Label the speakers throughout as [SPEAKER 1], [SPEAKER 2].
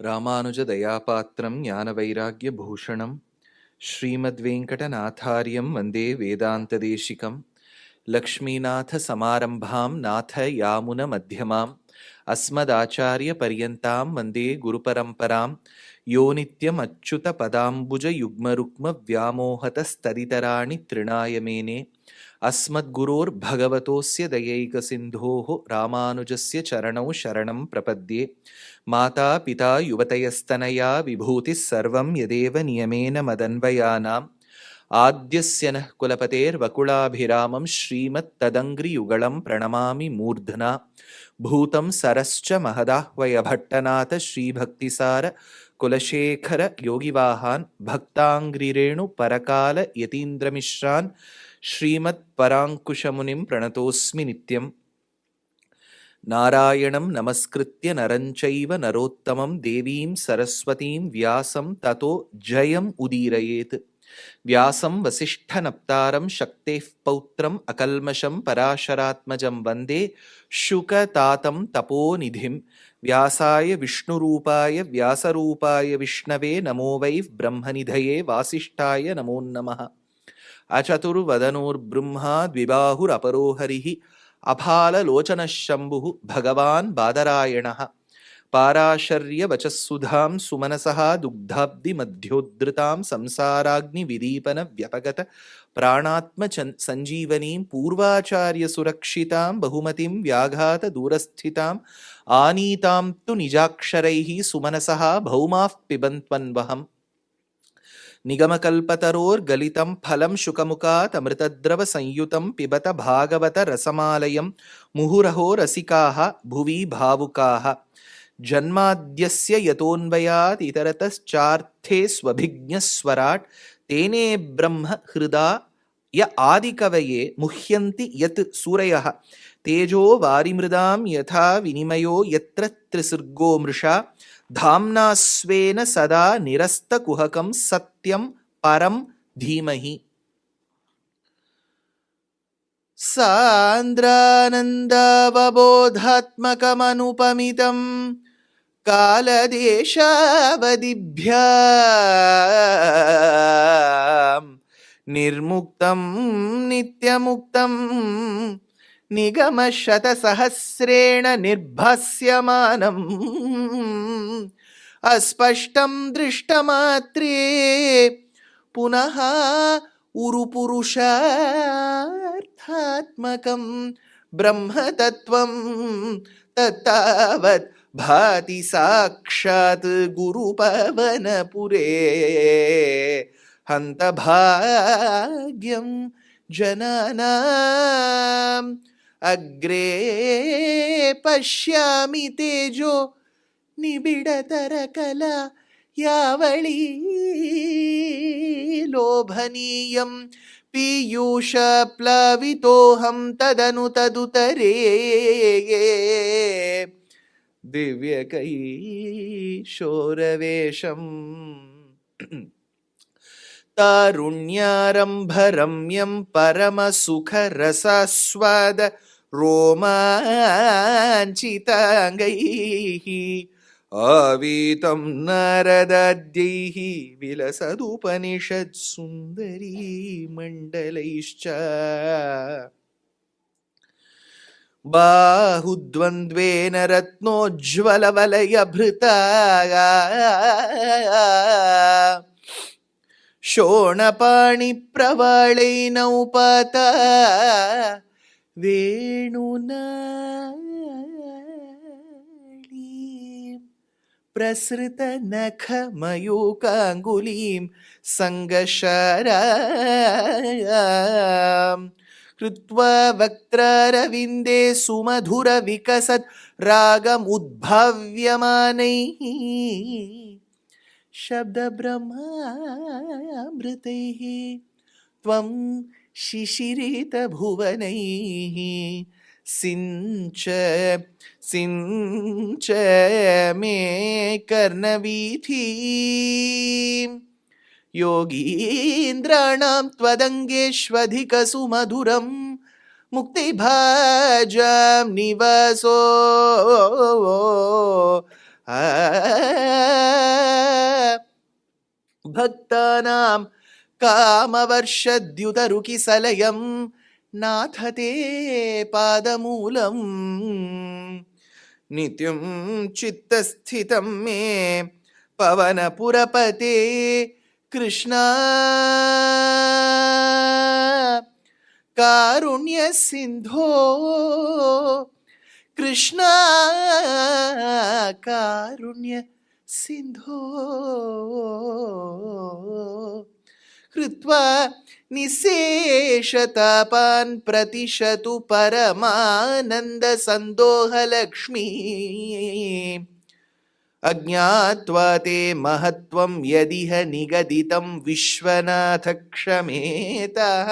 [SPEAKER 1] रामानुजदयापात्रं ज्ञानवैराग्यभूषणं श्रीमद्वेङ्कटनाथार्यं वन्दे वेदान्तदेशिकं लक्ष्मीनाथसमारम्भां नाथयामुनमध्यमाम् अस्मदाचार्यपर्यन्तां वन्दे गुरुपरम्परां यो नित्यमच्युतपदाम्बुजयुग्मरुक्मव्यामोहतस्तदितराणि तृणाय मेने अस्मद्गुरोर्भगवतोऽस्य दयैकसिन्धोः रामानुजस्य चरणौ शरणं प्रपद्ये। माता पिता युवतयस्तनया विभूतिः सर्वं यदेव नियमेन मदन्वयानाम् आद्यस्य नः कुलपतेर्वकुलाभिरामं श्रीमत्तदङ्घ्रियुगलं प्रणमामि मूर्ध्ना भूतं सरश्च महदाह्वयभट्टनाथ श्रीभक्तिसार कुलशेखर योगिवाहान् भक्ताङ्घ्रिरेणु परकाल यतीन्द्रमिश्रान् श्रीमत्पराङ्कुशमुनिं प्रणतोऽस्मि नित्यम्। नारायणं नमस्कृत्य नरं चैव नरोत्तमं देवीं सरस्वतीं व्यासं ततो जयम् उदीरयेत्। व्यासं वसिष्ठनप्तारं शक्तेः पौत्रम् अकल्मषं पराशरात्मजं वन्दे शुकतातं तपोनिधिं। व्यासाय विष्णुरूपाय व्यासरूपाय विष्णवे नमो वै ब्रह्मनिधये वासिष्ठाय नमो नमः। अचतुर्वदनोर्ब्रह्मा द्विबाहुरपरो हरिः अफाललोचनः शम्भुः भगवान् बादरायणः। पाराशर्यवचःसुधां सुमनसः दुग्धाब्धिमध्योद्धृतां संसाराग्निविदीपनव्यपगत प्राणात्मसञ्जीवनीं पूर्वाचार्यसुरक्षितां बहुमतिं व्याघातदूरस्थिताम् आनीतां तु निजाक्षरैः सुमनसः भौमाः पिबन्त्वन्वहम्। निगमकल्पतरोर्गलितं फलं शुकमुखात् अमृतद्रवसंयुतं पिबत भागवत रसमालयं मुहुरहो रसिकाः भुवि भावुकाः। जन्माद्यस्य यतोऽन्वयात् इतरतश्चार्थे स्वभिज्ञस्वराट् तेने ब्रह्म हृदा य आदिकवये मुह्यन्ति यत् सूरयः तेजो वारिमृदां यथा विनिमयो यत्र त्रिसर्गो मृषा धाम्ना स्वेन सदा निरस्तकुहकं सत्यं परं धीमहि। सान्द्रानन्दावबोधात्मकमनुपमितं कालदेशावधिभ्यां निर्मुक्तं नित्यमुक्तं निगमशतसहस्रेण निर्भास्यमानम् अस्पष्टं दृष्टमात्रे पुनः उरुपुरुषार्थात्मकं ब्रह्मतत्त्वं तत्तावत् भाति साक्षात् गुरुपवनपुरे। हन्तभाग्यं जनानाम् अग्रे पश्यामि तेजो निबिडतरकला यावळी लोभनीयं पीयूषप्लवितोऽहं तदनु तदुतरे दिव्यकैशोरवेशम् तारुण्यारम्भरम्यं परमसुखरसास्वाद रोमाञ्चिताङ्गैः आवीतं नारदाद्यैः विलसदुपनिषत्सुन्दरी मण्डलैश्च बाहुद्वन्द्वेन रत्नोज्ज्वलवलयभृता शोणपाणिप्रवाळैनौपाता वेणुना प्रसृतनखमयूकाङ्गुलीं सङ्गशारां कृत्वा वक्त्रारविन्दे सुमधुरविकसत् रागमुद्भाव्यमानैः शब्दब्रह्मामृतैः त्वं शिशिरितभुवनैः सिञ्च सिञ्च मे कर्णवीथीं योगीन्द्राणां त्वदङ्गेष्वधिकसुमधुरं मुक्तिभाजां निवासो भक्तानां कामवर्षद्युतरुकिसलयं नाथ ते पादमूलम् नित्यं चित्तस्थितं मे पवनपुरपते कृष्णा कारुण्यसिन्धो कृष्णा कारुण्यसिन्धो कृत्वा निशेषतापान् प्रतिशतु परमानन्दसन्दोहलक्ष्मी अज्ञात्वा ते महत्त्वं यदिह निगदितं विश्वनाथ क्षमेतः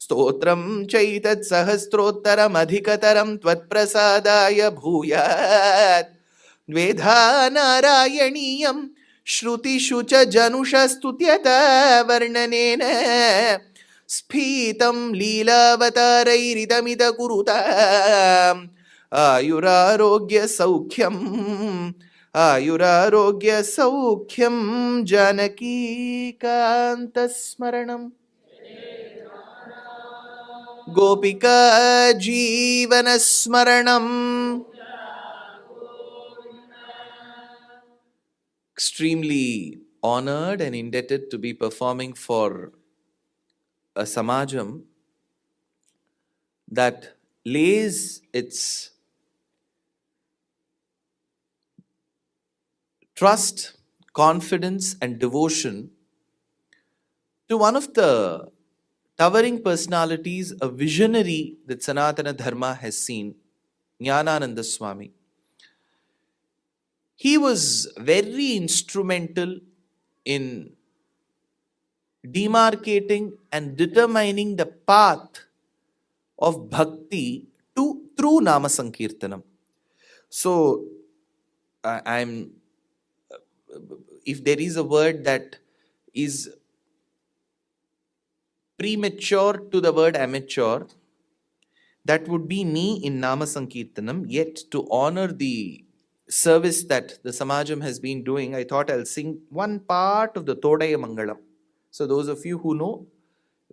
[SPEAKER 1] स्तोत्रं चैतत्सहस्रोत्तरमधिकतरं त्वत्प्रसादाय भूयात् द्वेधा नारायणीयं श्रुतिषु च जनुषस्तुत्यता वर्णनेन स्फीतं लीलावतारैरिदमिद कुरुताम् आयुरारोग्यसौख्यं जानकीकान्तस्मरणम् गोपिका जीवनस्मरणम्. Extremely honored and indebted to be performing for a samajam that lays its trust, confidence, and devotion to one of the towering personalities, a visionary that Sanatana Dharma has seen, Jnanananda Swami. He was very instrumental in demarcating and determining the path of bhakti through Nama Sankirtanam. So, if there is a word that is premature to the word amateur, that would be me in Nama Sankirtanam. Yet to honor the service that the Samajam has been doing, I thought I'll sing one part of the Todaya Mangalam. So those of you who know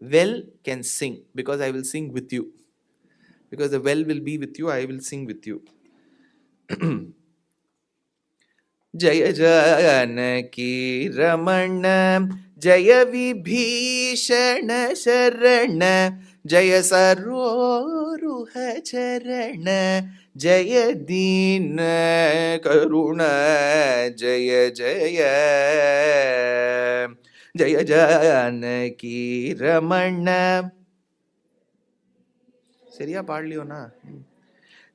[SPEAKER 1] well can sing, because I will sing with you. Because the well will be with you, I will sing with you. Jaya Janaki Ramana Jaya Vibhishana Sharana Jaya Saroruha Charana Jaya Dina Karuna Jaya Jaya Jaya Janaki Ramana. Seriya paad liyo na.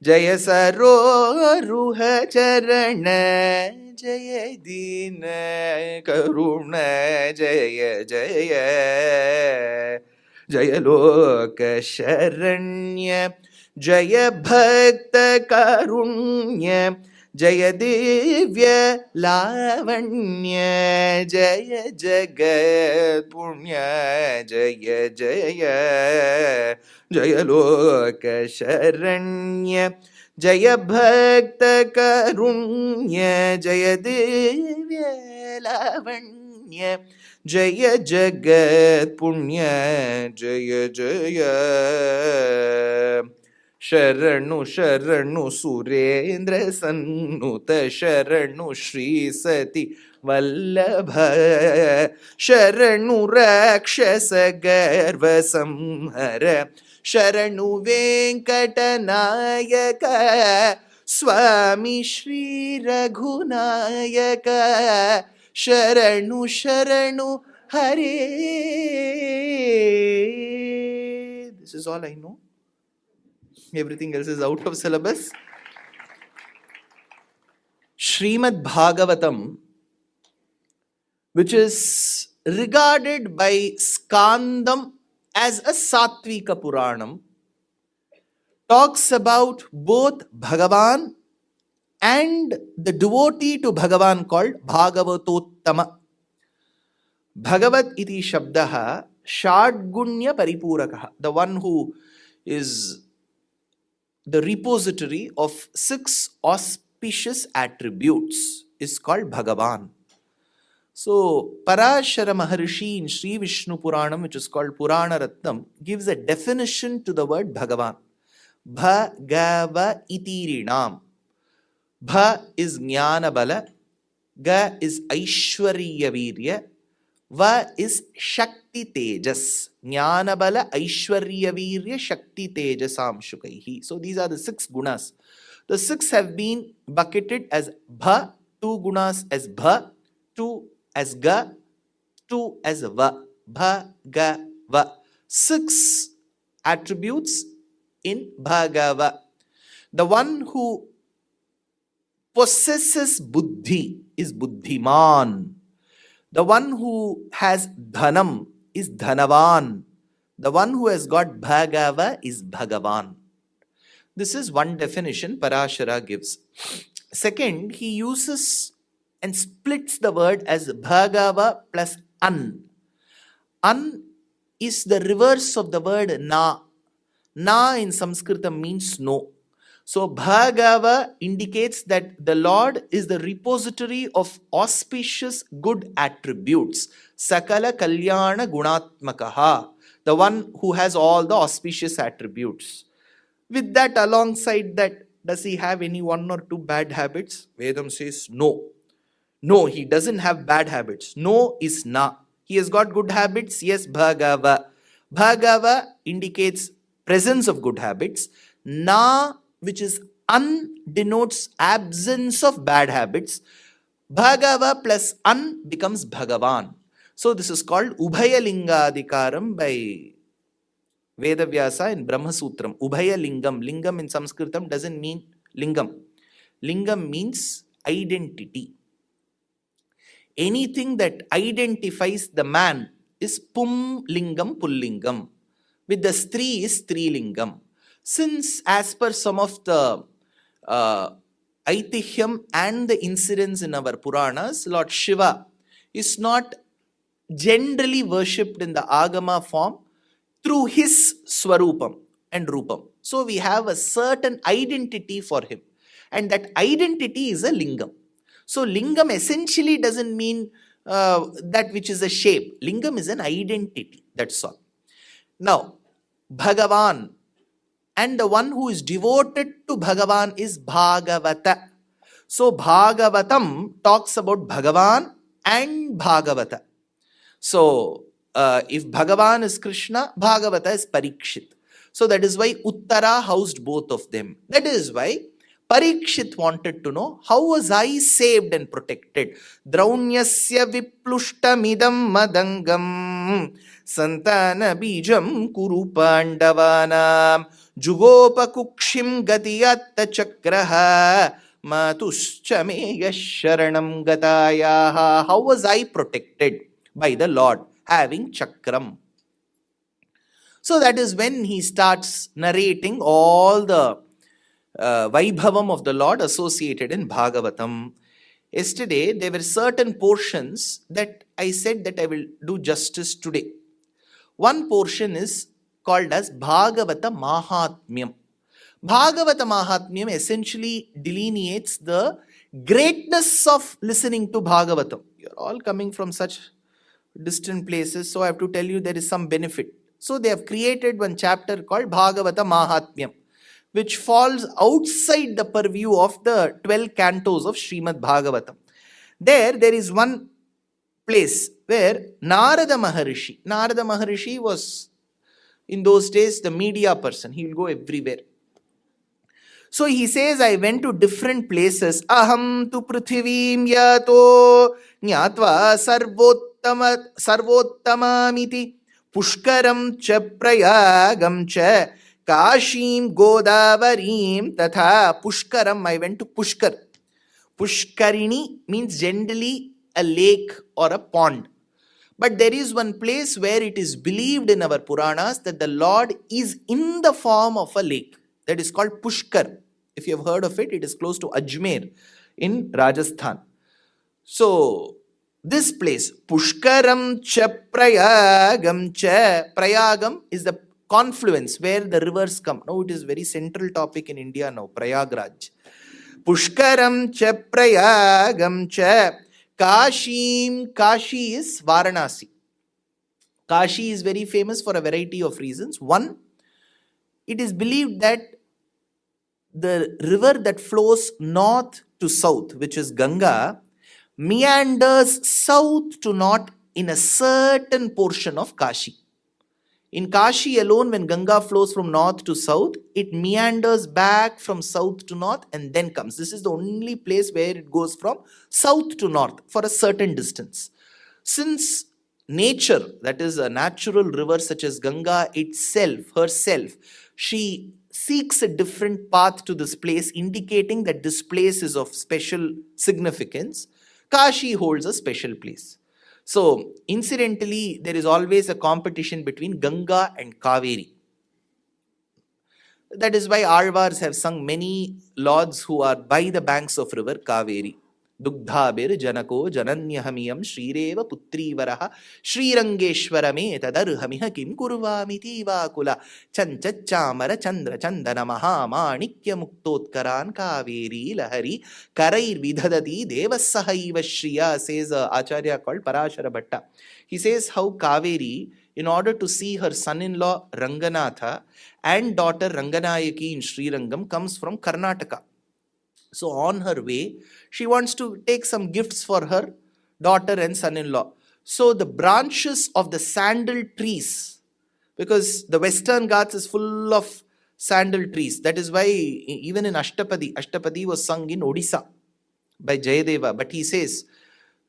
[SPEAKER 1] Jaya Saroruha Charana Jaya Dina Karuna Jaya Jaya Jaya Loka Sharanya Jaya Bhakta Karunya Jaya Divya Lavanya Jaya Jagat Punya Jaya Jaya Jaya Loka Sharanya Jaya Bhakta Karunya Jaya Divya Lavanya Jaya Jagat Punya Jaya Jaya Sharanu Sharanu Surendra Sannuta Sharanu Shri Sati Vallabha Sharanu Rakshasa Garva Samhara Sharanu Venkatanayaka Swami Shri Raghunayaka Sharanu Sharanu Hare. This is all I know. Everything else is out of syllabus. Srimad Bhagavatam, which is regarded by Skandam as a Satvika Puranam, talks about both Bhagavan and the devotee to Bhagavan called Bhagavatottama. Bhagavat iti shabdaha Shadgunya Paripurakaha, the one who is the repository of 6 auspicious attributes, is called Bhagavan. So, Parashara Maharishi in Sri Vishnu Puranam, which is called Purana Ratnam, gives a definition to the word Bhagavan. Bhagava itirinam. Bha is Jnana Bala, Ga is Aishwarya Virya, Va is Shakti Tejas. Jnana Bala, Aishwarya Virya, Shakti Tejasam Shukaihi. So these are the 6 gunas. The 6 have been bucketed as Bha, 2 gunas as Bha, 2 as Ga, 2 as Va. Bha, Ga, Va. 6 attributes in Bhagava. The one who possesses buddhi is buddhiman. The one who has dhanam is dhanavan. The one who has got bhagava is bhagavan. This is one definition Parashara gives. Second, he uses and splits the word as bhagava plus an. An is the reverse of the word na. Na in Sanskritam means no. So Bhagava indicates that the Lord is the repository of auspicious good attributes. Sakala Kalyana Gunatmakaha. The one who has all the auspicious attributes. With that, alongside that, does he have any 1 or 2 bad habits? Vedam says no. No, he doesn't have bad habits. No is na. He has got good habits. Yes, Bhagava. Bhagava indicates presence of good habits. Na, which is an, denotes absence of bad habits. Bhagava plus an becomes Bhagavan. So this is called Ubhaya Lingadikaram by Vedavyasa in Brahma Sutram. Ubhaya Lingam. Lingam in Sanskritam doesn't mean lingam. Lingam means identity. Anything that identifies the man is Pum Lingam Pullingam. With the Stri is Strilingam. Since as per some of the Aitihyam and the incidents in our Puranas, Lord Shiva is not generally worshipped in the Agama form through his Swarupam and Rupam. So we have a certain identity for him. And that identity is a Lingam. So Lingam essentially doesn't mean that which is a shape. Lingam is an identity. That's all. Now, Bhagavan. And the one who is devoted to Bhagavan is Bhagavata. So Bhagavatam talks about Bhagavan and Bhagavata. So if Bhagavan is Krishna, Bhagavata is Parikshit. So that is why Uttara housed both of them. That is why Parikshit wanted to know, how was I saved and protected? Draunyasya viplushtamidam madangam santana bijam kuru pandavanam jugopa kukshim gatiyatta chakraha matuschamega sharanam gatayaha. How was I protected by the Lord? Having chakram. So that is when he starts narrating all the Vaibhavam of the Lord associated in Bhagavatam. Yesterday, there were certain portions that I said that I will do justice today. One portion is called as Bhagavata Mahatmyam. Bhagavata Mahatmyam essentially delineates the greatness of listening to Bhagavatam. You're all coming from such distant places, so I have to tell you there is some benefit. So they have created one chapter called Bhagavata Mahatmyam, which falls outside the purview of the 12 cantos of Srimad Bhagavatam. There is one place where Narada Maharishi was in those days the media person. He will go everywhere. So he says, I went to different places. Aham tu prithivim yato nyatva sarvottamamiti pushkaram cha prayagam cha Kashim Godavarim Tatha Pushkaram. I went to Pushkar. Pushkarini means generally a lake or a pond. But there is one place where it is believed in our Puranas that the Lord is in the form of a lake. That is called Pushkar. If you have heard of it, it is close to Ajmer in Rajasthan. So, this place, Pushkaram cha Prayagam cha. Prayagam is the confluence where the rivers come. Now it is very central topic in India now, Prayagraj. Pushkaram cha Prayagam cha Kashi is Varanasi. Kashi is very famous for a variety of reasons. One, it is believed that the river that flows north to south, which is Ganga, meanders south to north in a certain portion of Kashi. In Kashi alone, when Ganga flows from north to south, it meanders back from south to north and then comes. This is the only place where it goes from south to north for a certain distance. Since nature, that is a natural river such as Ganga herself, she seeks a different path to this place, indicating that this place is of special significance. Kashi holds a special place. So, incidentally, there is always a competition between Ganga and Kaveri. That is why Alvars have sung many lords who are by the banks of river Kaveri. Dugdhabir Janako Jananyahamiyam Srireva Putri Varaha Srirangeshwarame Tadarhamiha Kim Kurvamiti Vakula Chanchachamara Chandra Chandana Mahamanikya Muktotkaran Kaveri Lahari Karair Vidhadati Devasahaiva Shriya, says Acharya called Parashara Bhatta. He says how Kaveri, in order to see her son-in-law Ranganatha and daughter Ranganayaki in Srirangam, comes from Karnataka. So on her way, she wants to take some gifts for her daughter and son-in-law. So the branches of the sandal trees, because the Western Ghats is full of sandal trees. That is why even in Ashtapadi was sung in Odisha by Jayadeva. But he says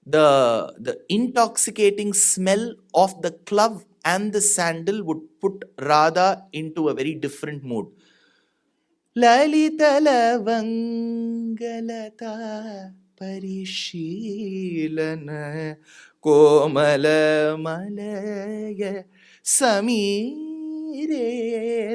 [SPEAKER 1] the intoxicating smell of the clove and the sandal would put Radha into a very different mood. Lalita Lavangalata Parishilana Komala Malaya Samire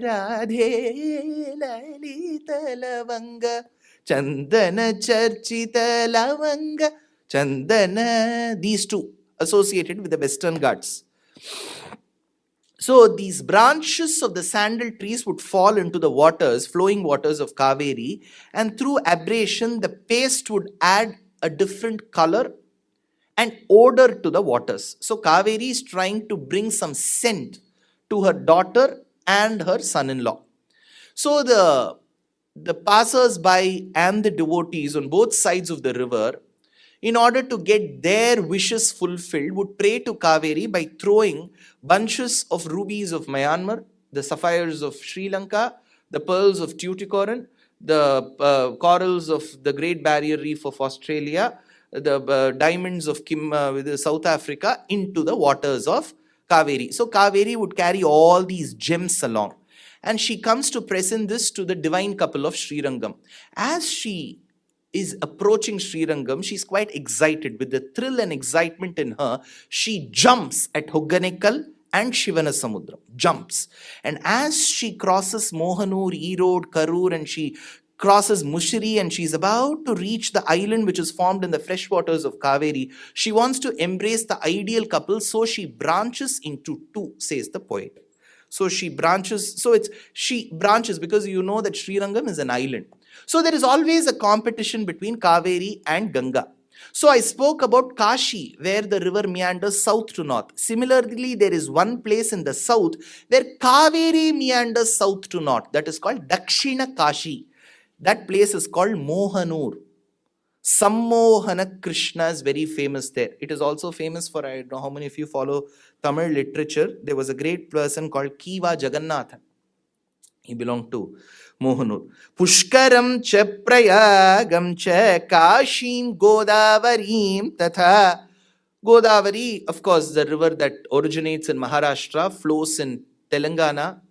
[SPEAKER 1] Radhe Lalita Lavanga Chandana Charchita Lavanga Chandana. These two associated with the Western Ghats. So these branches of the sandal trees would fall into the waters, flowing waters of Kaveri, and through abrasion, the paste would add a different color and odor to the waters. So Kaveri is trying to bring some scent to her daughter and her son-in-law. So the passers-by and the devotees on both sides of the river, in order to get their wishes fulfilled, would pray to Kaveri by throwing bunches of rubies of Myanmar, the sapphires of Sri Lanka, the pearls of Tuticorin, the corals of the Great Barrier Reef of Australia, the diamonds of South Africa into the waters of Kaveri. So Kaveri would carry all these gems along. And she comes to present this to the divine couple of Srirangam. As she is approaching Srirangam, she's quite excited. With the thrill and excitement in her, she jumps at Hogganekal and Shivanasamudram. Jumps. And as she crosses Mohanur, Erode, Karur, and she crosses Mushiri, and she's about to reach the island which is formed in the fresh waters of Kaveri, she wants to embrace the ideal couple, so she branches into two, says the poet. So she branches because you know that Srirangam is an island. So there is always a competition between Kaveri and Ganga. So I spoke about Kashi, where the river meanders south to north. Similarly, there is one place in the south where Kaveri meanders south to north. That is called Dakshina Kashi. That place is called Mohanur. Sammohana Krishna is very famous there. It is also famous for, I don't know how many of you follow Tamil literature. There was a great person called Kiva Jagannathan. He belonged to Mohanur. Pushkaram cha prayagam cha kashim godavarim tatha. Godavari, of course, the river that originates in Maharashtra, flows in Telangana.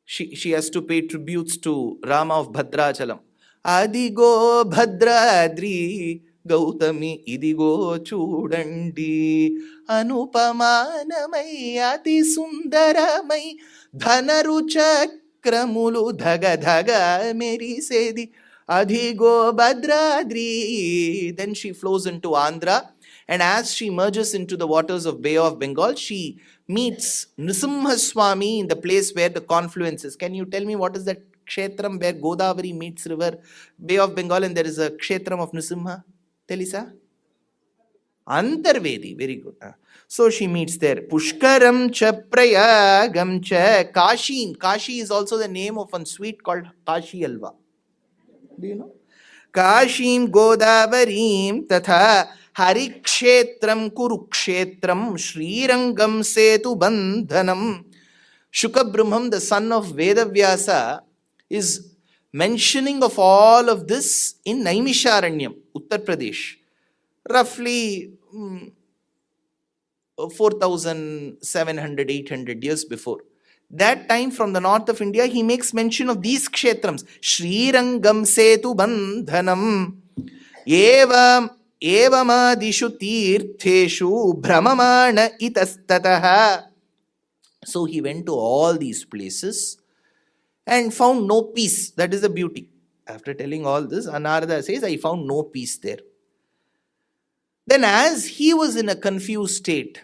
[SPEAKER 1] She has to pay tributes to Rama of Bhadrachalam. Adigo Bhadradri Gautami idigo chudandi anupamanamai ati sundaramai dhanaruchakramulu dhaga dhaga meri sedi adigo Bhadradri. Then she flows into Andhra, and as she merges into the waters of Bay of Bengal, she meets Nrisimha Swami in the place where the confluence is. Can you tell me what is that kshetram where Godavari meets river Bay of Bengal, and there is a kshetram of Nrisimha? Telisa? Antarvedi, very good. So she meets there. Pushkaram cha prayagam cha Kashin. Kashi is also the name of one sweet called Kashi Alva. Do you know? Kashim Godavarim Tatha Harikshetram Kurukshetram Srirangam Setu Bandhanam. Shukabrahmam, the son of Vedavyasa, is mentioning of all of this in Naimisharanyam, Uttar Pradesh. Roughly 4,700, 800 years before. That time from the north of India, he makes mention of these kshetrams. Srirangam Setu Bandhanam Evamadishu Tirtheshu Brahmamana Itastataha. So he went to all these places and found no peace. That is the beauty. After telling all this, Anarada says, I found no peace there. Then as he was in a confused state,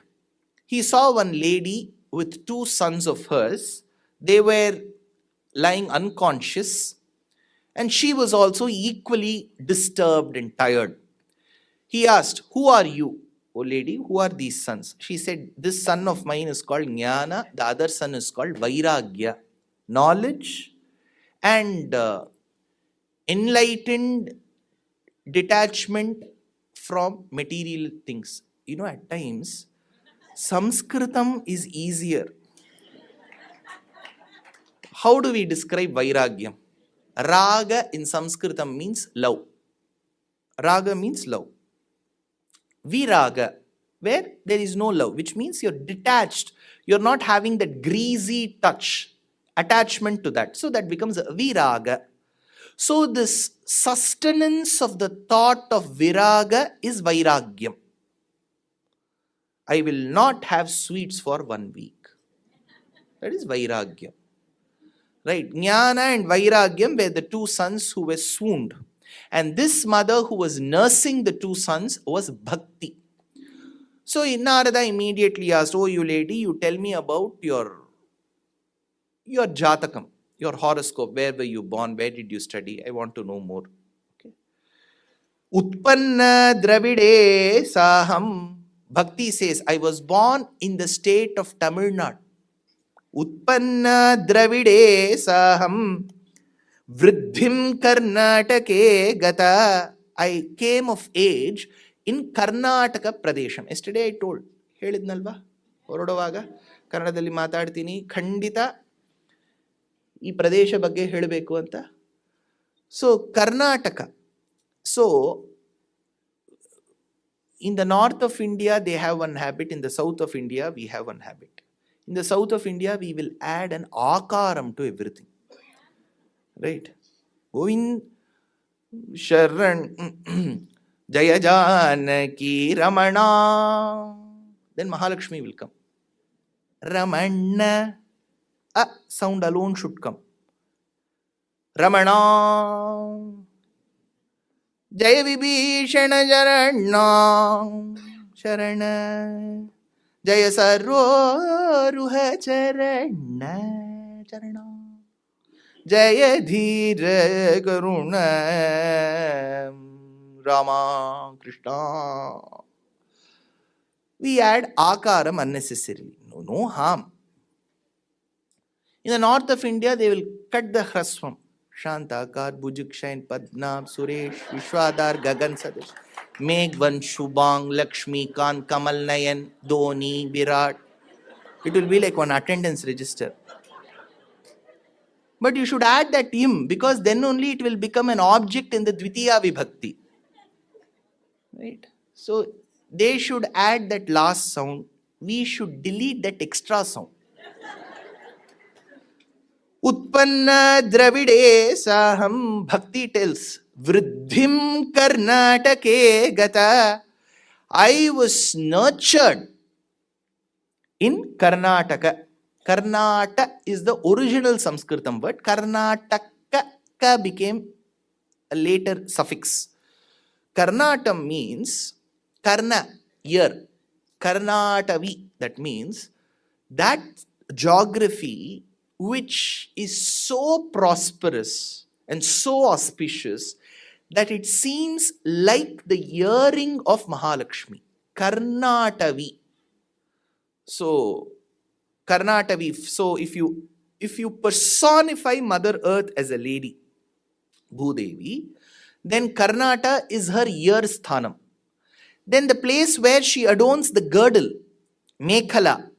[SPEAKER 1] he saw one lady with two sons of hers. They were lying unconscious and she was also equally disturbed and tired. He asked, who are you, O lady? Who are these sons? She said, this son of mine is called Jnana, the other son is called Vairagya, knowledge and enlightened detachment from material things. You know, at times, Sanskritam is easier. How do we describe Vairagyam? Raga in Sanskritam means love. Raga means love. Viraga, where there is no love, which means you're detached. You're not having that greasy touch, attachment to that. So that becomes viraga. So this sustenance of the thought of viraga is vairagyam. I will not have sweets for 1 week. That is vairagyam. Right? Jnana and vairagyam were the two sons who were swooned. And this mother who was nursing the two sons was Bhakti. So Narada immediately asked, oh, you lady, you tell me about your Jatakam, your horoscope. Where were you born? Where did you study? I want to know more. Okay. Utpanna Dravide Saham. Bhakti says, I was born in the state of Tamil Nadu. Utpanna Dravide Saham. Vridhim Karnatake Gata. I came of age in Karnataka Pradesham. Yesterday I told, ಹೇಳಿದ್ನಲ್ವಾ ಹೊರಡುವಾಗ ಕನ್ನಡದಲ್ಲಿ ಮಾತಾಡ್ತೀನಿ, ಖಂಡಿತ ಈ ಪ್ರದೇಶ ಬಗ್ಗೆ ಹೇಳಬೇಕು ಅಂತ. So Karnataka. So in the north of India they have one habit, in the south of India we have one habit. In the south of India we will add an akaram to everything. Right? Govind Sharan Jaya Janaki Ramana. Then Mahalakshmi will come. Ramana. A sound alone should come. Ramana. Jaya Vibhishana Jarana. Sharana. Jaya Sarvaruha Charana. Charana. Jaya Dhira Karuna Rama Krishna. We add akaram unnecessarily. No harm. In the north of India, they will cut the hrasvam. Shantakar, Bujukshain, Padnab, Suresh, Vishwadar, Gagan Sadish, Meghvan, Shubang, Lakshmi, Khan, Kamal Nayan, Dhoni, Virat. It will be like one attendance register. But you should add that im, because then only it will become an object in the Dvitiya Vibhakti. Right? So they should add that last sound. We should delete that extra sound. Utpanna Dravide Saham. Bhakti tells, Vridhim Karnatake Gata. I was nurtured in Karnataka. Karnata is the original Sanskritam word. Karnataka became a later suffix. Karnatam means Karna, ear. Karnatavi, that means that geography which is so prosperous and so auspicious that it seems like the earring of Mahalakshmi. Karnatavi. So, Karnatavi. So, if you personify Mother Earth as a lady, Bhudevi, then Karnata is her ear sthanam. Then the place where she adorns the girdle, Mekhala.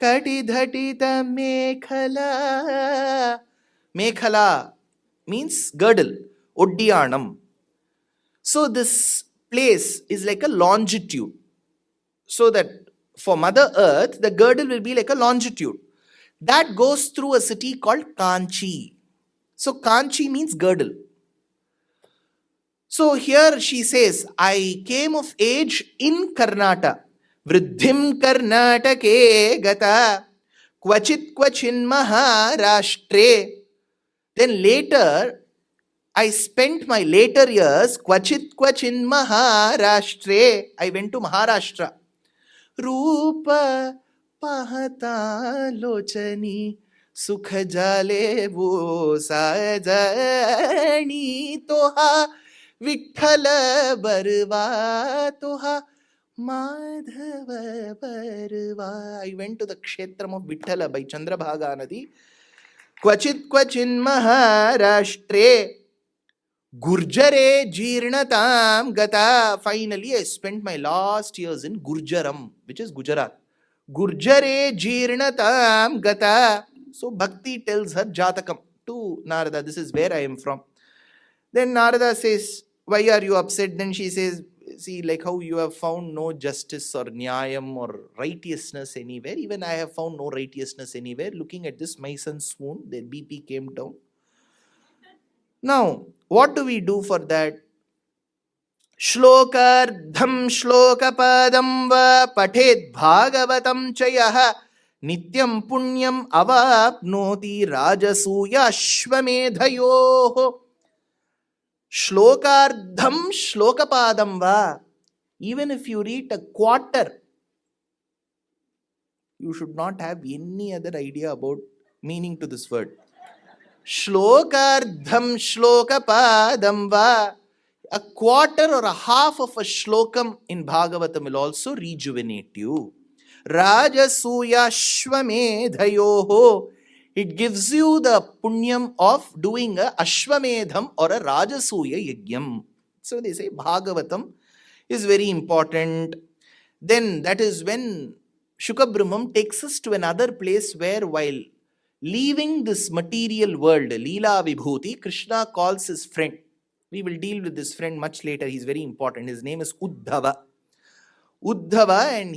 [SPEAKER 1] Kati dhatita Mekhala. Mekhala means girdle, Oddiyanam. So this place is like a longitude. So that for Mother Earth, the girdle will be like a longitude. That goes through a city called Kanchi. So Kanchi means girdle. So here she says, I came of age in Karnata. Vridhim Karnatake gata. Kvachit kvachin Maharashtre. Then later, I spent my later years, Kvachit kvachin Maharashtre. I went to Maharashtra. Rupa pahata lochani sukh jale wo sajani toha Vitthal Barwa तोहा Madhav Barwa. I went to the kshetram of Vithala by Chandrabhaga Nadi. Kvachit kvachin Maharashtre Gurjare Jirnatam Gata. Finally, I spent my last years in Gurjaram, which is Gujarat. Gurjare Jirnatam Gata. So Bhakti tells her Jatakam to Narada, this is where I am from. Then Narada says, why are you upset? Then she says, see, like how you have found no justice or nyayam or righteousness anywhere. Even I have found no righteousness anywhere. Looking at this, my son swooned, their BP came down. Now, what do we do for that? Shlokardham shlokapadam va pathet bhagavatam chayah nityam punyam avapnoti rajasuya shvamedhayoho. Shlokardham shlokapadam va. Even if you read a quarter, you should not have any other idea about meaning to this word. Shlokardham shlokapadam va. A quarter or a half of a shlokam in Bhagavatam will also rejuvenate you. Rajasuya shvamedhayoho. It gives you the punyam of doing a ashvamedham or a rajasuya yajnam. So they say Bhagavatam is very important. Then that is when Shukabrahmam takes us to another place where while leaving this material world, Leela Vibhuti, Krishna calls his friend. We will deal with this friend much later. He's very important. His name is Uddhava. Uddhava, and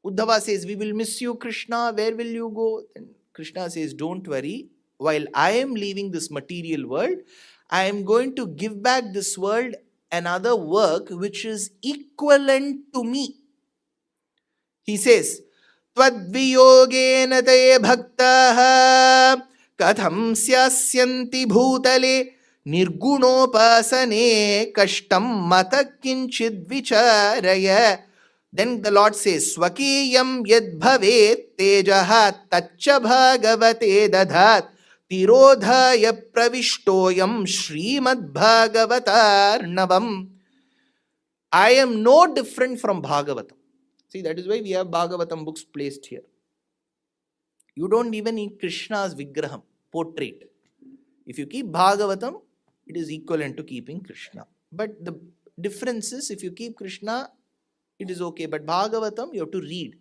[SPEAKER 1] Uddhava says, we will miss you, Krishna. Where will you go? And Krishna says, don't worry. While I am leaving this material world, I am going to give back this world another work which is equivalent to me. He says, Tvadviyogena te bhaktaha katham syasyanti bhutale nirgunopasane kashtam mata kinchid vicharaya. Then the Lord says, Swakiyam yad bhavet tejaha tacha bhagavate dadhat tirodhaya pravishtoyam Srimad Bhagavatarnavam. I am no different from Bhagavatam. See, that is why we have Bhagavatam books placed here. You don't even need Krishna's Vigraham, portrait. If you keep Bhagavatam, it is equivalent to keeping Krishna. But the difference is, if you keep Krishna, it is okay. But Bhagavatam, you have to read.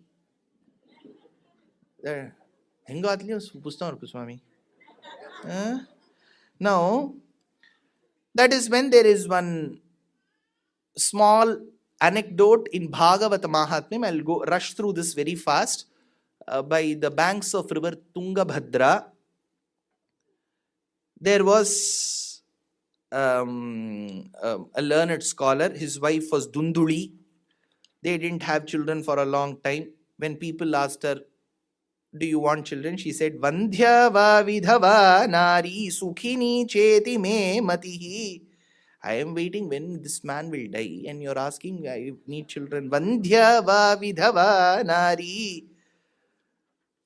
[SPEAKER 1] Now, that is when there is one small anecdote in Bhagavata Mahatmyam. I'll go rush through this very fast. By the banks of river Tungabhadra, there was a learned scholar. His wife was Dunduli. They didn't have children for a long time. When people asked her, do you want children? She said, Vandhya va vidhava nari sukhini cheti me matihi. I am waiting when this man will die and you're asking, I need children. Vandhya va vidhava nari.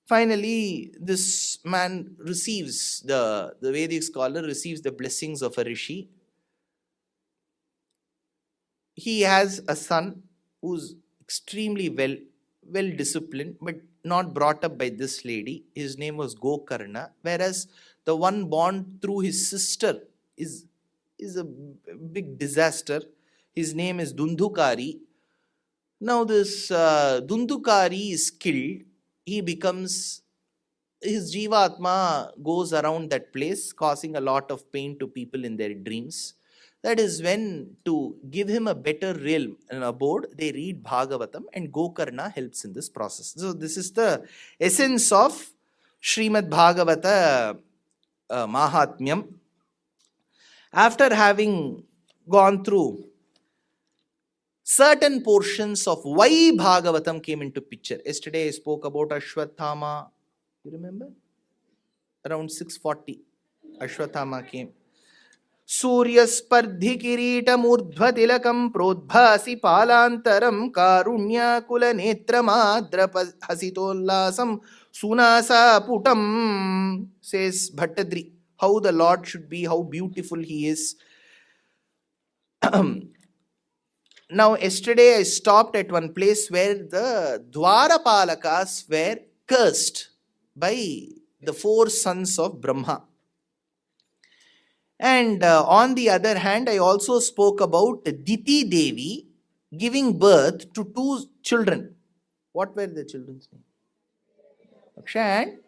[SPEAKER 1] Finally, this man receives, the Vedic scholar receives the blessings of a rishi. He has a son. who's extremely well disciplined, but not brought up by this lady. His name was Gokarna, whereas the one born through his sister is a big disaster. His name is Dundukari. Now this Dundukari is killed. He becomes, his Jivatma goes around that place, causing a lot of pain to people in their dreams. That is when, to give him a better realm and abode, they read Bhagavatam, and Gokarna helps in this process. So this is the essence of Srimad Bhagavata Mahatmyam. After having gone through certain portions of why Bhagavatam came into picture. Yesterday I spoke about Ashwathama. You remember? Around 640, Ashwathama came. Suryaspardhi Kirita Murdhva Tilakam Prodbhasi Palantaram Karunyakula Netrama Hasitollasam Sunasa Putam, says Bhattadri. How the Lord should be, how beautiful he is. Now, yesterday I stopped at one place where the Dwarapalakas were cursed by the 4 sons of Brahma. And on the other hand, I also spoke about Diti Devi giving birth to 2 children. What were the children's names? Akshay and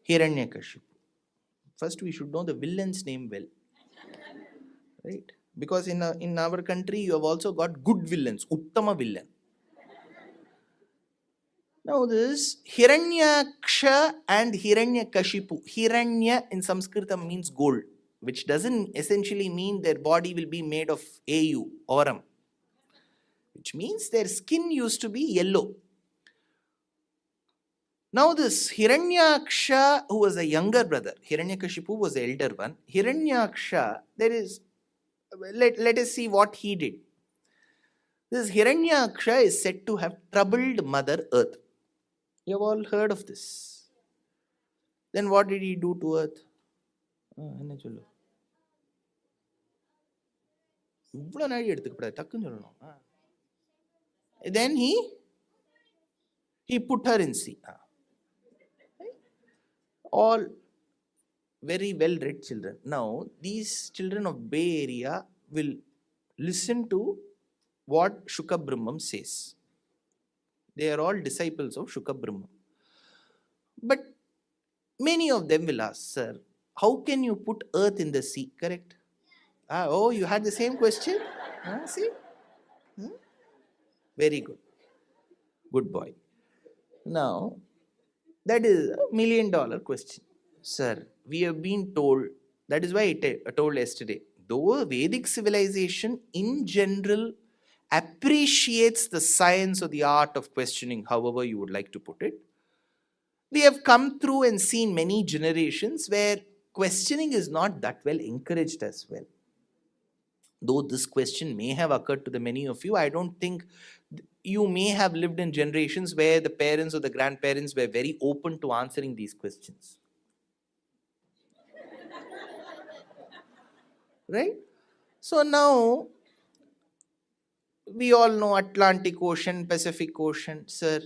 [SPEAKER 1] Hiranyakashipu. First, we should know the villain's name well. Right? Because in our country, you have also got good villains, Uttama villain. Now this Hiranyaksha and Hiranyakashipu. Hiranya in Sanskrit means gold, which doesn't essentially mean their body will be made of AU, aurum, which means their skin used to be yellow. Now this Hiranyaksha, who was a younger brother, Hiranyakashipu was the elder one. Hiranyaksha, let us see what he did. This Hiranyaksha is said to have troubled Mother Earth. You have all heard of this. Then what did he do to Earth? Then he put her in sea. All very well read children. Now, these children of Bay Area will listen to what Shuka Brahmam says. They are all disciples of Shuka Brahmam. But many of them will ask, sir, how can you put earth in the sea? Correct? Oh, you had the same question? See? Very good. Good boy. Now, that is $1 million question. Sir, we have been told, that is why I told yesterday, though Vedic civilization in general appreciates the science or the art of questioning, however you would like to put it, we have come through and seen many generations where questioning is not that well encouraged as well. Though this question may have occurred to the many of you, I don't think you may have lived in generations where the parents or the grandparents were very open to answering these questions. Right? So now, we all know Atlantic Ocean, Pacific Ocean. Sir,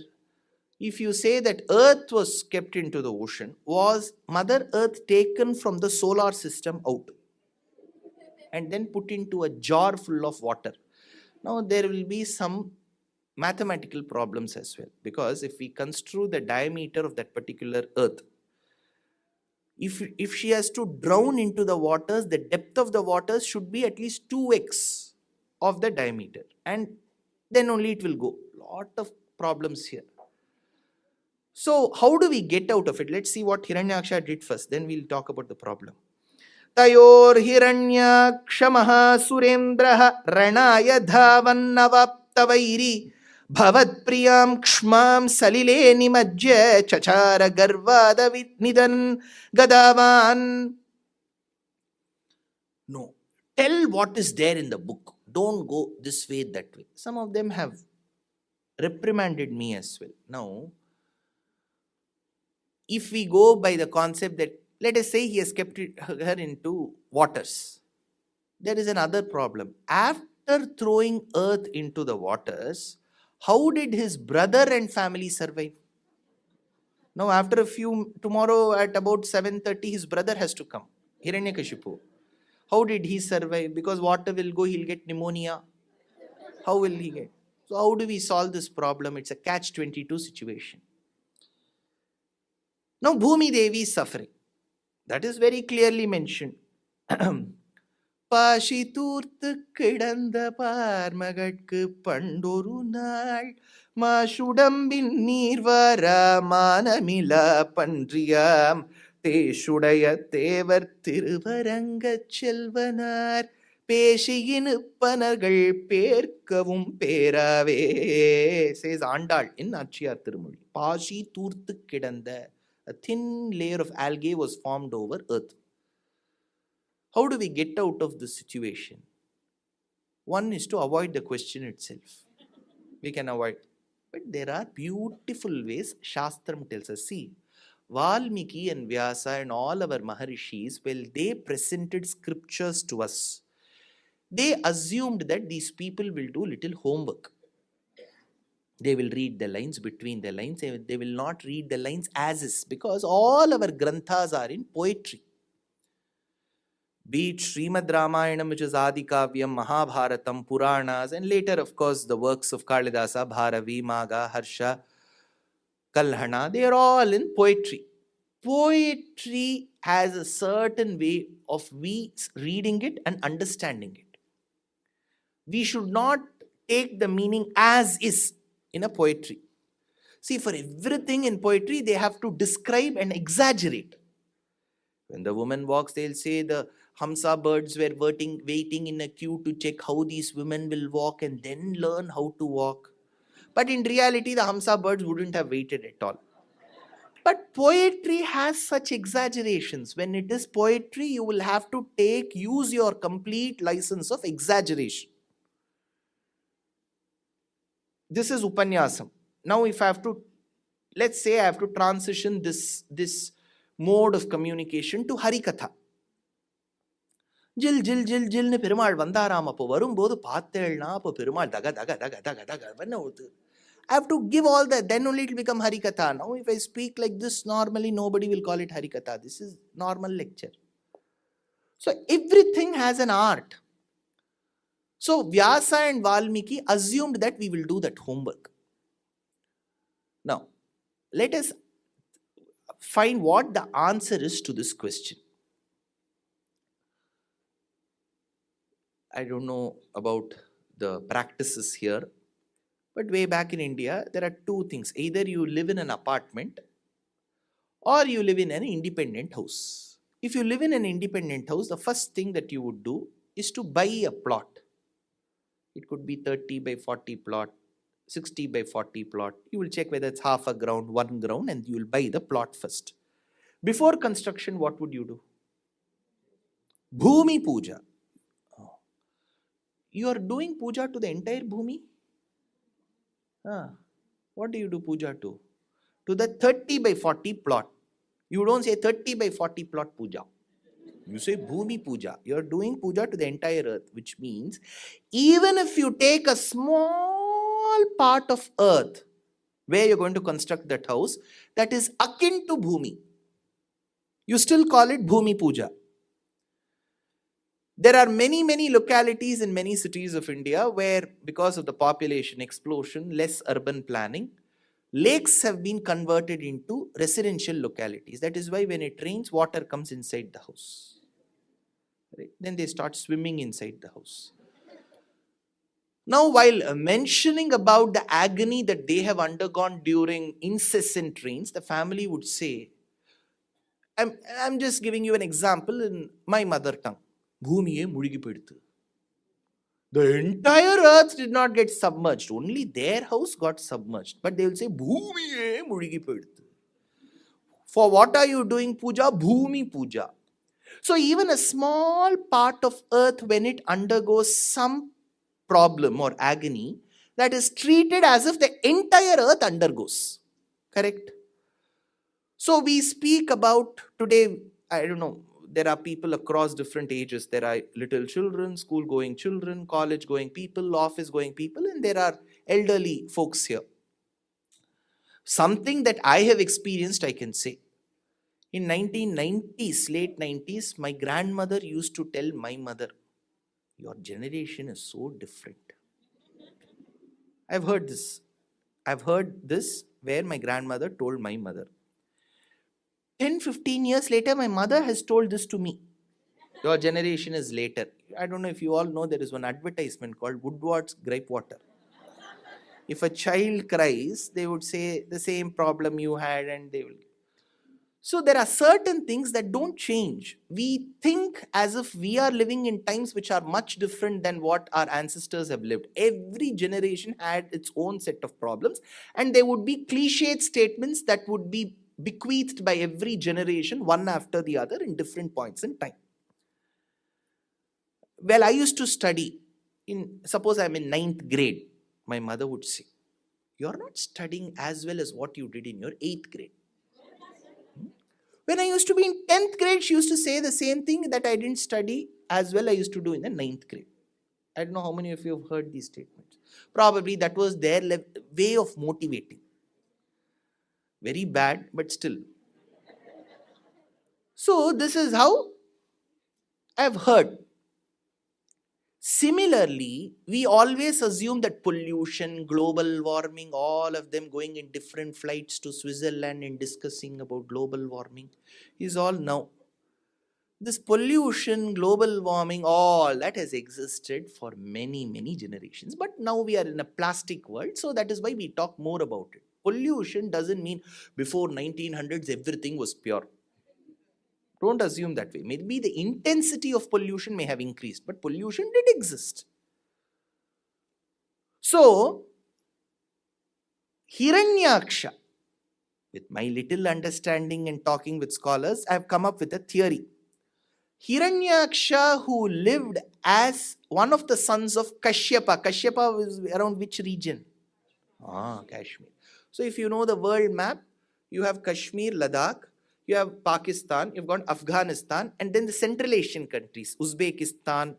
[SPEAKER 1] if you say that Earth was kept into the ocean, was Mother Earth taken from the solar system out and then put into a jar full of water? Now, there will be some mathematical problems as well, because if we construe the diameter of that particular Earth, if she has to drown into the waters, the depth of the waters should be at least 2x of the diameter, and then only it will go. Lot of problems here. So how do we get out of it? Let's see what Hiranyaksha did first, then we'll talk about the problem. Tayor Hiranyaksha Mahasurendraha Ranaya Dhavannavaptavairi Bhavat Priyam Kshmam Salile Nimajya Chachara Garvada Nidan Gadavan. No. Tell what is there in the book. Don't go this way, that way. Some of them have reprimanded me as well. Now, if we go by the concept that, let us say he has kept her into waters, there is another problem. After throwing earth into the waters, How did his brother and family survive? Now, after a few, tomorrow at about 7:30, his brother has to come, Hiranyakashipu. How did he survive? Because water will go, he'll get pneumonia. How will he get? So, how do we solve this problem? It's a catch-22 situation. Now, Bhumi Devi is suffering. That is very clearly mentioned. பாஷி தூர்த்து கிடந்த பார்மகட்கு பண்டொரு நாள் மாசுடம்பின் நீர் வர மானமில பன்றியாம் தேசுடைய தேவர் திருவரங்கச் செல்வனார் பேசியினுப்பனர்கள் பேர்க்கவும் பேராவே, says Andal in Nachiyar திருமொழி. பாஷி தூர்த்து கிடந்த, a thin layer of algae was formed over earth. How do we get out of this situation? One is to avoid the question itself. We can avoid. But there are beautiful ways Shastram tells us. See, Valmiki and Vyasa and all our Maharishis, well, they presented scriptures to us. They assumed that these people will do little homework. They will read the lines between the lines. They will not read the lines as is, because all our granthas are in poetry. Be it Srimad Ramayanam, which is Adi Kavyam, Mahabharatam, Puranas, and later, of course, the works of Kalidasa, Bharavi, Maga, Harsha, Kalhana, they are all in poetry. Poetry has a certain way of we reading it and understanding it. We should not take the meaning as is in a poetry. See, for everything in poetry, they have to describe and exaggerate. When the woman walks, they'll say the Hamsa birds were waiting in a queue to check how these women will walk and then learn how to walk. But in reality, the Hamsa birds wouldn't have waited at all. But poetry has such exaggerations. When it is poetry, you will have to use your complete license of exaggeration. This is Upanyasam. Now, if I have to, let's say I have to transition this mode of communication to Harikatha. ஜில் ஜில் ஜில் ஜில்னு பெருமாள் வந்தாராம். அப்போ வரும்போது பார்த்தேள்னா அப்போ பெருமாள் தக தக தக தக தக ஊத்து. I have to give all that, then only it will become Harikatha. Now if I speak like this normally, nobody will call it Harikatha. This is normal lecture. So everything has an art. So Vyasa and Valmiki assumed that we will do that homework. Now let us find what the answer is to this question. I don't know about the practices here, but way back in India, there are two things. Either you live in an apartment or you live in an independent house. If you live in an independent house, the first thing that you would do is to buy a plot. It could be 30 by 40 plot, 60 by 40 plot. You will check whether it's half a ground, 1 ground, and you will buy the plot first. Before construction, what would you do? Bhumi Puja. You are doing puja to the entire Bhumi? What do you do puja to? To the 30 by 40 plot. You don't say 30 by 40 plot puja. You say Bhumi Puja. You are doing puja to the entire earth, which means even if you take a small part of earth where you're going to construct that house, that is akin to Bhumi, you still call it Bhumi Puja. There are many, many localities in many cities of India where, because of the population explosion, less urban planning, lakes have been converted into residential localities. That is why when it rains, water comes inside the house. Right? Then they start swimming inside the house. Now, while mentioning about the agony that they have undergone during incessant rains, the family would say, I'm just giving you an example in my mother tongue. Bhumiye mudigi peduthu. The entire earth did not get submerged. Only their house got submerged. But they will say, Bhumiye mudigi peduthu. For what are you doing puja? Bhumi Puja. So even a small part of earth, when it undergoes some problem or agony, that is treated as if the entire earth undergoes. Correct? So we speak about today, I don't know, there are people across different ages. There are little children, school going children, college going people, office going people, and there are elderly folks here. Something that I have experienced, I can say. In 1990s, late 90s, my grandmother used to tell my mother, your generation is so different. I've heard this. I've heard this where my grandmother told my mother. 10, 15 years later, my mother has told this to me. Your generation is later. I don't know if you all know, there is one advertisement called Woodward's Gripe Water. If a child cries, they would say the same problem you had, and they will. So there are certain things that don't change. We think as if we are living in times which are much different than what our ancestors have lived. Every generation had its own set of problems, and there would be cliched statements that would be bequeathed by every generation, one after the other, in different points in time. Well, I used to study. Suppose I'm in 9th grade. My mother would say, you're not studying as well as what you did in your 8th grade. When I used to be in 10th grade, she used to say the same thing, that I didn't study as well I used to do in the 9th grade. I don't know how many of you have heard these statements. Probably that was their way of motivating. Very bad, but still. So this is how I've heard. Similarly, we always assume that pollution, global warming, all of them going in different flights to Switzerland and discussing about global warming is all now. This pollution, global warming, all that has existed for many, many generations. But now we are in a plastic world, so that is why we talk more about it. Pollution doesn't mean before 1900s everything was pure. Don't assume that way. Maybe the intensity of pollution may have increased, but pollution did exist. So, Hiranyaksha, with my little understanding and talking with scholars, I have come up with a theory. Hiranyaksha, who lived as one of the sons of Kashyapa. Kashyapa was around which region? Kashmir. So, if you know the world map, you have Kashmir, Ladakh, you have Pakistan, you've got Afghanistan, and then the Central Asian countries, Uzbekistan.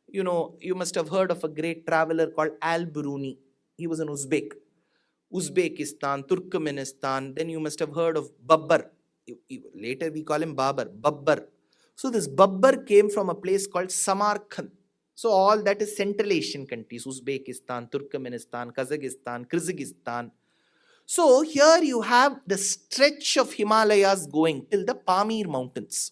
[SPEAKER 1] You know, you must have heard of a great traveler called Al-Biruni. He was an Uzbek. Uzbekistan, Turkmenistan, then you must have heard of Babbar. Later we call him Babar, Babbar. So this Babbar came from a place called Samarkand. So all that is Central Asian countries, Uzbekistan, Turkmenistan, Kazakhstan, Kyrgyzstan. So here you have the stretch of Himalayas going till the Pamir mountains.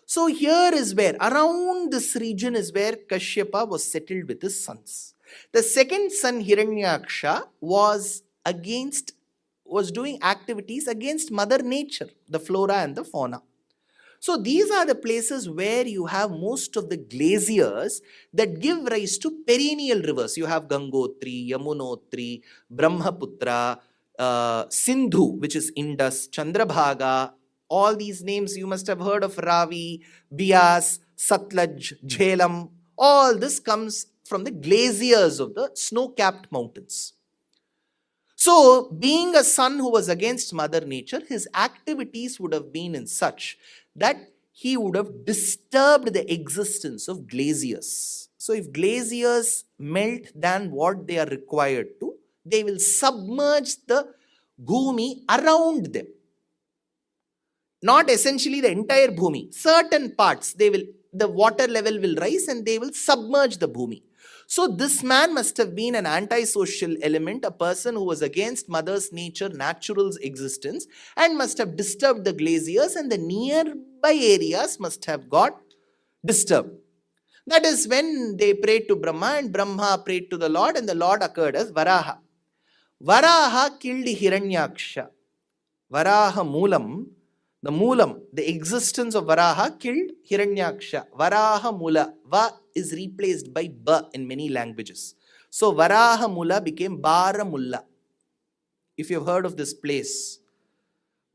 [SPEAKER 1] So here is where, around this region is where Kashyapa was settled with his sons. The second son, Hiranyaksha, was doing activities against Mother Nature, the flora and the fauna. So these are the places where you have most of the glaciers that give rise to perennial rivers. You have Gangotri, Yamunotri, Brahmaputra, Sindhu, which is Indus, Chandrabhaga. All these names you must have heard of: Ravi, Bias, Satluj, Jhelum. All this comes from the glaciers of the snow-capped mountains. So, being a son who was against Mother Nature, his activities would have been in such that he would have disturbed the existence of glaciers. So, if glaciers melt than what they are required to, they will submerge the bhumi around them. Not essentially the entire bhumi. Certain parts, the water level will rise and they will submerge the bhumi. So this man must have been an antisocial element, a person who was against Mother's Nature, natural's existence, and must have disturbed the glaciers, and the nearby areas must have got disturbed. That is when they prayed to Brahma, and Brahma prayed to the Lord, and the Lord occurred as Varaha. Varaha killed Hiranyaksha. Varaha Moolam, the existence of Varaha killed Hiranyaksha. Varaha Mula. Va is replaced by Ba in many languages. So Varaha Mula became Baramulla. If you have heard of this place,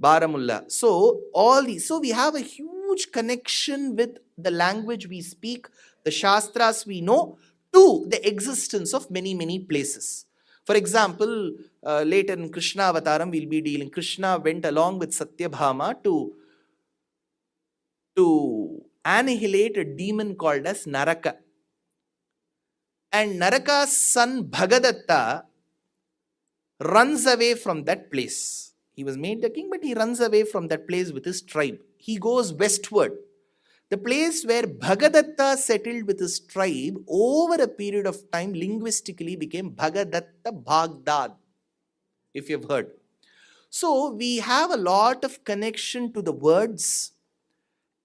[SPEAKER 1] Baramulla. So we have a huge connection with the language we speak, the Shastras we know, to the existence of many, many places. For example, later in Krishna Avataram, we'll be dealing. Krishna went along with Satyabhama to to annihilate a demon called as Naraka. And Naraka's son Bhagadatta runs away from that place. He was made the king, but he runs away from that place with his tribe. He goes westward. The place where Bhagadatta settled with his tribe over a period of time linguistically became Bhagadatta Bhagdad, if you've heard. So we have a lot of connection to the words,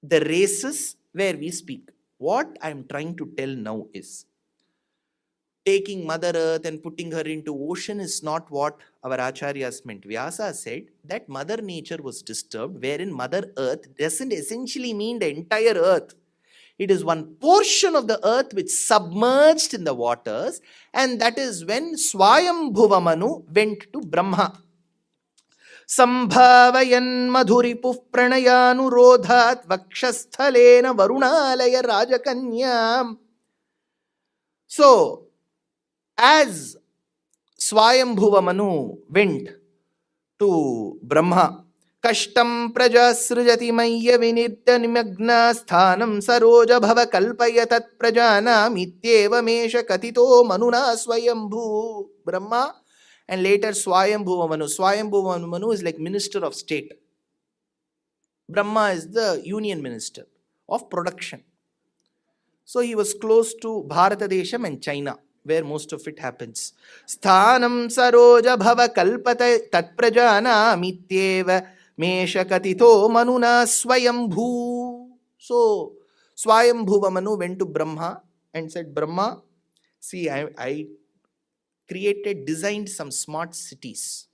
[SPEAKER 1] the races where we speak. What I'm trying to tell now is, taking Mother Earth and putting her into ocean is not what our Acharyas meant. Vyasa said that Mother Nature was disturbed, wherein Mother Earth doesn't essentially mean the entire Earth. It is one portion of the Earth which submerged in the waters, and that is when Swayambhuva Manu went to Brahma. Sambhavayan madhuripuh pranayanurodhat vakshasthalena varunalaya rajakanyam. So, as Swayambhuva Manu went to Brahma, Kashtam praja srijati maya vinidya nimagna sthanam saroja bhava kalpaya tat prajana mityeva mesha katito manuna Swayambhu. Brahma and later Swayambhuva Manu. Swayambhuva Manu is like minister of state. Brahma is the union minister of production. So he was close to Bharata Desham and China, where most of it happens. Sthanam saroja bhava kalpata tatprajana mityeva mesha katito manuna Swayambhu. So Swayambhuva Manu went to Brahma and said, Brahma, see, I designed some smart cities.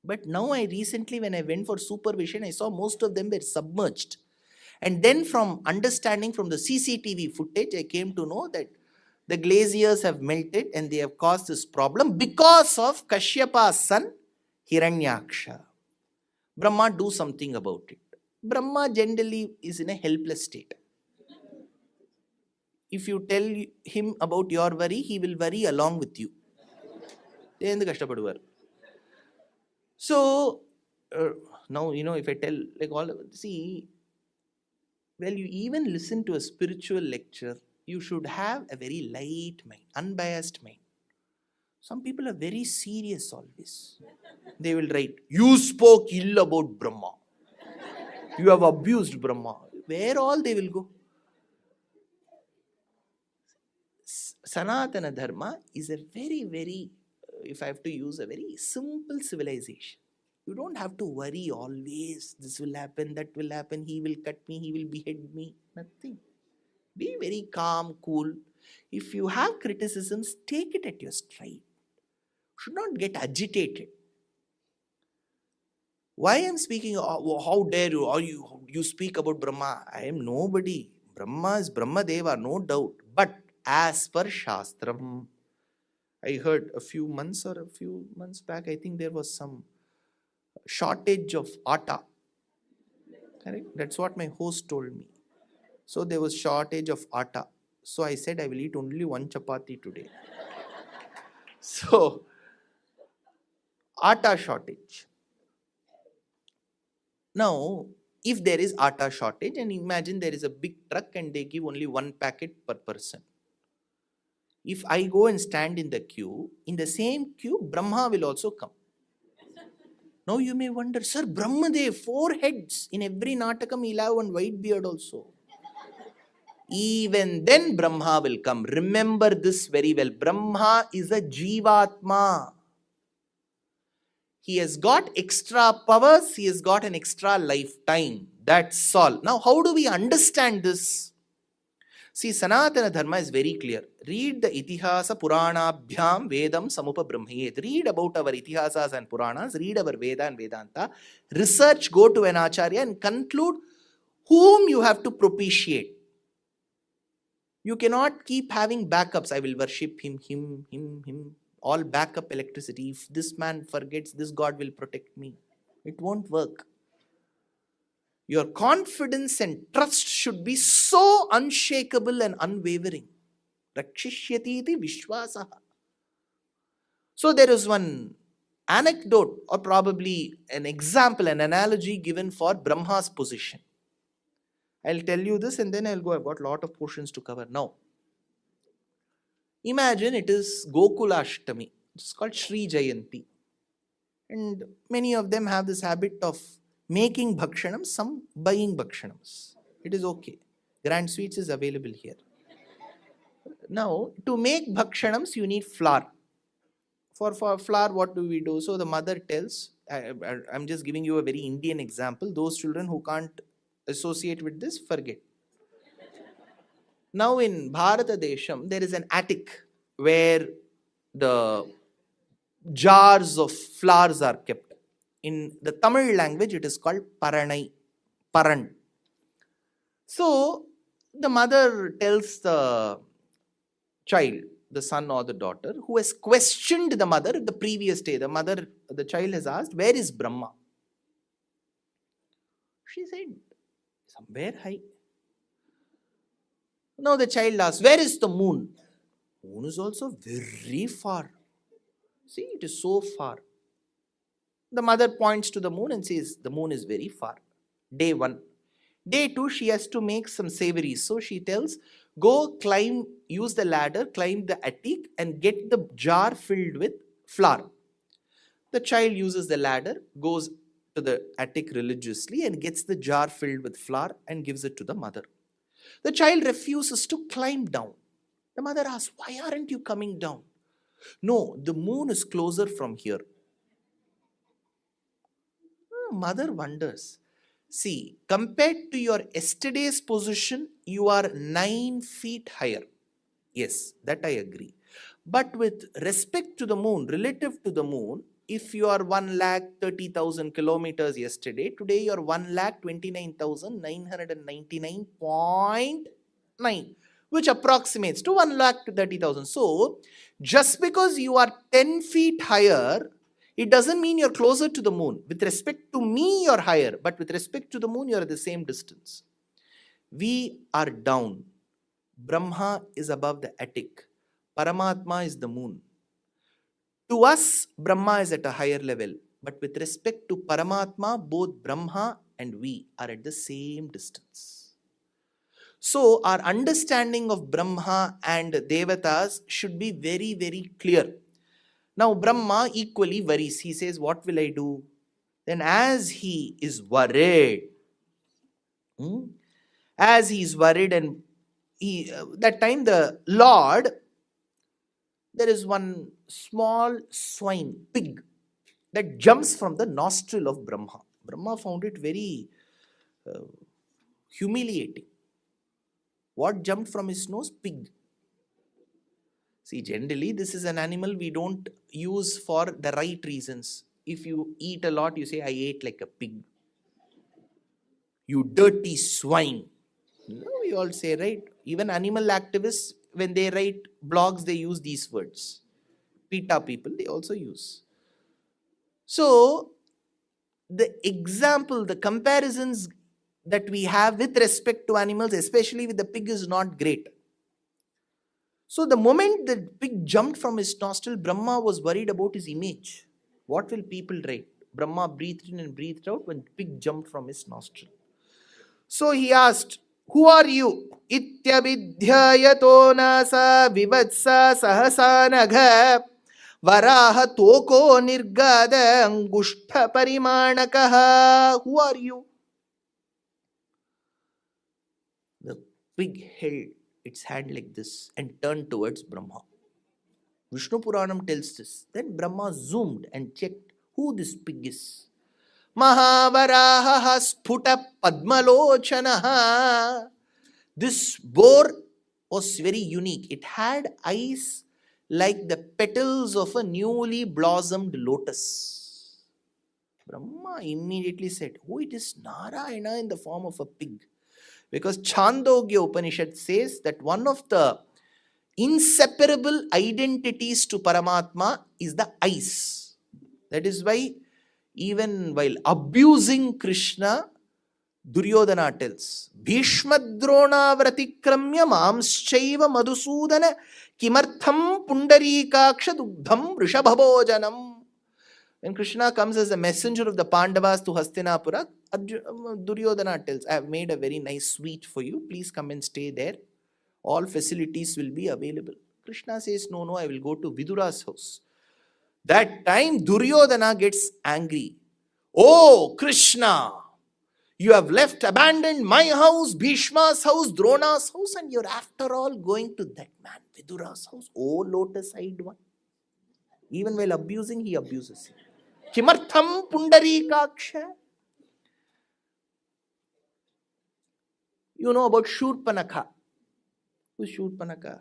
[SPEAKER 1] But now recently when I went for supervision, I saw most of them were submerged. And then from understanding from the CCTV footage, I came to know that the glaciers have melted and they have caused this problem because of Kashyapa's son Hiranyaksha. Brahma, do something about it. Brahma generally is in a helpless state. If you tell him about your worry, he will worry along with you. So, now, if I tell, see, well, you even listen to a spiritual lecture, you should have a very light mind, unbiased mind. Some people are very serious always. They will write, you spoke ill about Brahma. You have abused Brahma. Where all they will go? Sanatana Dharma is a very, very, if I have to use a very simple civilization. You don't have to worry always, this will happen, that will happen, he will cut me, he will behead me, nothing. Be very calm, cool. If you have criticisms, take it at your stride. Should not get agitated. Why I am speaking, how dare you, or you speak about Brahma? I am nobody. Brahma is Brahma Deva, no doubt. But as per Shastram, I heard a few months back, I think there was some shortage of atta. Correct? That's what my host told me. So there was shortage of atta. So I said I will eat only one chapati today. So, atta shortage. Now, if there is atta shortage, and imagine there is a big truck and they give only one packet per person. If I go and stand in the queue, in the same queue, Brahma will also come. Now you may wonder, sir, Brahmadev, 4 heads. In every Natakam, he'll have one white beard also. Even then Brahma will come. Remember this very well. Brahma is a Jivatma. He has got extra powers. He has got an extra lifetime. That's all. Now, how do we understand this? See, Sanatana Dharma is very clear. Read the Itihasa Puranabhyam Vedam Samupa Brahmayet. Read about our Itihasas and Puranas. Read our Veda and Vedanta. Research, go to an Acharya and conclude whom you have to propitiate. You cannot keep having backups. I will worship him. All backup electricity. If this man forgets, this God will protect me. It won't work. Your confidence and trust should be so unshakable and unwavering. Rakshishyati iti vishwasaha. So there is one anecdote or probably an example, an analogy given for Brahma's position. I'll tell you this and then I'll go. I've got a lot of portions to cover. Now, imagine it is Gokula Ashtami. It's called Sri Jayanti. And many of them have this habit of making bhakshanams, some buying bhakshanams. It is okay. Grand Sweets is available here. Now, to make bhakshanams, you need flour. For flour, what do we do? So the mother tells, I'm just giving you a very Indian example. Those children who can't associate with this, forget. Now in Bharata Desham, there is an attic where the jars of flours are kept. In the Tamil language, it is called Paranai, Paran. So the mother tells the child, the son or the daughter, who has questioned the mother the previous day. The child has asked, where is Brahma? She said, somewhere high. Now the child asks, where is the moon? Moon is also very far. See, it is so far. The mother points to the moon and says, the moon is very far. Day 1. Day 2, she has to make some savories. So she tells, go climb, use the ladder, climb the attic and get the jar filled with flour. The child uses the ladder, goes to the attic religiously and gets the jar filled with flour and gives it to the mother. The child refuses to climb down. The mother asks, why aren't you coming down? No, the moon is closer from here. Mother wonders. See, compared to your yesterday's position, you are 9 feet higher. Yes, that I agree. But with respect to the moon, relative to the moon, if you are 1,30,000 kilometers yesterday, today you are 1,29,999.9, which approximates to 1,30,000. So, just because you are 10 feet higher, it doesn't mean you're closer to the moon. With respect to me, you're higher, but with respect to the moon, you're at the same distance. We are down. Brahma is above the attic. Paramatma is the moon. To us, Brahma is at a higher level. But with respect to Paramatma, both Brahma and we are at the same distance. So, our understanding of Brahma and Devatas should be very, very clear. Now, Brahma equally worries. He says, what will I do? Then as he is worried, and that time the Lord, there is one small swine, pig, that jumps from the nostril of Brahma. Brahma found it very humiliating. What jumped from his nose? Pig. See, generally, this is an animal we don't use for the right reasons. If you eat a lot, you say, I ate like a pig. You dirty swine. We all say, right? Even animal activists, when they write blogs, they use these words. PETA people, they also use. So, the example, the comparisons that we have with respect to animals, especially with the pig, is not great. So the moment the pig jumped from his nostril, Brahma was worried about his image. What will people write? Brahma breathed in and breathed out when the pig jumped from his nostril. So he asked, who are you? Ityabidhyayato nasa vivatsa sahasanagha Varaha toko nirgada angushta parimanakaha. Who are you? The pig held its hand like this and turned towards Brahma. Vishnu Puranam tells this. Then Brahma zoomed and checked who this pig is. Mahavaraha sputa padmalochanaha. This boar was very unique. It had eyes like the petals of a newly blossomed lotus. Brahma immediately said, oh, it is Narayana in the form of a pig. Because Chandogya Upanishad says that one of the inseparable identities to Paramatma is the eyes. That is why even while abusing Krishna, Duryodhana tells, Bhishmadrona vratikramya mamschaiva madhusudana kimartham pundarikaksha dugdham rishabhabojanam. When Krishna comes as a messenger of the Pandavas to Hastinapura, Duryodhana tells, I have made a very nice suite for you. Please come and stay there. All facilities will be available. Krishna says, no, no, I will go to Vidura's house. That time Duryodhana gets angry. Oh, Krishna, you have abandoned my house, Bhishma's house, Drona's house, and you're after all going to that man, Vidura's house. Oh, lotus-eyed one. Even while abusing, he abuses him. Kimartham Pundarikaksha. You know about Shurpanakha. Who's Shurpanakha?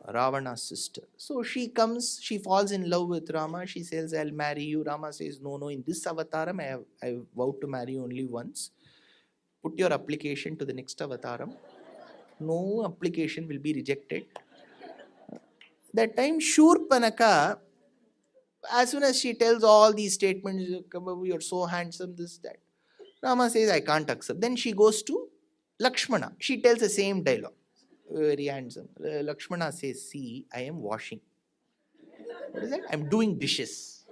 [SPEAKER 1] Ravana's sister. So she comes, she falls in love with Rama. She says, I'll marry you. Rama says, no, no, in this avataram, I vowed to marry you only once. Put your application to the next avataram. No application will be rejected. That time, Shurpanakha, as soon as she tells all these statements, you're so handsome, this, that. Rama says, I can't accept. Then she goes to Lakshmana. She tells the same dialogue. Very handsome. Lakshmana says, see, I am washing. What is that? I'm doing dishes.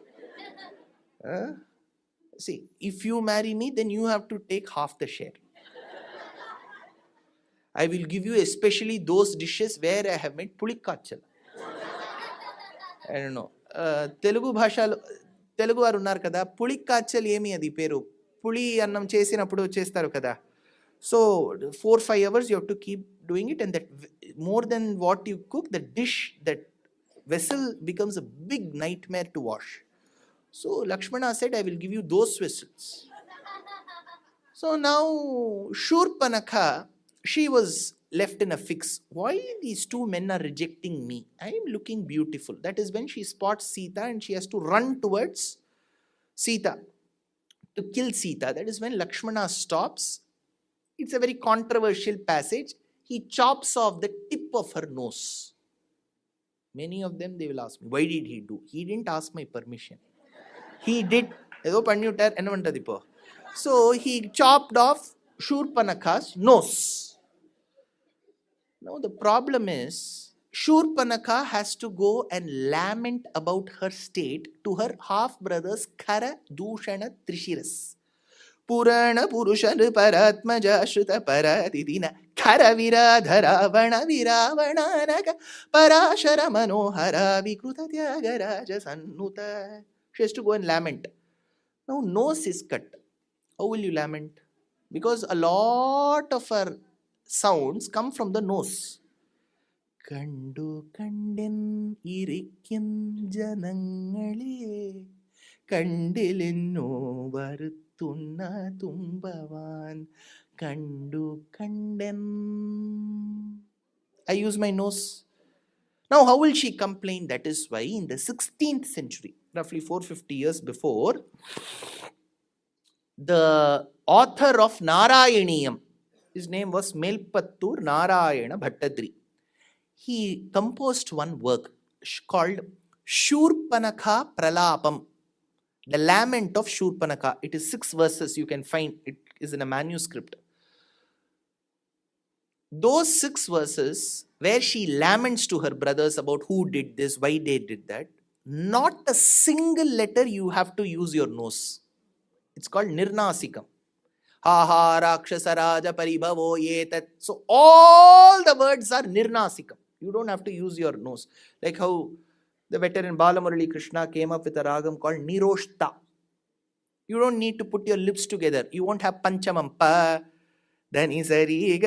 [SPEAKER 1] See, if you marry me, then you have to take half the share. I will give you especially those dishes where I have made pulikachal. I don't know. Telugu bhashalo, Telugu varu unnaru kada, pulikachal emi adi peru. Puli annam chesinappudu chestaru kada. So 4-5 hours you have to keep doing it, and that more than what you cook, the dish, that vessel becomes a big nightmare to wash. So Lakshmana said, I will give you those vessels. So now Shurpanakha, she was left in a fix. Why these two men are rejecting me? I am looking beautiful. That is when she spots Sita and she has to run towards Sita to kill Sita. That is when Lakshmana stops. It's a very controversial passage. He chops off the tip of her nose. Many of them, they will ask me, why did he do? He didn't ask my permission. He did. So he chopped off Shurpanakha's nose. Now the problem is, Shurpanakha has to go and lament about her state to her half-brothers Khara, Dushana, Trishiras. Purana Purushana Paratmaja Shruta Paradidina Karavira Dharavana Viravanaka Parashara Manohara Vikruta Tyagaraja Sannuta. She has to go and lament. Now nose is cut. How will you lament? Because a lot of her sounds come from the nose. Kandu Kanden Irikin Janangale Kandilino Varut Tunna Tumbavan Kandu Kanden. I use my nose. Now, how will she complain? That is why in the 16th century, roughly 450 years before, the author of Narayaniyam, his name was Melpattur Narayana Bhattadri. He composed one work called Shurpanakha Pralapam. The lament of Shurpanakha. It is 6 verses, you can find. It is in a manuscript. Those 6 verses where she laments to her brothers about who did this, why they did that, not a single letter you have to use your nose. It's called Nirnasikam. Ha ha rakshasa raja paribhavo yetat. So all the words are Nirnasikam. You don't have to use your nose. Like how the veteran Balamurali Krishna came up with a ragam called Niroshta. You don't need to put your lips together. You won't have Panchamam. Pa, Dani sari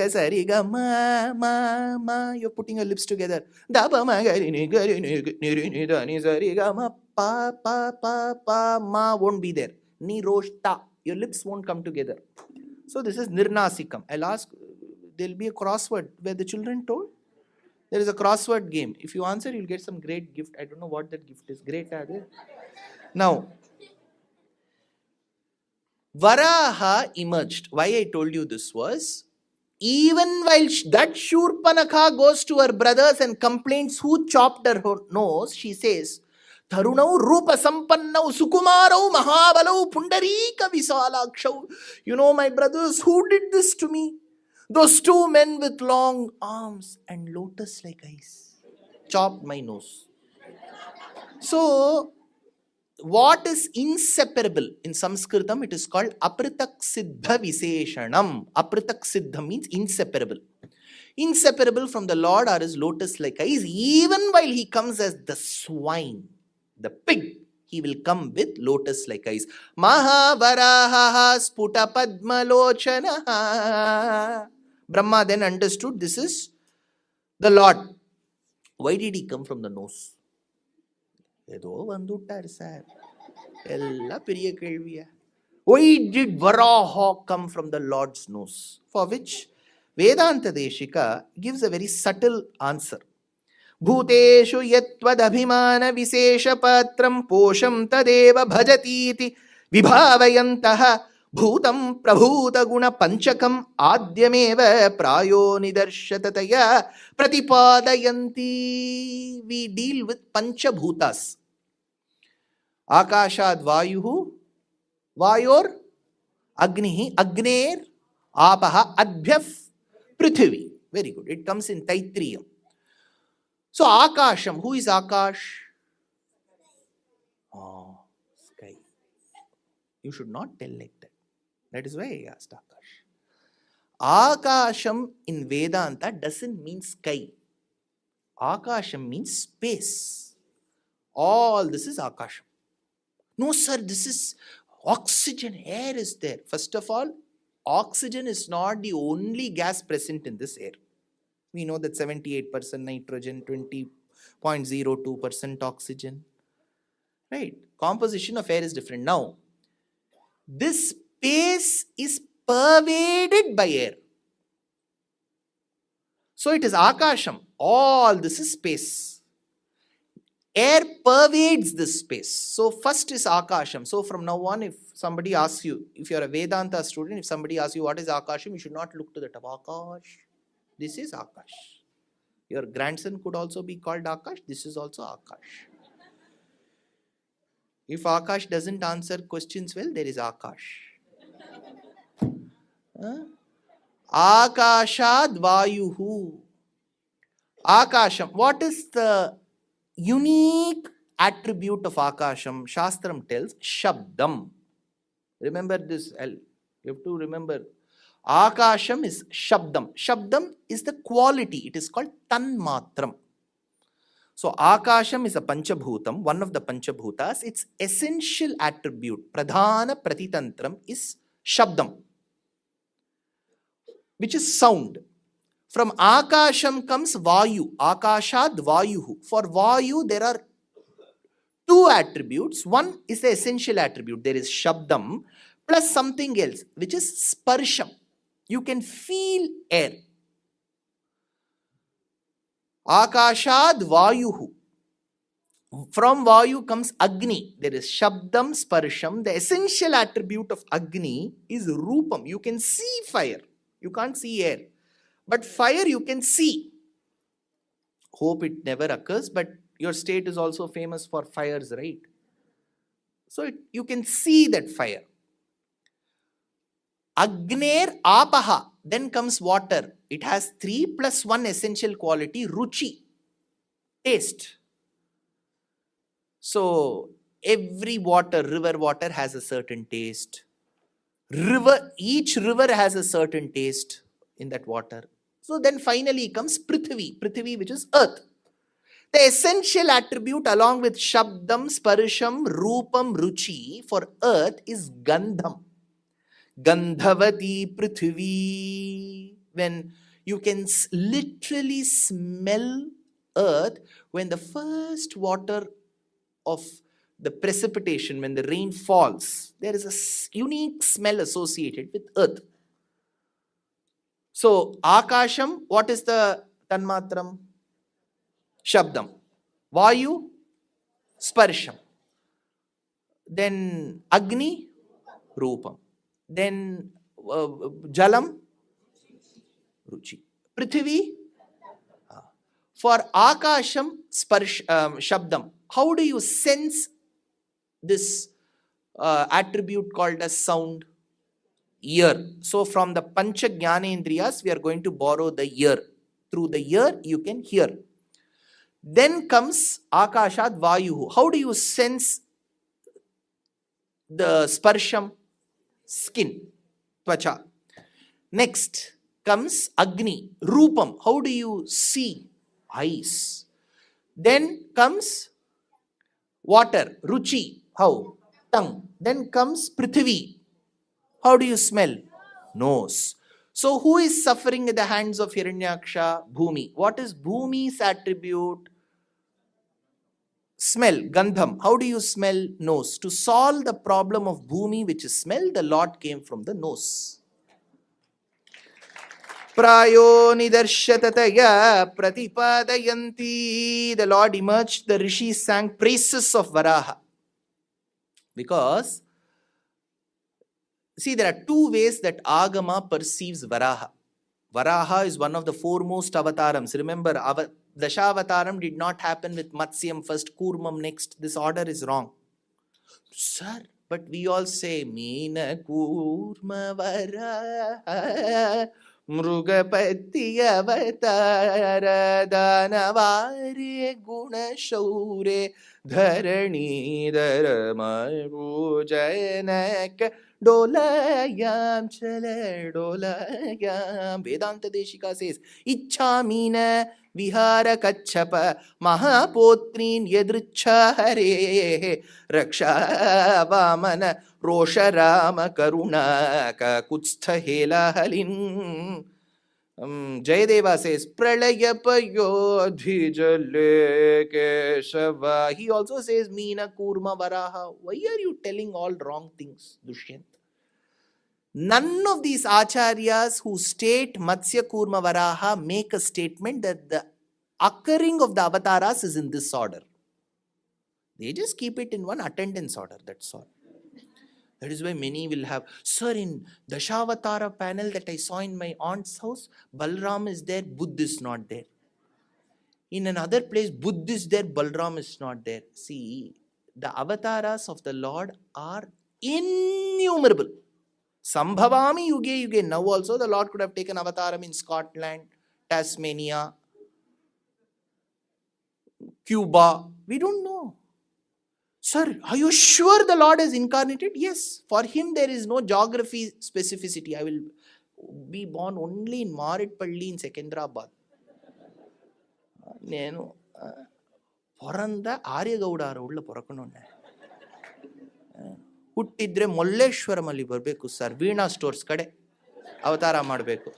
[SPEAKER 1] ga ma ma ma. You're putting your lips together. Da ba ma ga ni ga ni ni dani sari ga ma pa pa pa pa ma won't be there. Niroshta. Your lips won't come together. So this is Nirnasikam. I'll ask, there'll be a crossword where the children told. There is a crossword game. If you answer, you'll get some great gift. I don't know what that gift is. Great, are they? Now, Varaha emerged. Why I told you this was, even while that Shurpanakha goes to her brothers and complains who chopped her nose, she says, Tarunau Rupa Sampannau Sukumarau Mahabalau Pundarika Visalakshau. You know, my brothers, who did this to me? Those 2 men with long arms and lotus-like eyes chopped my nose. So, what is inseparable? In Sanskritam, it is called apritak siddha viseshanam. Apritak siddha means inseparable. Inseparable from the Lord are his lotus-like eyes, even while he comes as the swine, the pig. He will come with lotus-like eyes. Mahavaraha sputa padmalochana. Brahma then understood this is the Lord. Why did he come from the nose? ஏதோ வந்துட்டார் sir, எல்லாம் பெரிய கேள்வியா. Why did Varaha come from the Lord's nose? For which Vedanta Deshika gives a very subtle answer. Bhuteshu yatvad abhimana visesha patram posham tadeva bhajatiti vibhavayantaha bhutam prabhuta guna panchakam adyameva prayo nidarshatataya pratipadayanti. We deal with panchabhutas. Akashad vayuhu, vayor agnihi, agner apaha adbhyaf Prithu. Very good. It comes in Taitriyam. So Akasham, who is Akash? Oh, sky. You should not tell like that. That is why I asked Akash. Akasham in Vedanta doesn't mean sky. Akasham means space. All this is Akasham. No sir, this is oxygen, air is there. First of all, oxygen is not the only gas present in this air. We know that 78% nitrogen, 20.02% oxygen. Right? Composition of air is different. Now, this space is pervaded by air. So it is Akasham. All this is space. Air pervades this space. So first is Akasham. So from now on, if somebody asks you, if you are a Vedanta student, if somebody asks you what is Akasham, you should not look to the top. Akash. This is Akash. Your grandson could also be called Akash. This is also Akash. If Akash doesn't answer questions well, there is Akash. Akashad Vayuhu. Akasham. What is the unique attribute of Akasham? Shastram tells Shabdam. Remember this. You have to remember. Akasham is Shabdam. Shabdam is the quality. It is called Tanmatram. So Akasham is a Panchabhutam, one of the Panchabhutas. Its essential attribute, Pradhana Pratitantram, is Shabdam, which is sound. From Akasham comes Vayu. Akashad Vayuhu. For Vayu, there are two attributes. One is the essential attribute. There is Shabdam plus something else, which is Sparsham. You can feel air. Akashad Vayuhu. From Vayu comes Agni. There is Shabdam, Sparsham. The essential attribute of Agni is Rupam. You can see fire. You can't see air. But fire you can see. Hope it never occurs, but your state is also famous for fires, right? So you can see that fire. Agner Apaha. Then comes water. It has 3 plus 1 essential quality, Ruchi, taste. So every water, river water has a certain taste. Each river has a certain taste in that water. So then finally comes Prithvi, which is earth. The essential attribute along with Shabdam, Sparsham, Rupam, Ruchi for earth is Gandham. Gandhavati Prithvi. When you can literally smell earth, when the first water of the precipitation, when the rain falls, there is a unique smell associated with earth. So, Akasham, what is the Tanmatram? Shabdam. Vayu, Sparsham. Then Agni, Rupam. Then Jalam, Ruchi. Prithvi. For Akasham, Shabdam, how do you sense this attribute called as sound? Ear. So from the Pancha Jnanendriyas, we are going to borrow the ear. Through the ear, you can hear. Then comes Akashad Vayuhu. How do you sense the sparsham, skin, tvacha. Next comes Agni, Rupam. How do you see? Eyes. Then comes water, Ruchi. How? Tongue. Then comes Prithvi. How do you smell? Nose. So who is suffering at the hands of Hiranyaksha? Bhumi. What is Bhumi's attribute? Smell, Gandham. How do you smell? Nose. To solve the problem of Bhumi, which is smell, the Lord came from the nose. Prayo nidarshatataya pratipadayanti. The Lord emerged, the rishis sang praises of Varaha. Because, see, there are two ways that Agama perceives Varaha. Varaha is one of the foremost avatarams. Remember, Dashavataram did not happen with Matsyam first, Kurmam next. This order is wrong. Sir, but we all say, Meena Kurma Varaha Mrugapati Avatara Danavari Guna Shaure Dharani Dharama Jayanak Dolayam Chale Dolayam. Vedanta Deshika says, Ichamina Vihara Kachapa Mahapotrin Yadricha Hare Raksha Vamana Rosha Rama Karuna Kakutstha Hela Halin. Jayadeva says, Pralayapayodhi Jale Keshava. He also says, Meena Kurma Varaha. Why are you telling all wrong things, Dushyant? None of these acharyas who state Matsya Kurma Varaha make a statement that the occurring of the avatars is in this order. They just keep it in one attendance order, that's all. That is why many will have, sir, in Dashavatara panel that I saw in my aunt's house, Balram is there, Buddha is not there. In another place, Buddha is there, Balram is not there. See, the avatars of the Lord are innumerable. Sambhavami yuge yuge. Now also the Lord could have taken avataram in Scotland, Tasmania, Cuba. We don't know. Sir, are you sure the Lord is incarnated? Yes. For him there is no geography specificity. I will be born only in Maritpalli in Secunderabad. నేను పొరంద ಆರ್ಯಗೌಡರ ಉಳ್ಳ ಪೊರಕಣೊನ್ನೆ ಹುಟ್ಟಿದ್ರೆ ಮೊಲ್ಲೇಶ್ವರಮಲ್ಲಿ ಬರಬೇಕು sir, Veena stores ಕಡೆ ಅವತಾರ ಮಾಡಬೇಕು.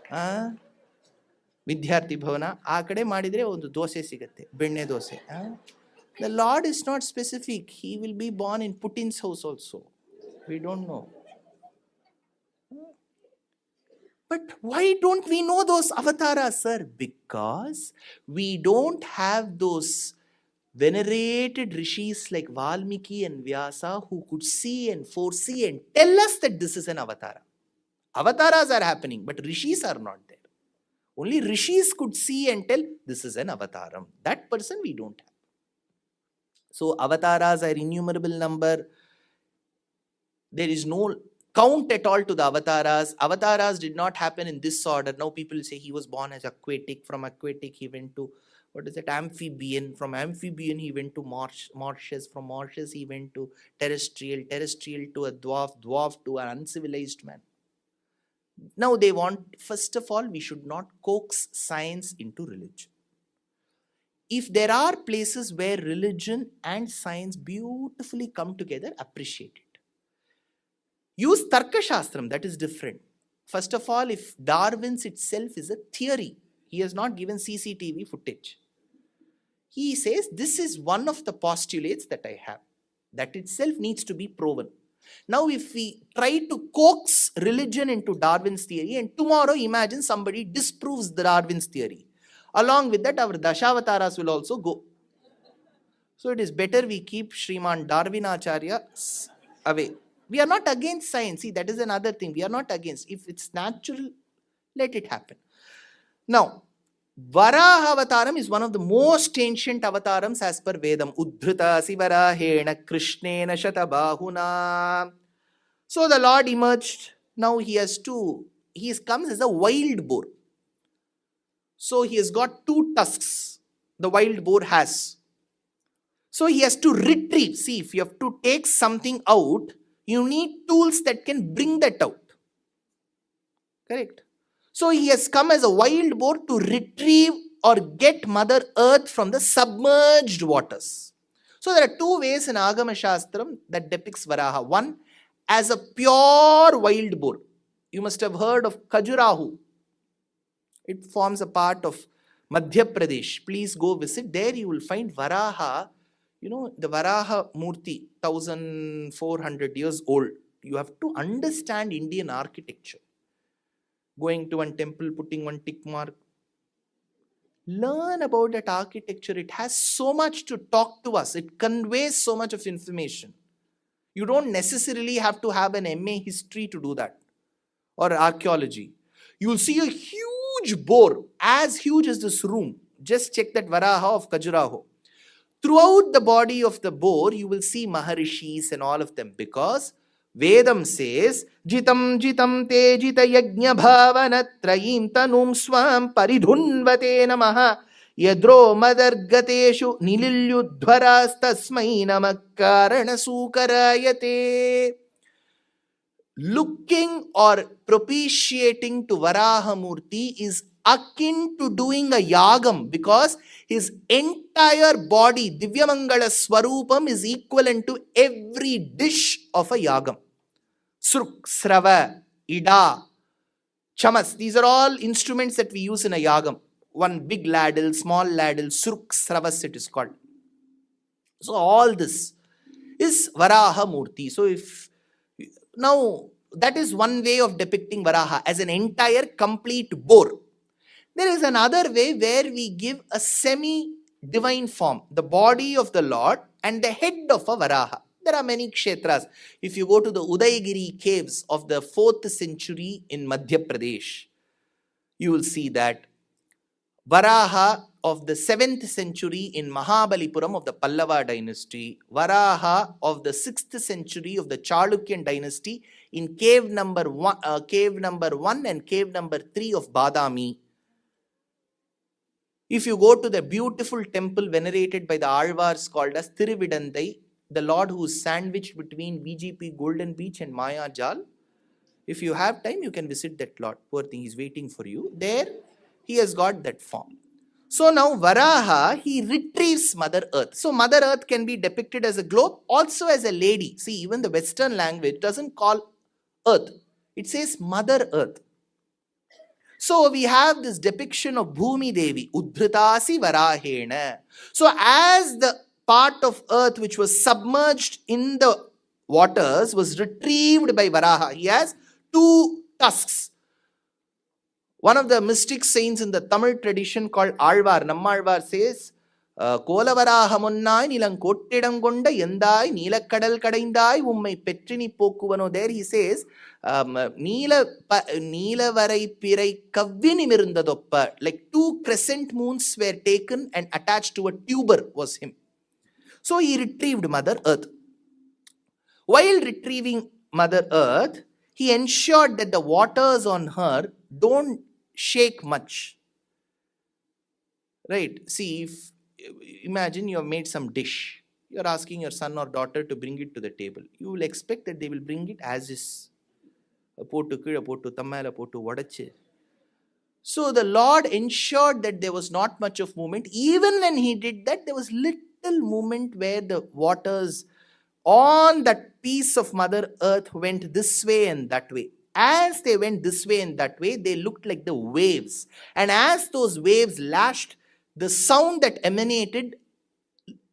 [SPEAKER 1] ವಿದ್ಯಾರ್ಥಿ ಭವನ ಆ ಕಡೆ ಮಾಡಿದರೆ ಒಂದು ದೋಸೆ ಸಿಗುತ್ತೆ, ಬೆಣ್ಣೆ dosa. The Lord is not specific. He will be born in Putin's house also. We don't know. But why don't we know those avatars, sir? Because we don't have those venerated rishis like Valmiki and Vyasa who could see and foresee and tell us that this is an avatar. Avatars are happening, but rishis are not there. Only rishis could see and tell this is an avataram. That person we don't have. So avatars are innumerable number. There is no count at all to the avatars. Avatars did not happen in this order. Now people say he was born as aquatic. From aquatic he went to, what is it, amphibian. From amphibian he went to Mauritius. From Mauritius he went to terrestrial. Terrestrial to a dwarf. Dwarf to an uncivilized man. Now they want, first of all, we should not coax science into religion. If there are places where religion and science beautifully come together, appreciate it. Use Tarka Shastram, that is different. First of all, if Darwin's itself is a theory, he has not given CCTV footage. He says, this is one of the postulates that I have. That itself needs to be proven. Now, if we try to coax religion into Darwin's theory, and tomorrow imagine somebody disproves the Darwin's theory, along with that, our Dashawataras will also go. So it is better we keep Srimad Darwinacharya away. We are not against science. See, that is another thing. We are not against. If it's natural, let it happen. Now, Varaha Avataram is one of the most ancient avatarams as per Vedam. Udhrita Sivarahena Krishnena Shatabahuna. So the Lord emerged. Now he comes as a wild boar. So he has got 2 tusks. The wild boar has. So he has to retrieve. See, if you have to take something out, You need tools that can bring that out. Correct? So he has come as a wild boar to retrieve or get Mother Earth from the submerged waters. So there are two ways in Agama Shastram that depicts Varaha. One, as a pure wild boar. You must have heard of Khajuraho. It forms a part of Madhya Pradesh. Please go visit. There you will find Varaha. You know, the Varaha Murti, 1400 years old. You have to understand Indian architecture. Going to one temple, putting one tick mark. Learn about that architecture. It has so much to talk to us. It conveys so much of information. You don't necessarily have to have an MA history to do that, or archaeology. You will see a huge boar, as huge as this room. Just check that Varaha of Khajuraho. Throughout the body of the boar, you will see Maharishis and all of them, because Vedam says, Jitam jitam te jita yajna bhavana trayim tanum swam paridhunvate namaha yadro madargateshu nililyudhvaras tasmai namakkarana sukarayate. Looking or propitiating to Varahamurti is akin to doing a yagam, because his entire body, Divyamangala Swarupam, is equivalent to every dish of a yagam. Sruk, Srava, Ida, Chamas, these are all instruments that we use in a yagam. One big ladle, small ladle, Sruk, Sravas it is called. So all this is Varaha Murti. So now that is one way of depicting Varaha as an entire complete boar. There is another way where we give a semi-divine form, the body of the Lord and the head of a Varaha. There are many kshetras. If you go to the Udaygiri caves of the 4th century in Madhya Pradesh, you will see that Varaha of the 7th century in Mahabalipuram of the Pallava dynasty, Varaha of the 6th century of the Chalukyan dynasty in cave number 1 and cave number 3 of Badami. If you go to the beautiful temple venerated by the Alvars called as Thiruvidandai, the Lord who is sandwiched between VGP Golden Beach and Maya Jal, if you have time, you can visit that Lord. Poor thing, he's waiting for you. There, he has got that form. So now Varaha, he retrieves Mother Earth. So Mother Earth can be depicted as a globe, also as a lady. See, even the Western language doesn't call Earth. It says Mother Earth. So we have this depiction of Bhumi Devi, Udhritasi Varahena. So as the part of earth which was submerged in the waters was retrieved by Varaha, he has 2 tusks. One of the mystic saints in the Tamil tradition called Alvar, Nammalvar says, Kolavaraha munnai nilang kottidam gonda yendai neelakadal kadaindai ummai petrini pokuvano. There he says, Neelavarai pirai kavvinimirundadoppa, like 2 crescent moons were taken and attached to a tuber was him. So he retrieved Mother Earth. While retrieving Mother Earth, he ensured that the waters on her don't shake much. Right? See, imagine you have made some dish. You are asking your son or daughter to bring it to the table. You will expect that they will bring it as is. So the Lord ensured that there was not much of movement. Even when he did that, there was little movement where the waters on that piece of Mother Earth went this way and that way. As they went this way and that way, they looked like the waves. And as those waves lashed, the sound that emanated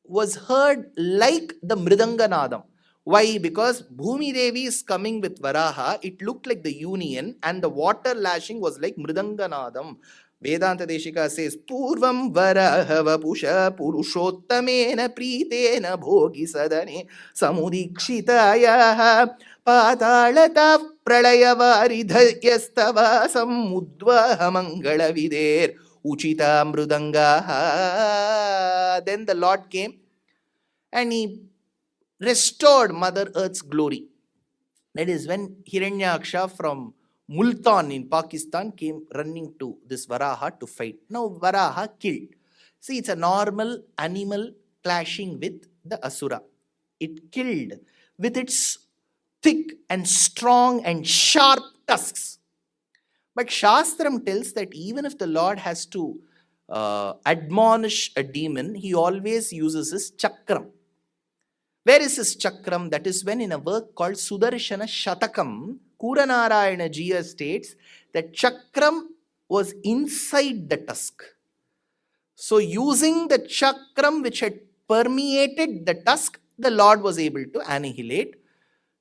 [SPEAKER 1] was heard like the Mridanganadam. Why? Because Bhumi Devi is coming with Varaha. It looked like the union, and the water lashing was like Mridanganadam. Vedanta Deshika says, Purvam Varaha Vapusha Purushottamena Pritena Bhogi Sadane Samudikshitaya Patalata Pralaya Varidharyastava Samudvaha Mangala Vider Uchita Mrudanga. Then the Lord came and he restored Mother Earth's glory. That is when Hiranyaksha from Multan in Pakistan came running to this Varaha to fight. Now Varaha killed. See, it's a normal animal clashing with the Asura. It killed with its thick and strong and sharp tusks. But Shastram tells that even if the Lord has to admonish a demon, he always uses his chakram. Where is his chakram? That is when in a work called Sudarshana Shatakam, Kuranarayana Jiya states that chakram was inside the tusk. So using the chakram which had permeated the tusk, the Lord was able to annihilate.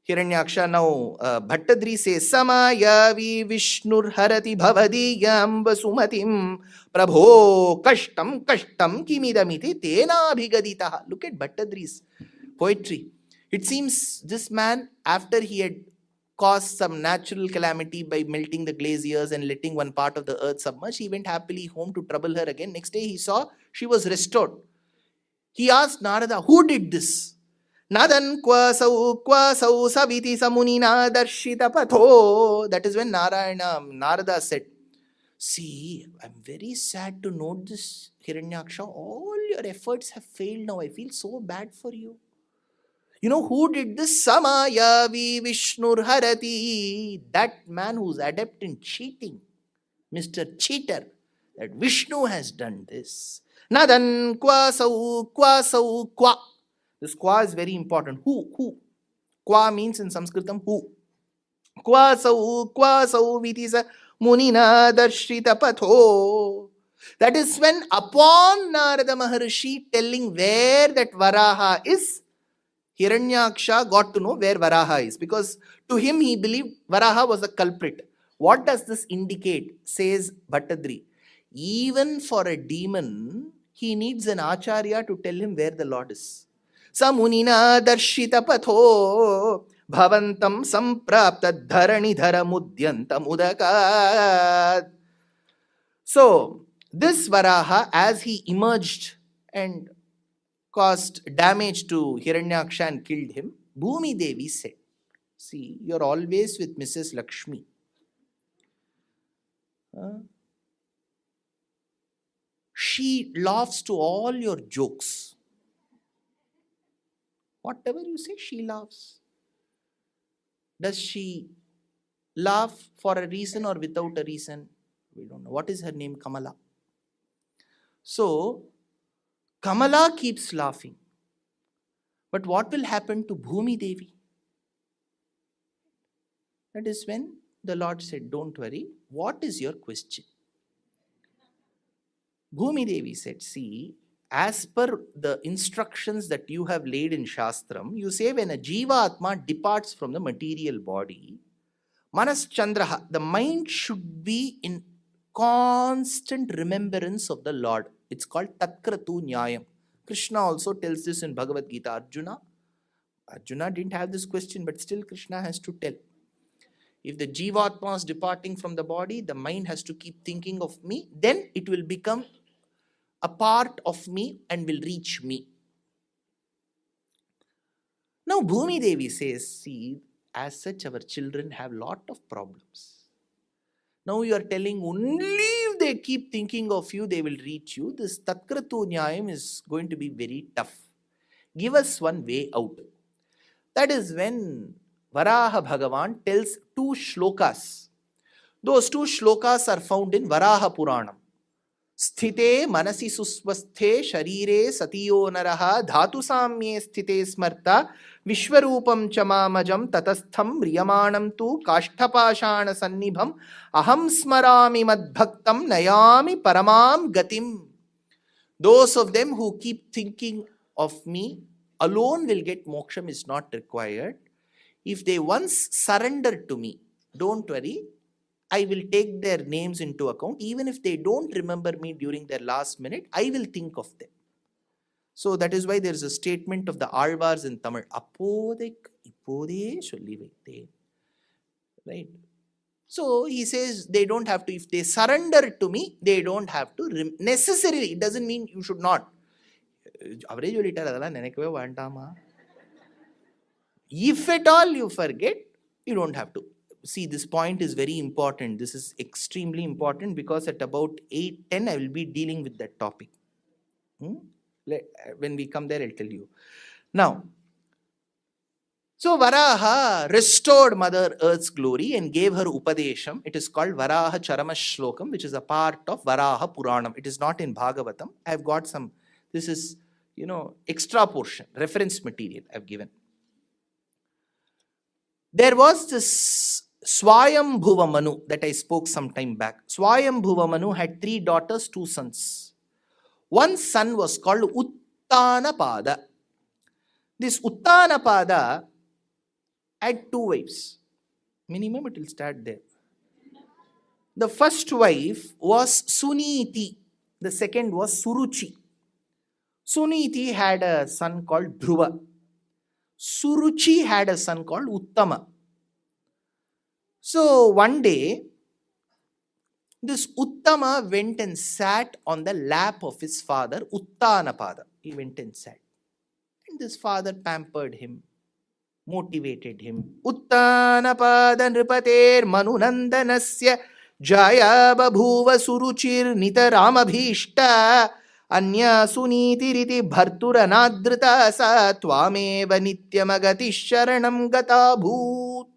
[SPEAKER 1] Hiranyaksha now, Bhattadri says, Samayavi Vishnur Harati Bhavadiyam Vasumatim Prabho Kashtam Kashtam Kimidamiti Tena Bhigaditaha. Look at Bhattadri's poetry. It seems this man, after he had caused some natural calamity by melting the glaciers and letting one part of the earth submerge, he went happily home to trouble her again. Next day he saw she was restored. He asked Narada, who did this? Nadan kwasau saviti samunina darshita patho. That is when Narada said, see, I'm very sad to note this, Hiranyaksha. All your efforts have failed now. I feel so bad for you. You know who did this? Samayavi Vishnur Harati. That man who's adept in cheating. Mr. Cheater. That Vishnu has done this. Nadan kwasau kwa. This kwa is very important. Who? Kwa means in Sanskritam who. Kwasau vitisa munina darshita patho. That is when upon Narada Maharshi telling where that Varaha is, Hiranyaksha got to know where Varaha is. Because to him he believed Varaha was the culprit. What does this indicate? Says Bhattadri. Even for a demon, he needs an acharya to tell him where the Lord is. Samunina darshita patho bhavantam samprapta dharani dhara mudyanta mudaka. So, this Varaha, as he emerged and caused damage to Hiranyaksha and killed him, Bhumi Devi said, see, you're always with Mrs. Lakshmi. She laughs to all your jokes. Whatever you say, she laughs. Does she laugh for a reason or without a reason? We don't know. What is her name? Kamala. So, Kamala keeps laughing. But what will happen to Bhumi Devi? That is when the Lord said, don't worry. What is your question? Bhumi Devi said, see, as per the instructions that you have laid in Shastram, you say when a Jiva-atma departs from the material body, Manas Chandraha, the mind should be in constant remembrance of the Lord. It's called Tatkratu Nyayam. Krishna also tells this in Bhagavad Gita. Arjuna didn't have this question, but still Krishna has to tell. If the Jiva-atma is departing from the body, the mind has to keep thinking of me, then it will become a part of me and will reach me. Now Bhumi Devi says, see, as such our children have lot of problems. Now you are telling only if they keep thinking of you, they will reach you. This Tatkratu Nyayam is going to be very tough. Give us one way out. That is when Varaha Bhagavan tells two shlokas. Those two shlokas are found in Varaha Puranam. Sthite manasi susvasthe sharire satiyo naraha dhatu samye sthite smarta vishwarupam chamamajam tatastham riyamanam tu kashtapashana sannibham aham smarami madbhaktam nayami paramam gatim. Those of them who keep thinking of me alone will get moksham is not required. If they once surrender to me, don't worry, I will take their names into account. Even if they don't remember me during their last minute, I will think of them. So that is why there is a statement of the Alvars in Tamil. Appodek ippode solli vaithen. Right? So he says they don't have to, if they surrender to me, they don't have to necessarily. It doesn't mean you should not. If at all you forget, you don't have to. See, this point is very important. This is extremely important because at about 8:10, I will be dealing with that topic. When we come there, I'll tell you. Now, So Varaha restored Mother Earth's glory and gave her Upadesham. It is called Varaha Charama Shlokam, which is a part of Varaha Puranam. It is not in Bhagavatam. I have got some, this is, extra portion, reference material I have given. There was this Swayambhuva Manu that I spoke some time back. Swayambhuva Manu had 3 daughters, 2 sons. One son was called Uttanapada. This Uttanapada had 2 wives. Minimum it will start there. The first wife was Suniti. The second was Suruchi. Suniti had a son called Dhruva. Suruchi had a son called Uttama. So one day, this Uttama went and sat on the lap of his father, Uttanapada. He went and sat. And this father pampered him, motivated him. Uttanapada nripater manunandanasya jaya babhuva suruchir nitaramabhishta anya sunitiriti bharturanadrita sa tvameva nityamagati sharanam gata bhoot.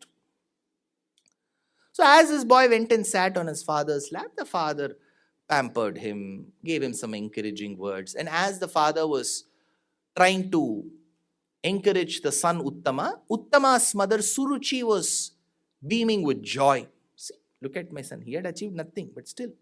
[SPEAKER 1] So as this boy went and sat on his father's lap, the father pampered him, gave him some encouraging words. And as the father was trying to encourage the son Uttama, Uttama's mother Suruchi was beaming with joy. See, look at my son. He had achieved nothing, but still.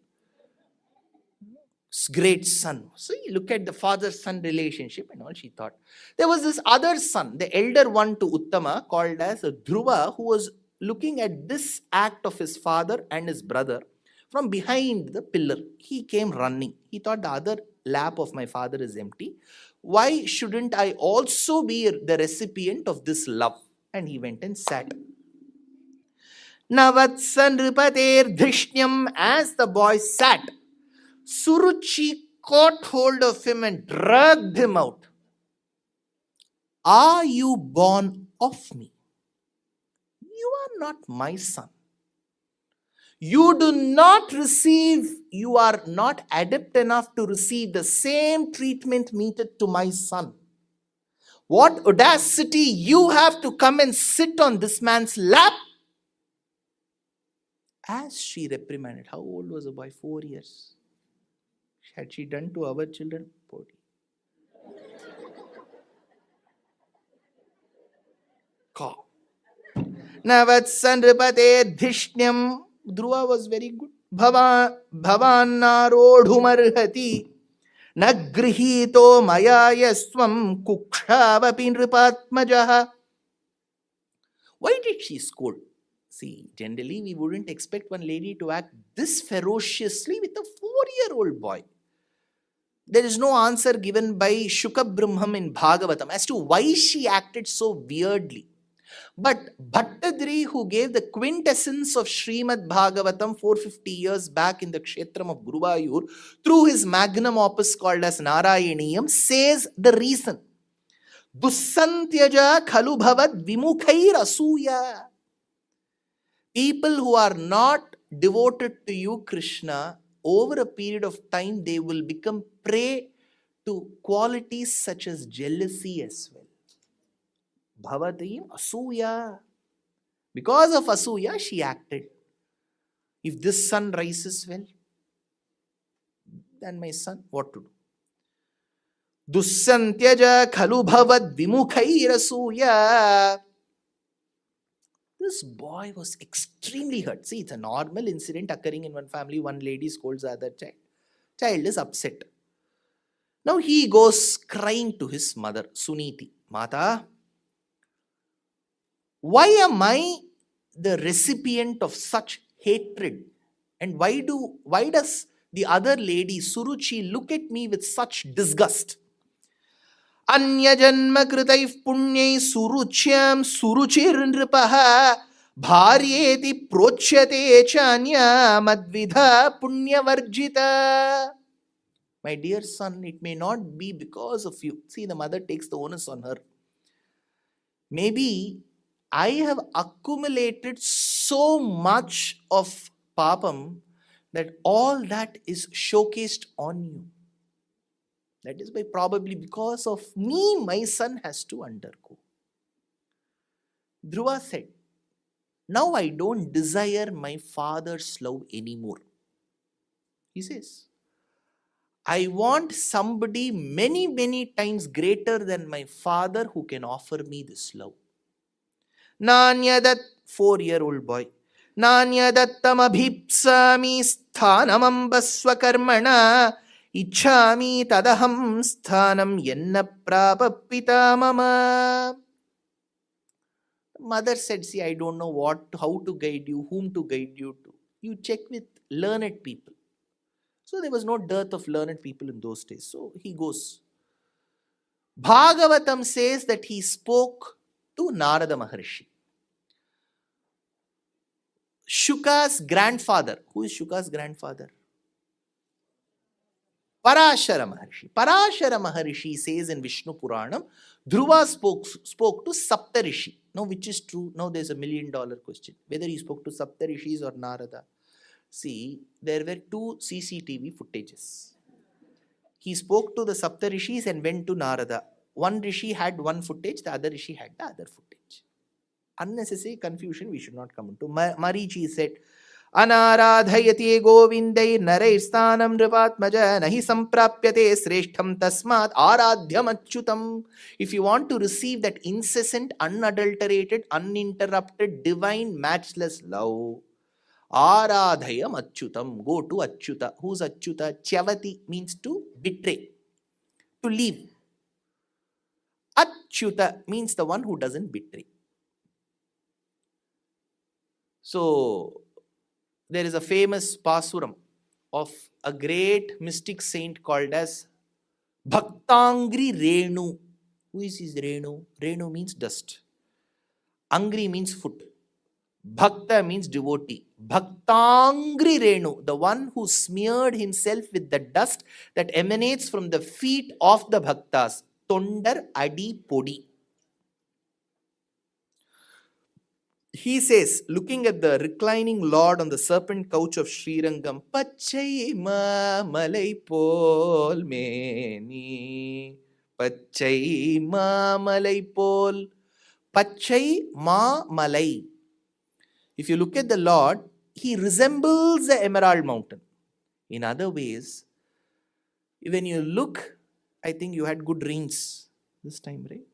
[SPEAKER 1] Great son. See, look at the father-son relationship and all she thought. There was this other son, the elder one to Uttama, called as Dhruva, who was looking at this act of his father and his brother from behind the pillar. He came running. He thought the other lap of my father is empty. Why shouldn't I also be the recipient of this love? And he went and sat. Navatsan Ripater Dhishnyam, as the boy sat, Suruchi caught hold of him and dragged him out. Are you born of me? You are not my son. You are not adept enough to receive the same treatment meted to my son. What audacity you have to come and sit on this man's lap? As she reprimanded, how old was the boy? 4 years. Had she done to our children? 40. Call. Navatsan Ripate Dhishnyam. Dhruva was very good. Bhavannarodhumarhati nagrihito mayayaswam kukshavapi nripatmajaha. Why did she scold? See, generally we wouldn't expect one lady to act this ferociously with a 4-year-old boy. There is no answer given by Shukabrahmam in Bhagavatam as to why she acted so weirdly. But Bhattadri, who gave the quintessence of Srimad Bhagavatam 450 years back in the Kshetram of Guruvayur, through his magnum opus called as Narayaniyam, says the reason. Dussantyaja khalu bhavad vimukhair asuya. People who are not devoted to you, Krishna, over a period of time, they will become prey to qualities such as jealousy as well. Bhavatim asuya. Because of asuya, she acted. If this son rises well, then my son, what to do? Dussantyaja khalu bhavad vimukhair asuya. This boy was extremely hurt. See, it's a normal incident occurring in one family. One lady scolds the other child. Child is upset. Now he goes crying to his mother, Suniti. Mata, why am I the recipient of such hatred? And why does the other lady, Suruchi, look at me with such disgust? Anya janma kritaif punyai suruchyam suruchir nripaha bharyeti prochyate chanya madvidha punyavarjita. My dear son, it may not be because of you. See, the mother takes the onus on her. Maybe I have accumulated so much of papam that all that is showcased on you. That is why probably because of me, my son has to undergo. Dhruva said, now I don't desire my father's love anymore. He says, I want somebody many, many times greater than my father who can offer me this love. Nanyadat, 4-year-old boy. Nanyadattamabhipsami sthanamambasvakarmana ichhami tadaham sthanam yenna prapapita mama. Mother said, see, I don't know how to guide you, whom to guide you to. You check with learned people. So there was no dearth of learned people in those days. So he goes. Bhagavatam says that he spoke to Narada Maharshi. Shuka's grandfather. Who is Shuka's grandfather? Parashara Maharshi. Parashara Maharshi says in Vishnu Puranam, Dhruva spoke to Saptarishi. Now, which is true? Now, there's $1 million question. Whether he spoke to Saptarishis or Narada. See, there were 2 CCTV footages. He spoke to the Saptarishis and went to Narada. One Rishi had one footage, the other Rishi had the other footage. Unnecessary confusion we should not come into. Marichi said, Anaradhayati govindai narairsthanam nripatmaja nahi samprapyate sreshtham tasmat aradhyam achyutam. If you want to receive that incessant, unadulterated, uninterrupted, divine, matchless love, aradhayam achyutam, go to Achyuta. Who's Achyuta? Chavati means to betray, to leave. Achyuta means the one who doesn't betray. So, there is a famous pasuram of a great mystic saint called as Bhaktangri Renu. Who is his Renu? Renu means dust. Angri means foot. Bhakta means devotee. Bhaktangri Renu, the one who smeared himself with the dust that emanates from the feet of the bhaktas. Tondar Adi Podi. He says, looking at the reclining Lord on the serpent couch of Srirangam, Pachai ma malai pol meni, Pachai ma malai pol, Pachai ma malai. If you look at the Lord, he resembles the Emerald Mountain. In other ways, when you look, I think you had good rains this time, right?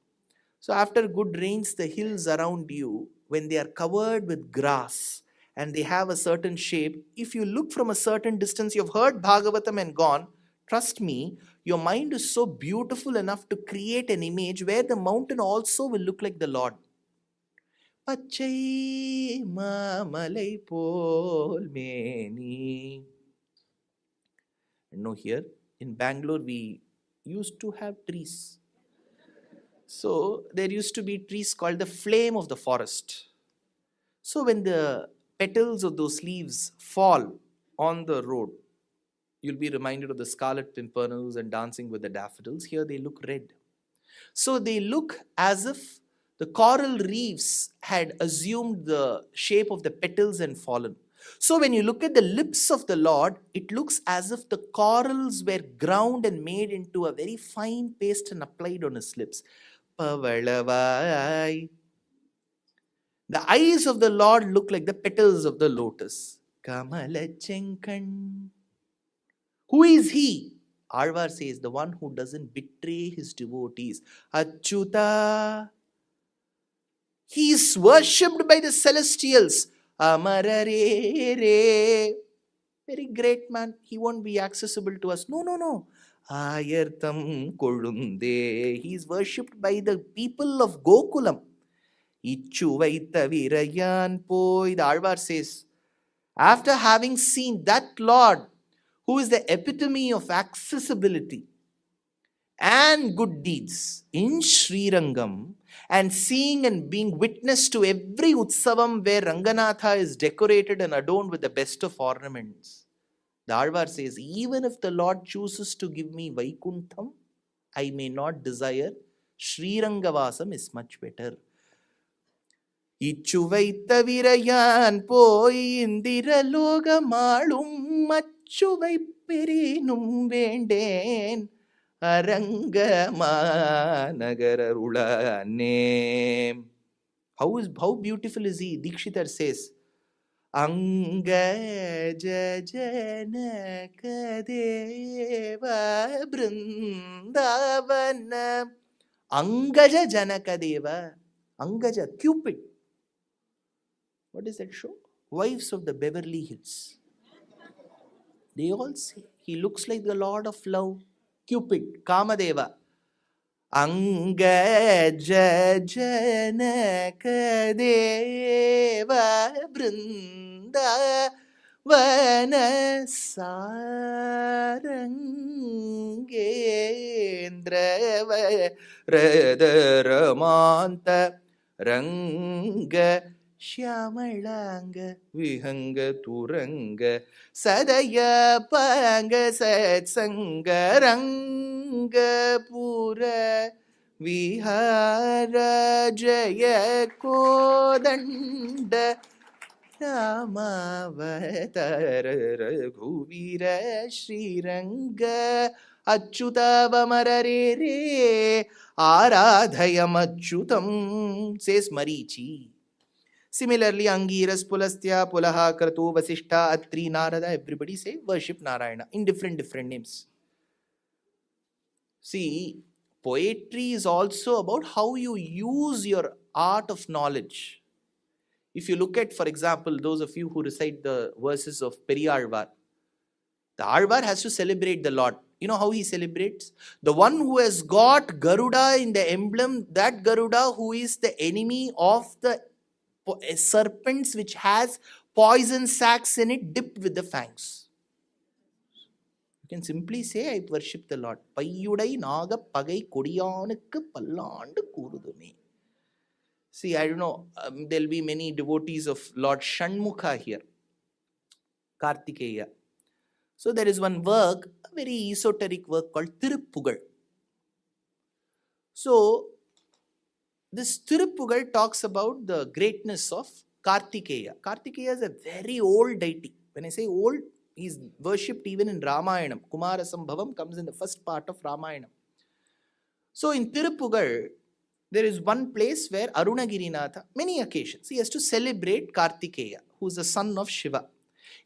[SPEAKER 1] So after good rains, the hills around you, when they are covered with grass and they have a certain shape, if you look from a certain distance, you've heard Bhagavatam and gone, trust me, your mind is so beautiful enough to create an image where the mountain also will look like the Lord. Pachai ma malai pol meni. No, here in Bangalore, we used to have trees. So there used to be trees called the flame of the forest. So when the petals of those leaves fall on the road, you'll be reminded of the scarlet pimpernels and dancing with the daffodils. Here they look red. So they look as if the coral reefs had assumed the shape of the petals and fallen. So when you look at the lips of the Lord, it looks as if the corals were ground and made into a very fine paste and applied on his lips. Pavalavai. The eyes of the Lord look like the petals of the lotus. Kamalachenkan. Who is he? Alvar says, the one who doesn't betray his devotees. Achyuta. He is worshipped by the celestials. Amarare. Very great man. He won't be accessible to us. No. Ayartam Kolunde. He is worshipped by the people of Gokulam. Ichuvaita Virayan Poi. The Alvar says, after having seen that Lord, who is the epitome of accessibility and good deeds in Srirangam, and seeing and being witness to every Utsavam where Ranganatha is decorated and adorned with the best of ornaments, the Alvar says, even if the Lord chooses to give me Vaikuntham, I may not desire. Srirangavasam is much better. Ichuvaita virayan poi indira logamalum machuvai perinum venden arangama nagararulane. How beautiful is he? Dikshitar says, Angaja Janaka Deva Brindavana. Angaja Janaka Deva. Angaja, Cupid. What does that show? Wives of the Beverly Hills. They all say he looks like the Lord of Love. Cupid, Kamadeva. Angaja Janaka Deva Brinda Vanasarangendra Radharamanta Ranga Shyamalanga Vihanga Turanga Sadaya Panga Satsanga Ranga Pura Vihara Jaya Kodanda Ramavatar Raghuvira Sriranga Achyutavamarare Aradhayam Achyutam, says Marichi. Similarly, Angiras, Pulastya, Pulaha, Kratu, Vasishta, Atri, Narada, everybody say worship Narayana in different names. See, poetry is also about how you use your art of knowledge. If you look at, for example, those of you who recite the verses of Periyalvar, the Alvar has to celebrate the Lord. You know how he celebrates? The one who has got Garuda in the emblem, that Garuda who is the enemy of the serpents which has poison sacs in it dipped with the fangs. You can simply say, I worship the Lord. Payyudai naga pagai kodiyanukku pallandu kurudume. See, I don't know, there'll be many devotees of Lord Shanmukha here. Kartikeya. So there is one work, a very esoteric work called Tiruppugal. So this Tiruppugal talks about the greatness of Kartikeya. Kartikeya is a very old deity. When I say old, he is worshipped even in Ramayanam. Kumarasambhavam comes in the first part of Ramayanam. So in Tiruppugal, there is one place where Arunagirinatha, many occasions, he has to celebrate Kartikeya, who is the son of Shiva.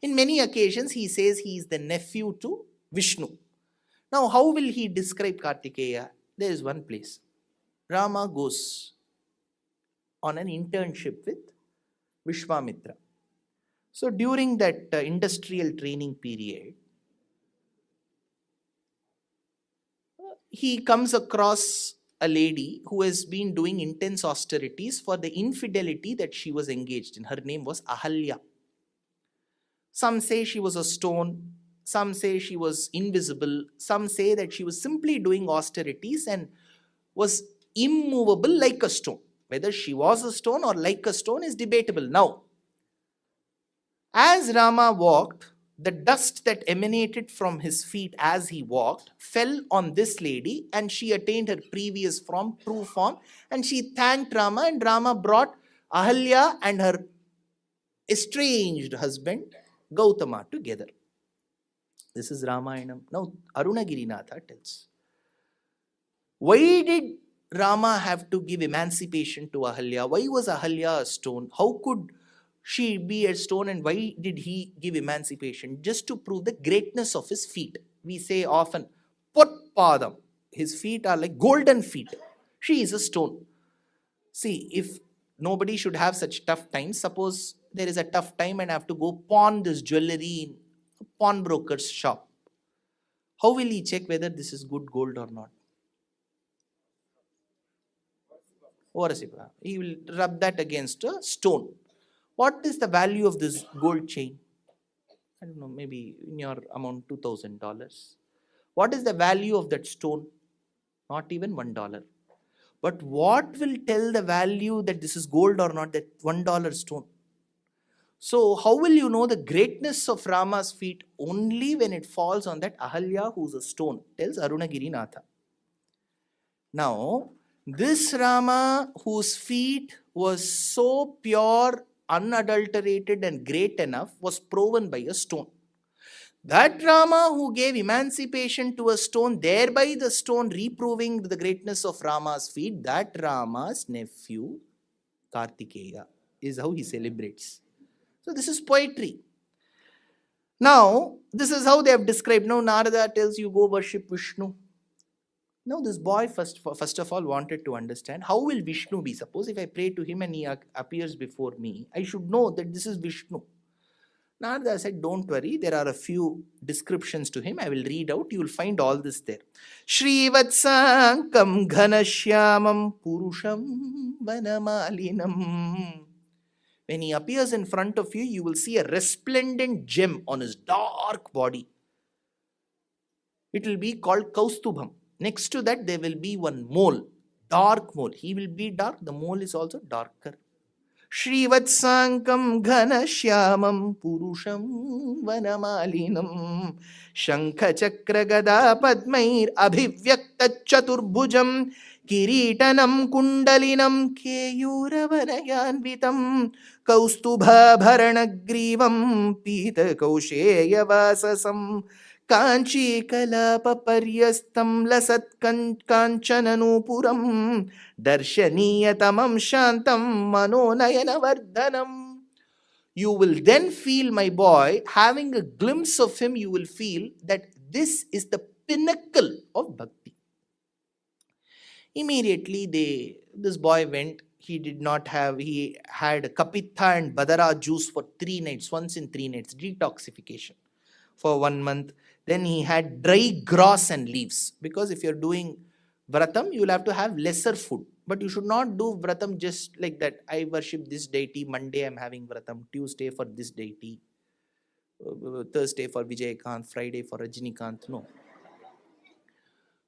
[SPEAKER 1] In many occasions, he says he is the nephew to Vishnu. Now, how will he describe Kartikeya? There is one place. Rama goes on an internship with Vishwamitra. So, during that industrial training period, he comes across a lady who has been doing intense austerities for the infidelity that she was engaged in. Her name was Ahalya. Some say she was a stone, some say she was invisible, some say that she was simply doing austerities and was immovable like a stone. Whether she was a stone or like a stone is debatable. Now, as Rama walked, the dust that emanated from his feet as he walked fell on this lady and she attained her previous form, true form, and she thanked Rama, and Rama brought Ahalya and her estranged husband Gautama together. This is Ramayanam. Now, Arunagirinatha tells, why did Rama have to give emancipation to Ahalya? Why was Ahalya a stone? How could she be a stone, and why did he give emancipation? Just to prove the greatness of his feet. We say often, Potpadam. His feet are like golden feet. She is a stone. See, if nobody should have such tough times, suppose there is a tough time and I have to go pawn this jewelry in a pawnbroker's shop. How will he check whether this is good gold or not? He will rub that against a stone. What is the value of this gold chain? I don't know, maybe in your amount $2,000. What is the value of that stone? Not even $1. But what will tell the value that this is gold or not, that $1 stone? So how will you know the greatness of Rama's feet? Only when it falls on that Ahalya who's a stone, tells Arunagirinatha. Now, this Rama whose feet was so pure, unadulterated and great enough was proven by a stone. That Rama who gave emancipation to a stone, thereby the stone reproving the greatness of Rama's feet, that Rama's nephew Kartikeya is how he celebrates. So this is poetry. Now, this is how they have described. Now, Narada tells you go worship Vishnu. Now, this boy first of all wanted to understand how will Vishnu be? Suppose if I pray to him and he appears before me, I should know that this is Vishnu. Narada said, don't worry, there are a few descriptions to him. I will read out. You will find all this there. Shrivatsankam ghanashyamam purusham vanamalinam. When he appears in front of you, you will see a resplendent gem on his dark body. It will be called Kaustubham. Next to that, there will be one mole, dark mole. He will be dark. The mole is also darker. Shrivatsankam ghanashyamam purusham vanamalinam shankha chakra gada padmair abhivyakta chaturbhujam kiritanam kundalinam keyuravanayanvitam kaustubha bharanagrivam pita kausheya vasasam Kanchi kalapa paryastam lasat kanchananuppuram darshaniyatamam shantam manonayana vardhanam. You will then feel, my boy, having a glimpse of him, you will feel that this is the pinnacle of bhakti. Immediately this boy went. He had kapitha and badara juice for 3 nights, once in 3 nights, detoxification for 1 month. Then he had dry grass and leaves. Because if you're doing vratam, you will have to have lesser food. But you should not do vratam just like that. I worship this deity. Monday I'm having vratam. Tuesday for this deity. Thursday for Vijayakant. Friday for Rajinikanth. No.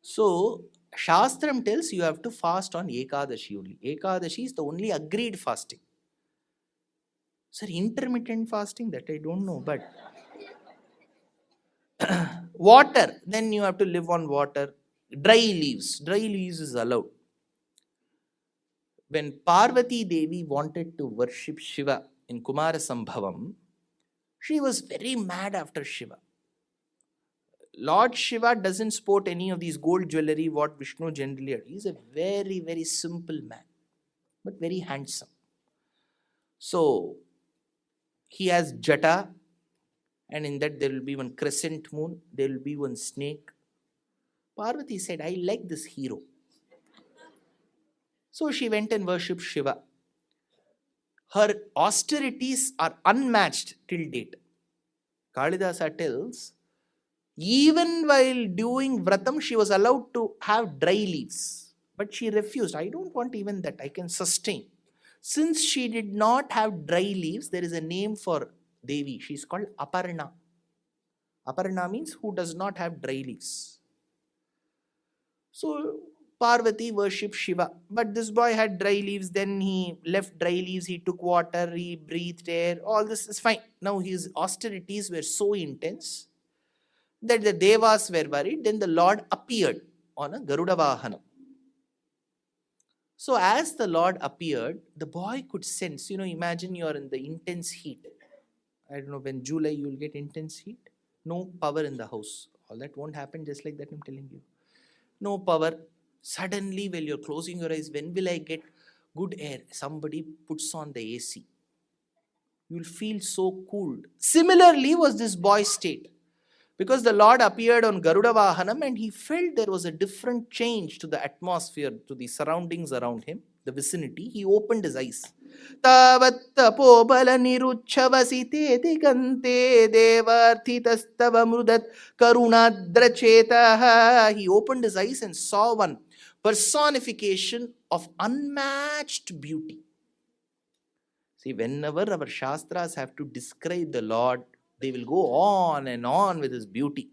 [SPEAKER 1] So, Shastram tells you have to fast on Ekadashi only. Ekadashi is the only agreed fasting. Sir, intermittent fasting, that I don't know. But water, then you have to live on water. Dry leaves is allowed. When Parvati Devi wanted to worship Shiva in Kumara Sambhavam, she was very mad after Shiva. Lord Shiva doesn't sport any of these gold jewelry what Vishnu generally had. He's a very, very simple man, but very handsome. So, he has jata, and in that there will be one crescent moon, there will be one snake. Parvati said, I like this hero. So she went and worshipped Shiva. Her austerities are unmatched till date. Kalidasa tells, even while doing vratam, she was allowed to have dry leaves. But she refused. I don't want even that. I can sustain. Since she did not have dry leaves, there is a name for Devi. She is called Aparna. Aparna means who does not have dry leaves. So Parvati worshipped Shiva. But this boy had dry leaves. Then he left dry leaves. He took water. He breathed air. All this is fine. Now his austerities were so intense that the Devas were worried. Then the Lord appeared on a Garuda Vahanam. So as the Lord appeared, the boy could sense, imagine you are in the intense heat. I don't know, when July you will get intense heat. No power in the house. All that won't happen just like that, I'm telling you. No power. Suddenly, while you're closing your eyes, when will I get good air? Somebody puts on the AC. You'll feel so cooled. Similarly was this boy's state. Because the Lord appeared on Garuda Vahanam and he felt there was a different change to the atmosphere, to the surroundings around him, the vicinity. He opened his eyes. Tavattapobala niruchavasite digante devarthitastava mrudat karunadrachetaha. He opened his eyes and saw one personification of unmatched beauty. See, whenever our Shastras have to describe the Lord, they will go on and on with his beauty.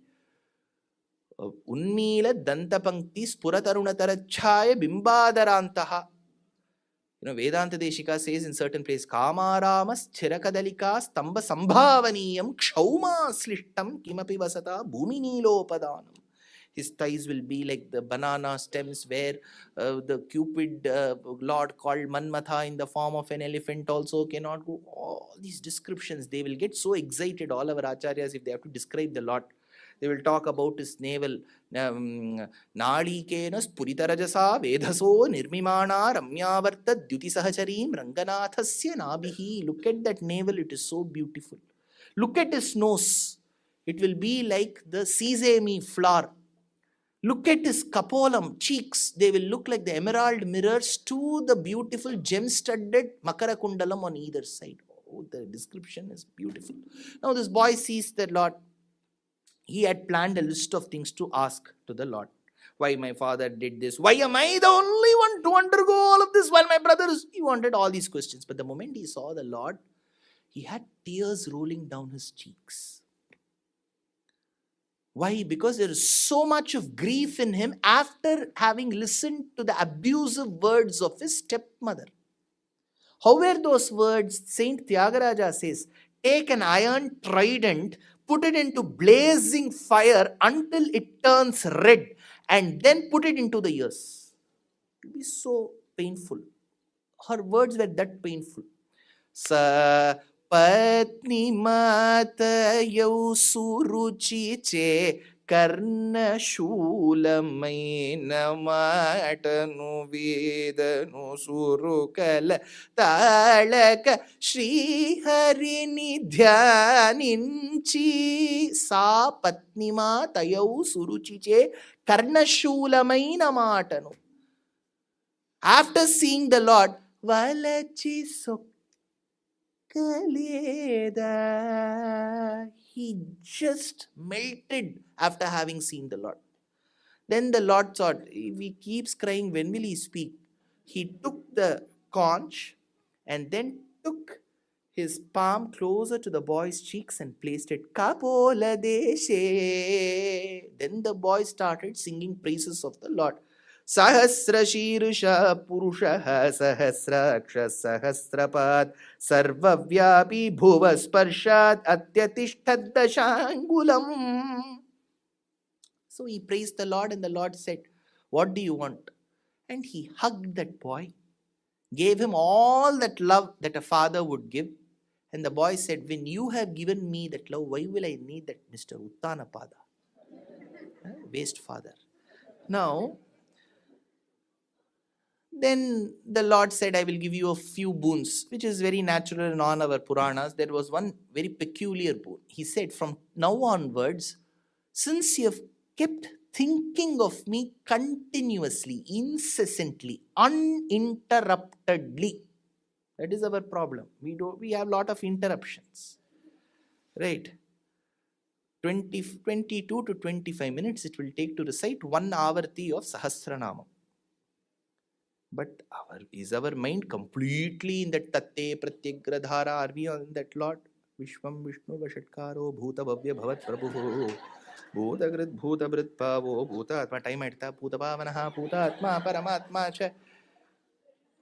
[SPEAKER 1] Unmila dantapankti spuratarunatarachaya bimbadarantaha. Vedanta Deshika says in certain places, Kamaramas chirakadalika stamba sambhavaniyam kshauma slishtam kimapi vasata bhuminilo. His thighs will be like the banana stems where the Cupid Lord called Manmatha in the form of an elephant also cannot go. All these descriptions, they will get so excited, all our acharyas, if they have to describe the Lord. They will talk about his navel. Nalikena spuritarajasa vedaso nirmimana ramyavarta dyutisahacharim ranganathasya nabihi. Look at that navel, it is so beautiful. Look at his nose. It will be like the sesame flower. Look at his kapolam, cheeks. They will look like the emerald mirrors to the beautiful gem-studded makara kundalam on either side. Oh, the description is beautiful. Now this boy sees the Lord. He had planned a list of things to ask to the Lord. Why my father did this? Why am I the only one to undergo all of this while my brothers? He wanted all these questions. But the moment he saw the Lord, he had tears rolling down his cheeks. Why? Because there is so much of grief in him after having listened to the abusive words of his stepmother. How were those words? Saint Tyagaraja says, take an iron trident, put it into blazing fire until it turns red, and then put it into the ears. It will be so painful. Her words were that painful. Sa patni matayau suruchi che karna shulamaina matanu vedanu surukala talaka Shri Harini dhyaninchi. Sa patni matayau suruchi che karna shulamaina matanu. After seeing the Lord, Valachi Sokaleda, he just melted after having seen the Lord. Then the Lord thought, if he keeps crying, when will he speak? He took the conch and then took his palm closer to the boy's cheeks and placed it. Kapola deshe. Then the boy started singing praises of the Lord. Sahasra Shirusha Purushaha Sahasraksha Sahasrapad Sarvavyapi Bhuva Sparshat Atyatishthad Dashangulam. So he praised the Lord, and the Lord said, what do you want? And he hugged that boy, gave him all that love that a father would give. And the boy said, when you have given me that love, why will I need that Mr. Uttanapada? Waste father. Now, then the Lord said, I will give you a few boons, which is very natural in all our Puranas. There was one very peculiar boon. He said, from now onwards, since you have kept thinking of me continuously, incessantly, uninterruptedly, that is our problem. We have a lot of interruptions. Right? 22 to 25 minutes it will take to recite one avarti of Sahasranamam. But is our mind completely in that Tatte Pratyagradhara? Are we on that Lord? Vishwam Vishnu Vashatkaro Bhuta Bhavya Bhavat Prabhu Bhutagrit Bhutabrit Pavo Bhuta Atma. Time at the Bhuta Bhavanaha Bhuta Atma Paramatma Cha.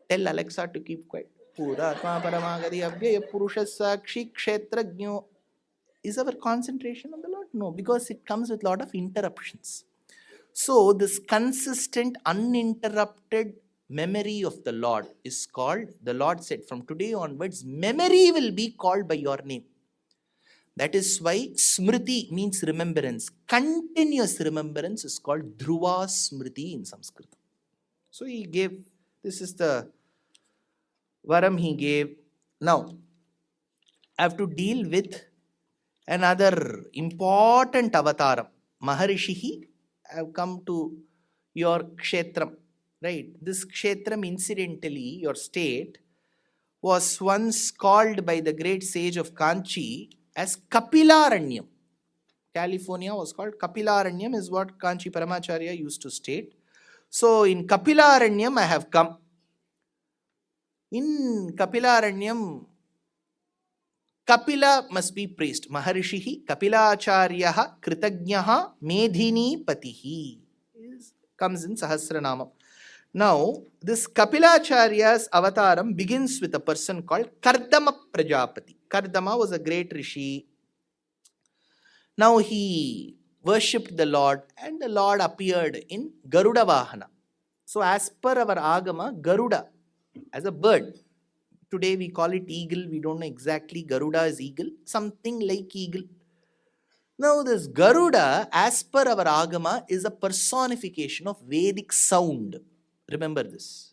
[SPEAKER 1] Tell Alexa to keep quiet. Bhuta Atma Paramagadi Abhyaya Purusha Sakshi Kshetrajno. Is our concentration on the Lord? No, because it comes with a lot of interruptions. So this consistent, uninterrupted memory of the Lord is called, the Lord said, from today onwards, memory will be called by your name. That is why Smriti means remembrance. Continuous remembrance is called Dhruva Smriti in Sanskrit. So he gave, this is the varam he gave. Now, I have to deal with another important avataram. Maharishihi, I have come to your kshetram. Right, this kshetram, incidentally, your state, was once called by the great sage of Kanchi as Kapilaranyam. California was called Kapilaranyam, is what Kanchi Paramacharya used to state. So in Kapilaranyam I have come. In Kapilaranyam, Kapila must be praised. Maharishihi Kapilacharyaha Kritagnaha Medhini Patihi comes in Sahasranamam. Now, this Kapilacharya's avataram begins with a person called Kardama Prajapati. Kardama was a great rishi. Now he worshipped the Lord, and the Lord appeared in Garuda Vahana. So as per our Agama, Garuda as a bird. Today we call it eagle. We don't know exactly. Garuda is eagle. Something like eagle. Now this Garuda, as per our Agama, is a personification of Vedic sound. Remember this.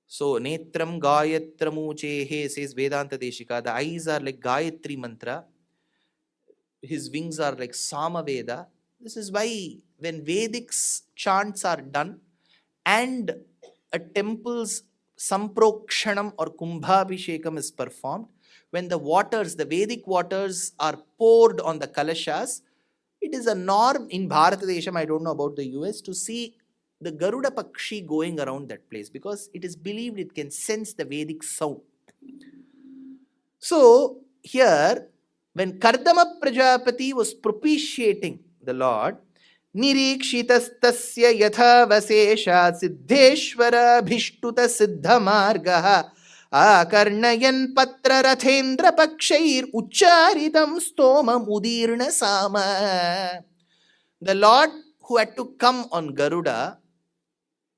[SPEAKER 1] So, Netram Gayatramuchehe says Vedanta Deshika. The eyes are like Gayatri mantra. His wings are like Samaveda. This is why when Vedic chants are done and a temple's Samprokshanam or Kumbhabhishekam is performed, when the waters, the Vedic waters are poured on the Kalashas, it is a norm in Bharatadesham, I don't know about the US, to see the Garuda Pakshi going around that place because it is believed it can sense the Vedic sound. So, here, when Kardama Prajapati was propitiating the Lord, Nirikshitastasya yatha vasesha siddheshwara bhishtuta siddha margaha akarnayan patra rathendra pakshair ucharitam stomam udirna sama. The Lord who had to come on Garuda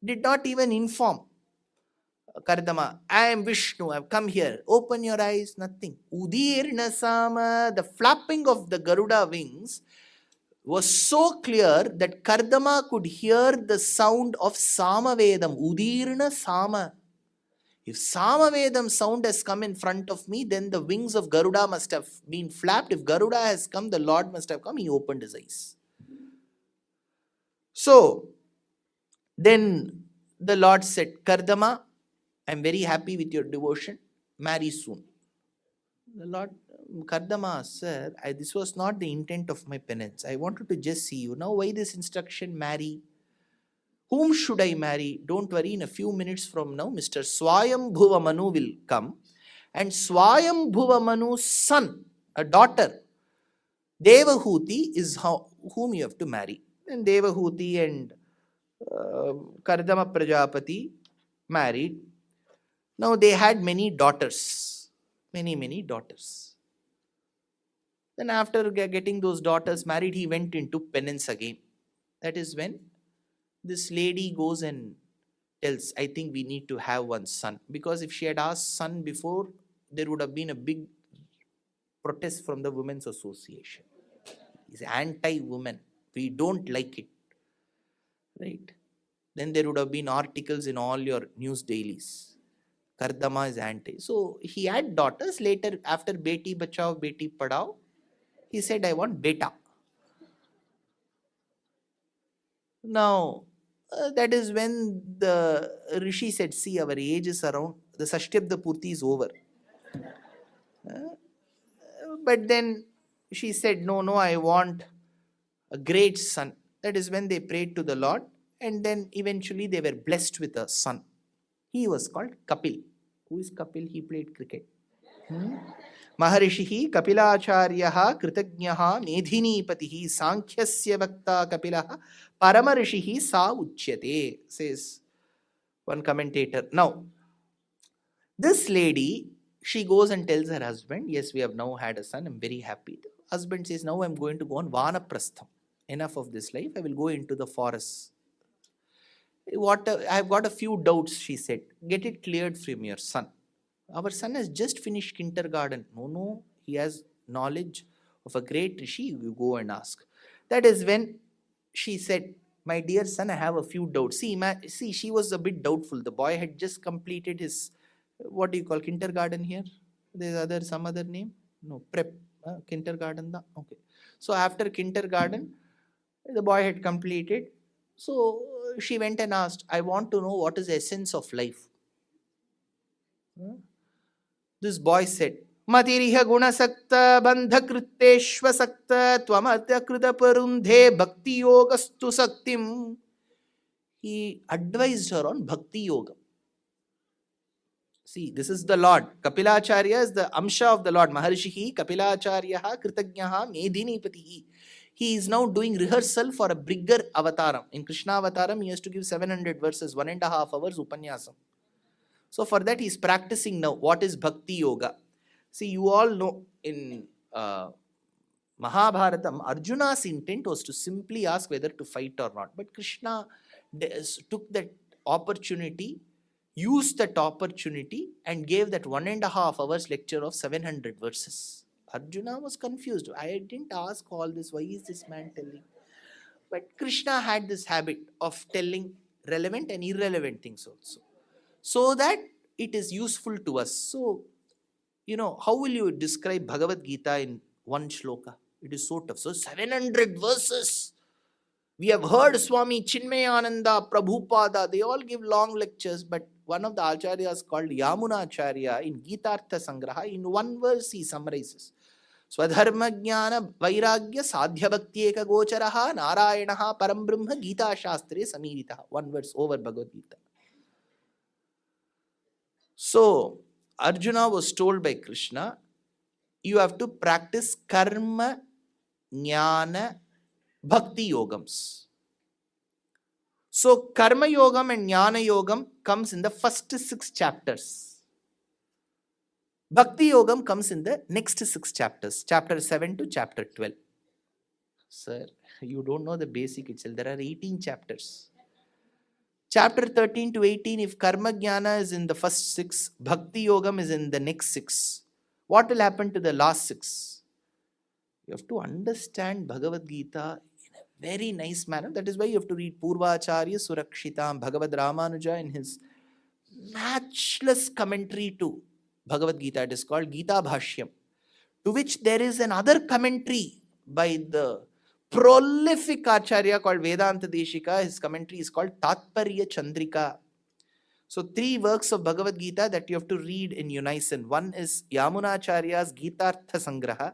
[SPEAKER 1] did not even inform Kardama, I am Vishnu, I have come here. Open your eyes, nothing. Udirna sama, the flapping of the Garuda wings was so clear that Kardama could hear the sound of Samavedam. Udirna sama. If Samavedam sound has come in front of me, then the wings of Garuda must have been flapped. If Garuda has come, the Lord must have come. He opened his eyes. So, then the Lord said, Kardama, I am very happy with your devotion. Marry soon. The Lord, Kardama, sir, this was not the intent of my penance. I wanted to just see you. Now, why this instruction, marry? Whom should I marry? Don't worry, in a few minutes from now, Mr. Swayambhuva Manu will come. And Swayambhuva Manu's son, a daughter, Devahuti, is whom you have to marry. And Devahuti and Kardama Prajapati married. Now they had many daughters. Many daughters. Then after getting those daughters married, he went into penance again. That is when this lady goes and tells, I think we need to have one son. Because if she had asked son before, there would have been a big protest from the Women's Association. He's anti-woman. We don't like it. Right? Then there would have been articles in all your news dailies. Kardama is anti. So he had daughters. Later, after Beti Bachao, Beti Padao, he said, I want beta. Now, that is when the Rishi said, see, our age is around, the Sashtyabda Purti is over. But then she said, no, I want a great son. That is when they prayed to the Lord. And then eventually they were blessed with a son. He was called Kapil. Who is Kapil? He played cricket. Maharishihi Kapilacharyaha Kritagnaha Medhinipatihi Sankhyasya Vakta Kapilaha Paramarishihi Sa Uchyate, says one commentator. Now, this lady, she goes and tells her husband, yes, we have now had a son, I'm very happy. The husband says, now I'm going to go on Vanaprastham. Enough of this life, I will go into the forest. I've got a few doubts, she said. Get it cleared from your son. Our son has just finished kindergarten. No, he has knowledge of a great Rishi. You go and ask. That is when she said, my dear son, I have a few doubts. See, she was a bit doubtful. The boy had just completed his, what do you call kindergarten here? There's some other name? No, prep. Kindergarten. Okay. So after kindergarten, the boy had completed. So she went and asked, I want to know what is the essence of life. This boy said, Matiriha gunasakta bandhakriteshva sakta tvamadya krita parundhe bhakti yogastu saktim. He advised her on bhakti yoga. See, this is the Lord. Kapilacharya is the Amsha of the Lord. Maharishihi Kapilacharyaha Kritagnaha Medhinipatihi. He is now doing rehearsal for a bigger avataram. In Krishna avataram, he has to give 700 verses, 1.5 hours upanyasam. So for that, he is practicing now. What is Bhakti Yoga? See, you all know in Mahabharatam, Arjuna's intent was to simply ask whether to fight or not. But Krishna took that opportunity, used that opportunity and gave that 1.5 hours lecture of 700 verses. Arjuna was confused. I didn't ask all this. Why is this man telling? But Krishna had this habit of telling relevant and irrelevant things also, so that it is useful to us. So, how will you describe Bhagavad Gita in one shloka? It is so tough. So, 700 verses. We have heard Swami Chinmayananda, Prabhupada, they all give long lectures, but one of the acharyas called Yamuna Acharya in Gitartha Sangraha, in one verse he summarizes. Swadharma Jnana Vairagya Sadhya Bhakti Eka Gocharaha Narayanaha Param Brahma Gita Shastre Samiritaha. One verse over Bhagavad Gita. So, Arjuna was told by Krishna, you have to practice karma, jnana, bhakti yogams. So, karma yogam and jnana yogam comes in the first 6 chapters. Bhakti yogam comes in the next 6 chapters, chapter 7 to chapter 12. Sir, you don't know the basic itself. There are 18 chapters. Chapter 13 to 18, if karma jnana is in the first 6, bhakti yogam is in the next 6. What will happen to the last 6? You have to understand Bhagavad Gita in a very nice manner. That is why you have to read Purvacharya Surakshitam Bhagavad Ramanuja in his matchless commentary to Bhagavad Gita. It is called Gita Bhashyam, to which there is another commentary by the prolific acharya called Vedanta Deshika. His commentary is called Tatparya Chandrika. So 3 works of Bhagavad Gita that you have to read in unison. One is Yamunacharya's Gitartha Sangraha,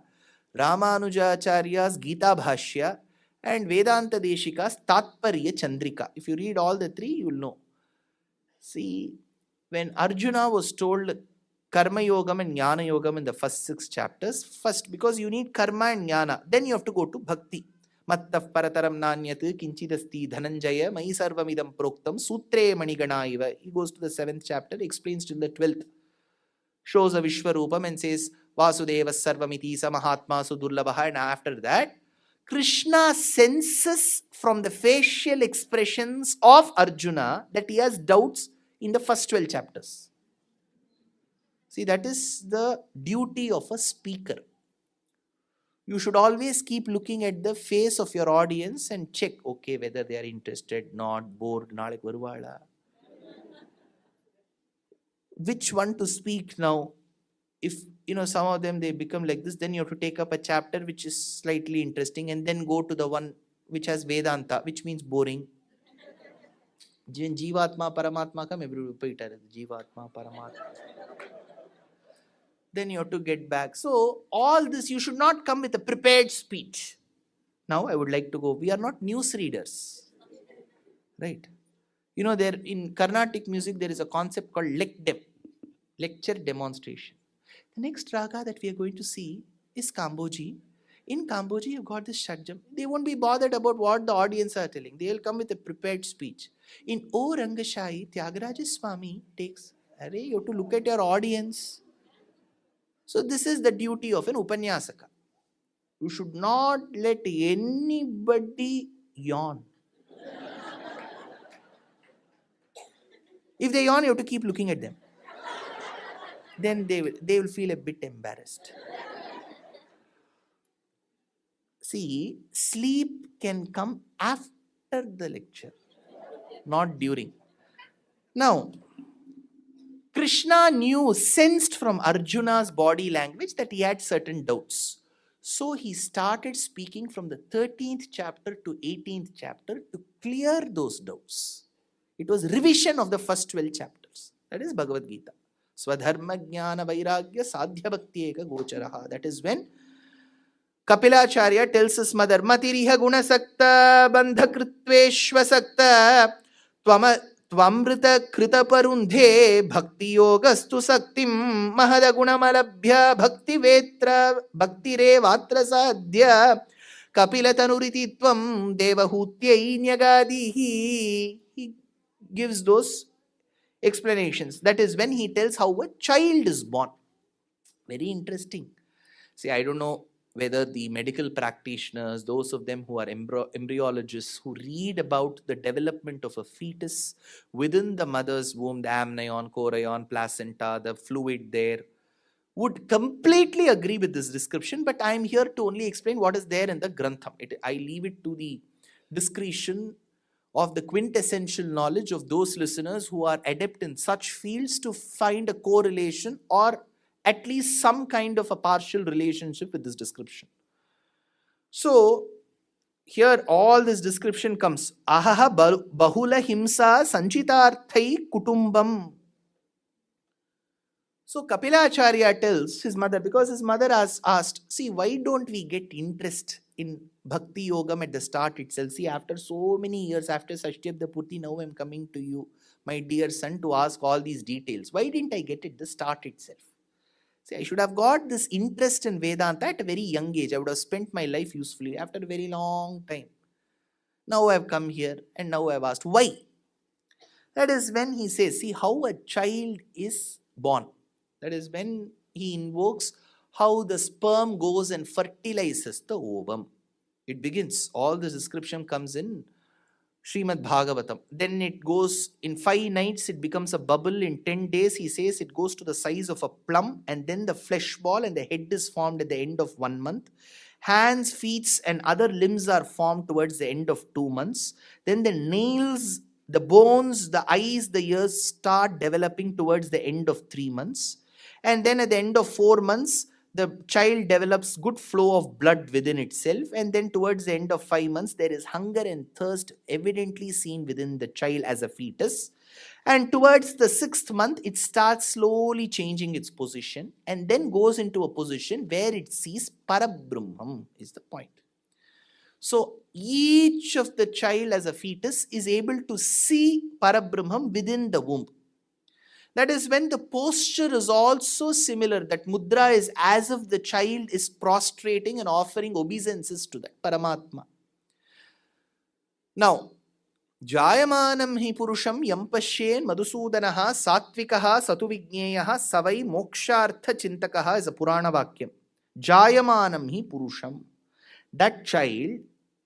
[SPEAKER 1] Ramanujacharya's Gita Bhashya, and Vedanta Deshika's Tatparya Chandrika. If you read all the 3, you will know. See, when Arjuna was told Karma Yogam and Jnana Yogam in the first 6 chapters, first, because you need Karma and Jnana, then you have to go to Bhakti. Mattaf parataram nanyat kinchidasti dhananjaya mai sarvamidam proktam sutre manigana iva. He goes to the 7th chapter, explains till the 12th. Shows a Vishwarupam and says Vasudeva sarvamiti samahatma sudurlabha. And after that, Krishna senses from the facial expressions of Arjuna that he has doubts in the first 12 chapters. See, that is the duty of a speaker. You should always keep looking at the face of your audience and check, okay, whether they are interested, not, bored, nalek varuvala. Which one to speak now? If, some of them, they become like this, then you have to take up a chapter which is slightly interesting and then go to the one which has Vedanta, which means boring. Jivatma, Paramatma, come every repeat. Jivatma, Paramatma. Then you have to get back. So, all this, you should not come with a prepared speech. Now, I would like to go. We are not news readers. Right? There in Carnatic music, there is a concept called lekdem, lecture demonstration. The next raga that we are going to see is Kamboji. In Kamboji, you've got this Shadjam. They won't be bothered about what the audience are telling. They will come with a prepared speech. In O Rangashai, Tyagaraja Swami takes, you have to look at your audience. So this is the duty of an Upanyasaka. You should not let anybody yawn. If they yawn, you have to keep looking at them. Then they will feel a bit embarrassed. See, sleep can come after the lecture, not during. Now, Krishna sensed from Arjuna's body language that he had certain doubts. So he started speaking from the 13th chapter to 18th chapter to clear those doubts. It was revision of the first 12 chapters. That is Bhagavad Gita. Swadharma Jnana Vairagya Sadhya Bhakti Eka Gocharaha. That is when Kapila Acharya tells his mother, Matiriha Gunasakta Bandhakritveshvasakta Tvamrita Krita Parundhe Bhakti Yogastu Saktim Mahadagunamalabhya Bhakti Vetra Bhakti Revatra Sadhya Kapila Tanuriti Tvam Devahutyai Nyagadihi. He gives those explanations. That is when he tells how a child is born. Very interesting. See, I don't know whether the medical practitioners, those of them who are embryologists, who read about the development of a fetus within the mother's womb, the amnion, chorion, placenta, the fluid there, would completely agree with this description, but I am here to only explain what is there in the Grantham. I leave it to the discretion of the quintessential knowledge of those listeners who are adept in such fields to find a correlation or at least some kind of a partial relationship with this description. So, here all this description comes. Ahaha bahula himsa sanchitarthai kutumbam. So Kapila Acharya tells his mother, because his mother has asked, see, why don't we get interest in Bhakti Yogam at the start itself? See, after so many years, after Sashthyabda Purti, now I'm coming to you, my dear son, to ask all these details. Why didn't I get it the start itself? See, I should have got this interest in Vedanta at a very young age. I would have spent my life usefully after a very long time. Now I've come here and now I've asked, why? That is when he says, see how a child is born. That is when he invokes how the sperm goes and fertilizes the ovum. It begins, all this description comes in Srimad Bhagavatam. Then it goes, in 5 nights it becomes a bubble. In 10 days he says it goes to the size of a plum, and then the flesh ball and the head is formed at the end of 1 month. Hands, feet and other limbs are formed towards the end of 2 months. Then the nails, the bones, the eyes, the ears start developing towards the end of 3 months. And then at the end of 4 months, the child develops good flow of blood within itself. And then towards the end of 5 months, there is hunger and thirst evidently seen within the child as a fetus. And towards the 6th month, it starts slowly changing its position and then goes into a position where it sees Parabrahmam is the point. So each of the child as a fetus is able to see Parabrahmam within the womb. That is when the posture is also similar. That mudra is as if the child is prostrating and offering obeisances to that Paramatma. Now, Jayamanam hi purusham yampashyen madhusudanaha satvikaha satuvigneyaha savai mokshartha chintakaha is a Purana Vakyam. Jayamanam hi purusham. That child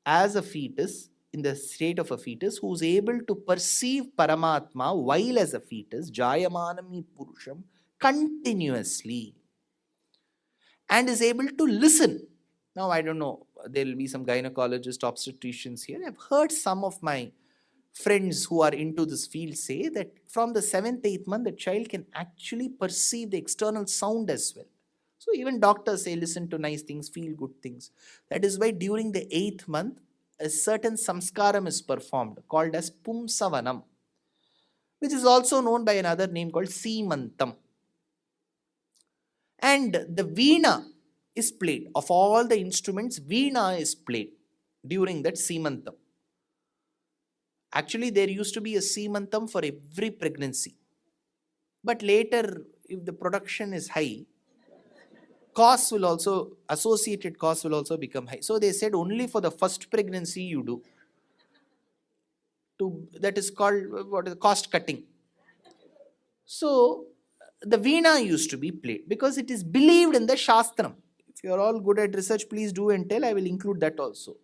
[SPEAKER 1] as a fetus, in the state of a fetus, who is able to perceive Paramatma while as a fetus, Jayamanam hi purusham, continuously, and is able to listen. Now, I don't know, there will be some gynecologists, obstetricians here. I've heard some of my friends who are into this field say that from the 7th, 8th month, the child can actually perceive the external sound as well. So even doctors say, listen to nice things, feel good things. That is why during the 8th month, a certain samskaram is performed called as Pumsavanam, which is also known by another name called Seemantam. And the Veena is played. Of all the instruments, Veena is played during that Seemantam. Actually, there used to be a Seemantam for every pregnancy. But later, if the production is high, associated costs will also become high. So they said only for the first pregnancy you do. That is called cost cutting. So the Veena used to be played because it is believed in the Shastram. If you are all good at research, please do and tell. I will include that also.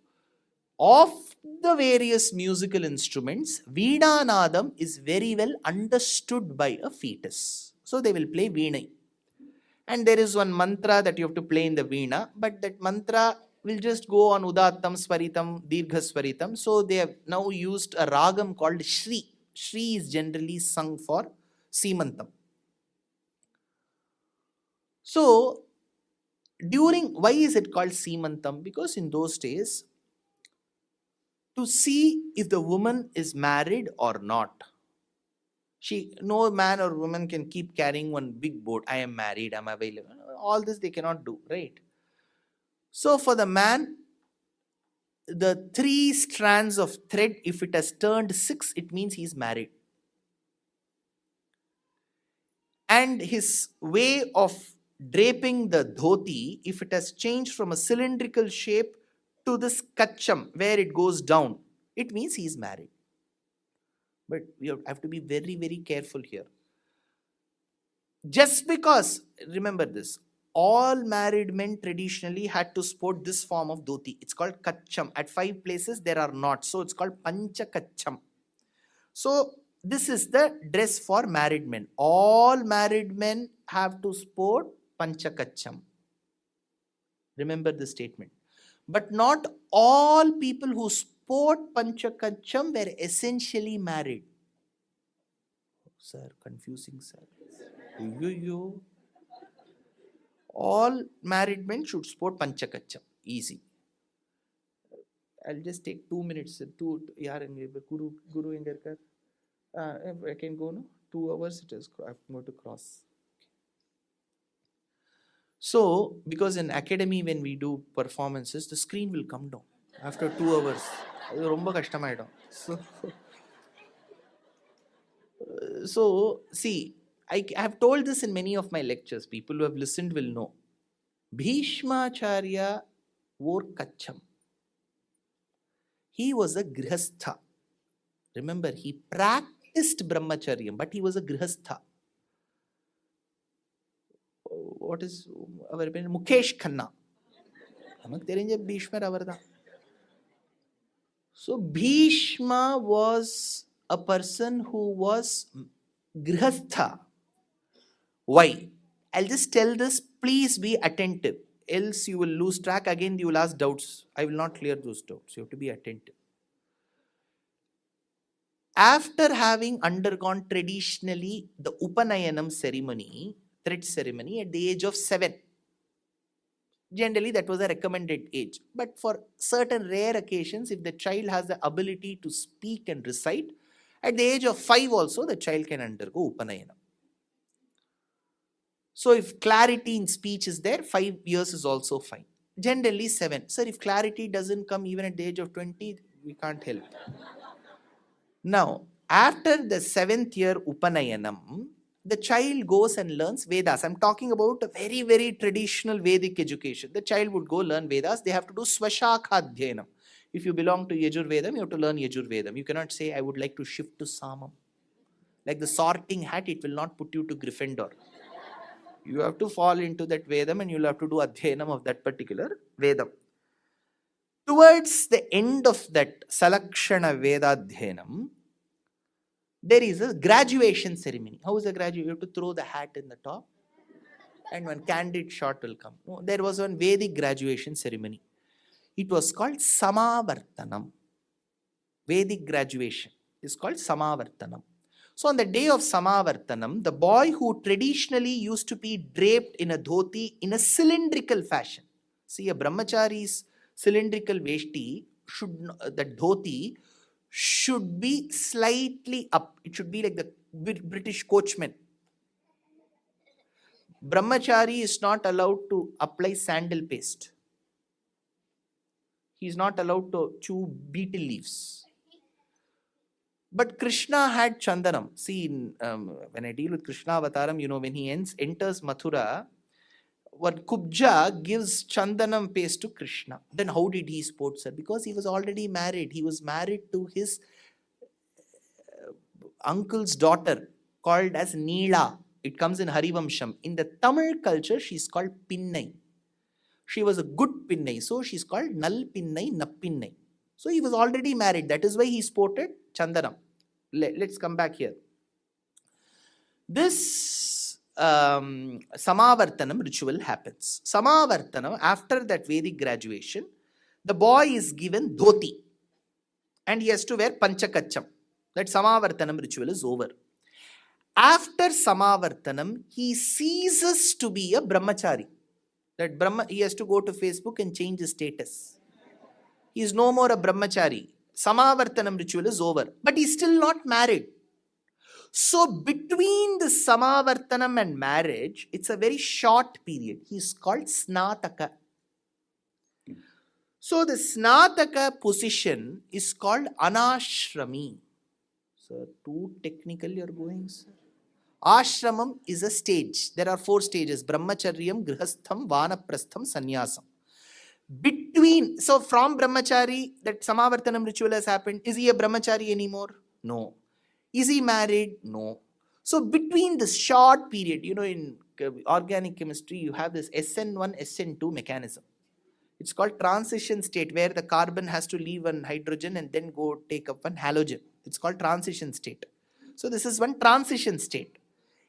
[SPEAKER 1] Of the various musical instruments, Veena Nadam is very well understood by a fetus. So they will play Veena. And there is one mantra that you have to play in the Veena, but that mantra will just go on Udattam, Swaritam, Dirgha Swaritam. So they have now used a ragam called Shri. Shri is generally sung for Seemantam. So, why is it called Seemantam? Because in those days, to see if the woman is married or not, no man or woman can keep carrying one big board. I am married, I am available. All this they cannot do, right? So for the man, the 3 strands of thread, if it has turned 6, it means he is married. And his way of draping the dhoti, if it has changed from a cylindrical shape to this kacham, where it goes down, it means he is married. But we have to be very, very careful here. Just because, remember this, all married men traditionally had to sport this form of dhoti. It's called kacham. At 5 places there are not. So it's called pancha kacham. So this is the dress for married men. All married men have to sport panchakacham. Remember the statement. But not all people who sport panchakacham were essentially married. Sir, confusing, sir. You. All married men should sport panchakacham. Easy. I'll just take 2 minutes. Guru Ingerkar. I can go, no? 2 hours it is. I'm going to cross. So, because in academy when we do performances, the screen will come down after 2 hours. So, see, I have told this in many of my lectures. People who have listened will know. Bhishmacharya wore kacham. He was a grihastha. Remember, he practiced brahmacharyam, but he was a grihastha. What is our opinion? Mukesh Khanna. So Bhishma was a person who was grihastha. Why? I'll just tell this, please be attentive. Else you will lose track. Again, you will ask doubts. I will not clear those doubts. You have to be attentive. After having undergone traditionally the Upanayanam ceremony, thread ceremony at the age of 7. Generally, that was a recommended age. But for certain rare occasions, if the child has the ability to speak and recite, at the age of 5 also, the child can undergo Upanayanam. So, if clarity in speech is there, 5 years is also fine. Generally, 7. Sir, if clarity doesn't come even at the age of 20, we can't help. Now, after the 7th year Upanayanam, the child goes and learns Vedas. I'm talking about a very, very traditional Vedic education. The child would go learn Vedas. They have to do Swashakha Adhyanam. If you belong to Yajurvedam, you have to learn Yajurvedam. You cannot say, I would like to shift to Samam. Like the sorting hat, it will not put you to Gryffindor. You have to fall into that Vedam and you'll have to do Adhyanam of that particular Vedam. Towards the end of that Salakshana Vedadhyanam, there is a graduation ceremony. How is a graduation? You have to throw the hat in the top and one candid shot will come. No, there was one Vedic graduation ceremony. It was called Samavartanam. Vedic graduation is called Samavartanam. So on the day of Samavartanam, the boy who traditionally used to be draped in a dhoti in a cylindrical fashion. See, a brahmachari's cylindrical veshti, that dhoti should be slightly up. It should be like the British coachman. Brahmachari is not allowed to apply sandal paste. He is not allowed to chew betel leaves. But Krishna had chandanam. See, when I deal with Krishna Avataram, when he enters Mathura, what Kubja gives chandanam paste to Krishna. Then how did he sport, sir? Because he was already married. He was married to his uncle's daughter called as Neela. It comes in Harivamsham. In the Tamil culture, she is called Pinnai. She was a good Pinnai. So she is called Nal Pinnai, Nappinnai. So he was already married. That is why he sported chandanam. Let's come back here. This Samavartanam ritual happens. Samavartanam, after that Vedic graduation, the boy is given dhoti and he has to wear panchakacham. That Samavartanam ritual is over. After Samavartanam, he ceases to be a brahmachari. He has to go to Facebook and change his status. He is no more a brahmachari. Samavartanam ritual is over. But he is still not married. So between the Samavartanam and marriage, it's a very short period. He is called Snataka. So the Snataka position is called Anashrami. Sir, too technical you are going, sir. Ashramam is a stage. There are 4 stages. Brahmacharyam, Grihastham, Vanaprastham, Sannyasam. So from Brahmachari, that Samavartanam ritual has happened. Is he a Brahmachari anymore? No. Is he married? No. So between this short period, in organic chemistry, you have this SN1, SN2 mechanism. It's called transition state, where the carbon has to leave one hydrogen and then go take up one halogen. It's called transition state. So this is one transition state.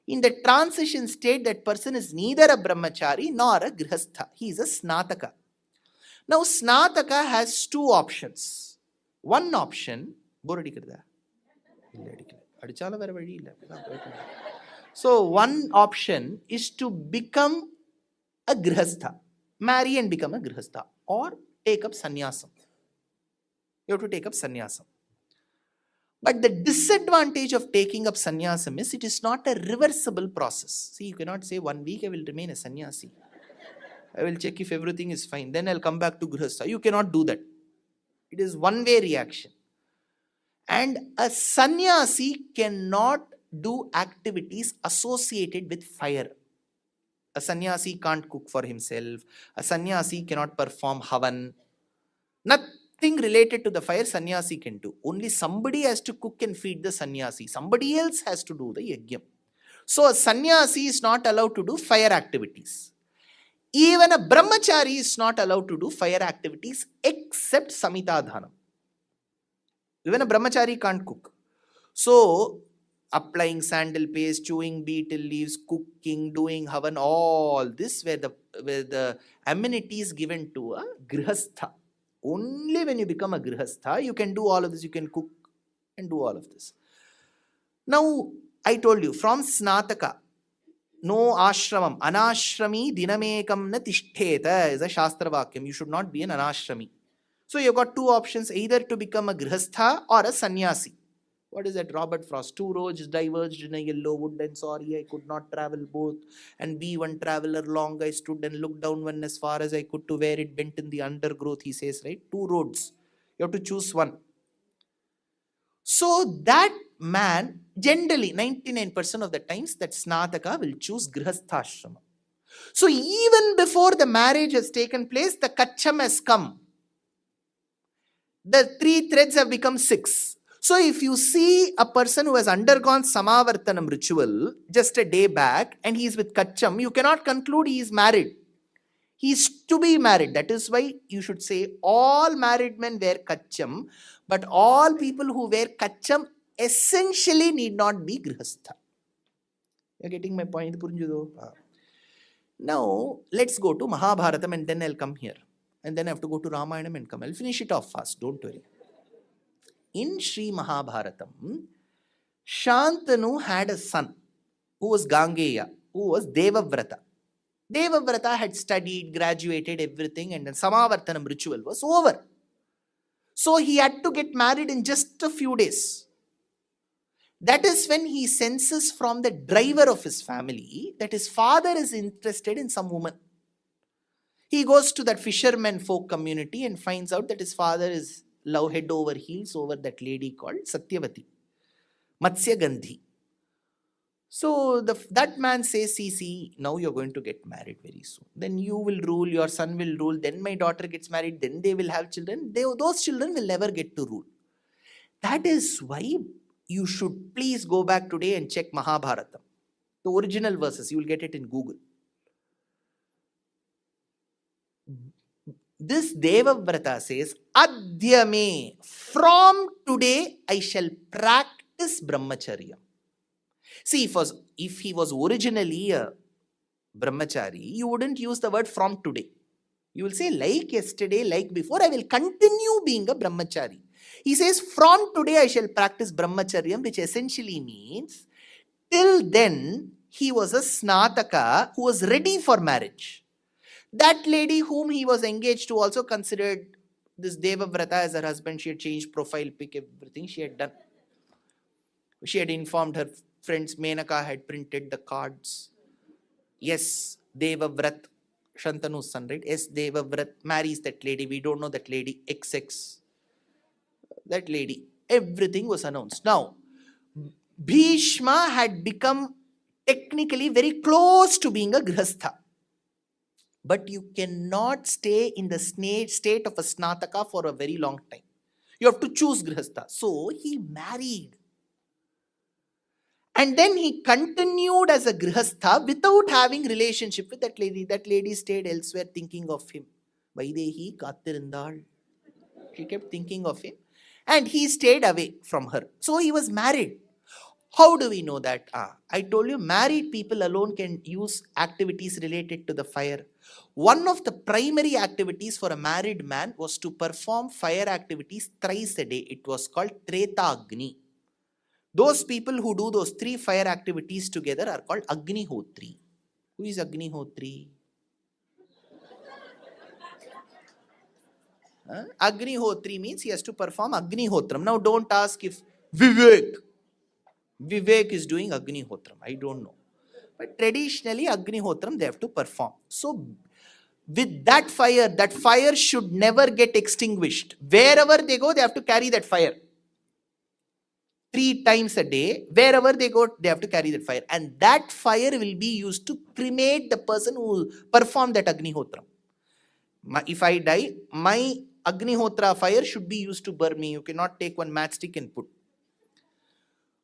[SPEAKER 1] In the transition state, that person is neither a brahmachari nor a grihastha. He is a snataka. Now, snataka has two options. One option, so one option is to become a grihastha, marry and become a grihastha, or take up sannyasam. You have to take up sannyasam. But the disadvantage of taking up sannyasam is it is not a reversible process. See, you cannot say 1 week I will remain a sannyasi. I will check if everything is fine. Then I'll come back to grihastha. You cannot do that. It is one-way reaction. And a sannyasi cannot do activities associated with fire. A sannyasi can't cook for himself. A sannyasi cannot perform havan. Nothing related to the fire sannyasi can do. Only somebody has to cook and feed the sannyasi. Somebody else has to do the yajna. So a sannyasi is not allowed to do fire activities. Even a brahmachari is not allowed to do fire activities except samitadhanam. Even a brahmachari can't cook. So applying sandal paste, chewing betel leaves, cooking, doing havan, all this were the amenities given to a grihastha. Only when you become a grihastha, you can do all of this. You can cook and do all of this. Now, I told you, from snataka, no ashramam, anashrami dinamekam na tishteta is a shastra vakyam. You should not be an anashrami. So you've got two options, either to become a grihastha or a sannyasi. What is that? Robert Frost. 2 roads diverged in a yellow wood, and sorry I could not travel both. And be one traveler long I stood and looked down one as far as I could to where it bent in the undergrowth, he says, right? 2 roads. You have to choose one. So that man, generally 99% of the times, that snataka will choose grihasthashrama. So even before the marriage has taken place, the kacham has come. The 3 threads have become 6. So if you see a person who has undergone samavartanam ritual just a day back and he is with kacham, you cannot conclude he is married. He is to be married. That is why you should say all married men wear kacham, but all people who wear kacham essentially need not be grihastha. You are getting my point? Now let's go to Mahabharatam and then I'll come here. And then I have to go to Ramayanam and come. I'll finish it off fast, don't worry. In Sri Mahabharatam, Shantanu had a son who was Gangeya, who was Devavrata. Devavrata had studied, graduated, everything, and then Samavartanam ritual was over. So he had to get married in just a few days. That is when he senses from the driver of his family that his father is interested in some woman. He goes to that fisherman folk community and finds out that his father is love head over heels over that lady called Satyavati, Matsya Gandhi. So that man says, see, now you're going to get married very soon. Then you will rule, your son will rule, then my daughter gets married, then they will have children. Those children will never get to rule. That is why you should please go back today and check Mahabharatam. The original verses, you will get it in Google. This Devavrata says, Adyame, from today I shall practice brahmacharya. See, if he was originally a brahmachari, you wouldn't use the word from today. You will say, like yesterday, like before, I will continue being a brahmachari. He says, from today I shall practice brahmacharya, which essentially means, till then, he was a snataka who was ready for marriage. That lady whom he was engaged to also considered this Devavrata as her husband. She had changed profile pic, everything she had done. She had informed her friends. Menaka had printed the cards. Yes, Devavrat, Shantanu's son, right? Yes, Devavrat marries that lady. We don't know that lady. XX. That lady. Everything was announced. Now, Bhishma had become technically very close to being a grihastha. But you cannot stay in the state of a snataka for a very long time. You have to choose grihastha. So he married. And then he continued as a grihastha without having relationship with that lady. That lady stayed elsewhere thinking of him. Vaidehi Kathirindal. She kept thinking of him. And he stayed away from her. So he was married. How do we know that? I told you married people alone can use activities related to the fire. One of the primary activities for a married man was to perform fire activities thrice a day. It was called Tretagni. Those people who do those 3 fire activities together are called Agnihotri. Who is Agnihotri? Agnihotri means he has to perform Agnihotram. Now don't ask if Vivek is doing Agnihotram. I don't know. But traditionally Agnihotram they have to perform. So with that fire should never get extinguished. Wherever they go, they have to carry that fire. 3 times a day, wherever they go, they have to carry that fire. And that fire will be used to cremate the person who performed that Agnihotram. If I die, my Agnihotra fire should be used to burn me. You cannot take one matchstick and put.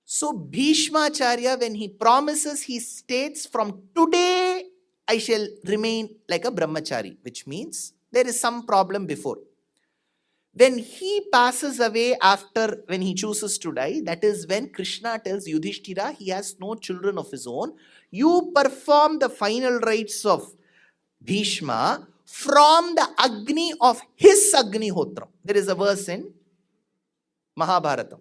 [SPEAKER 1] So Bhishmacharya, when he promises, he states, from today I shall remain like a brahmachari, which means there is some problem before. When he passes away when he chooses to die, that is when Krishna tells Yudhishthira he has no children of his own. You perform the final rites of Bhishma from the Agni of his Agnihotram. There is a verse in Mahabharatam.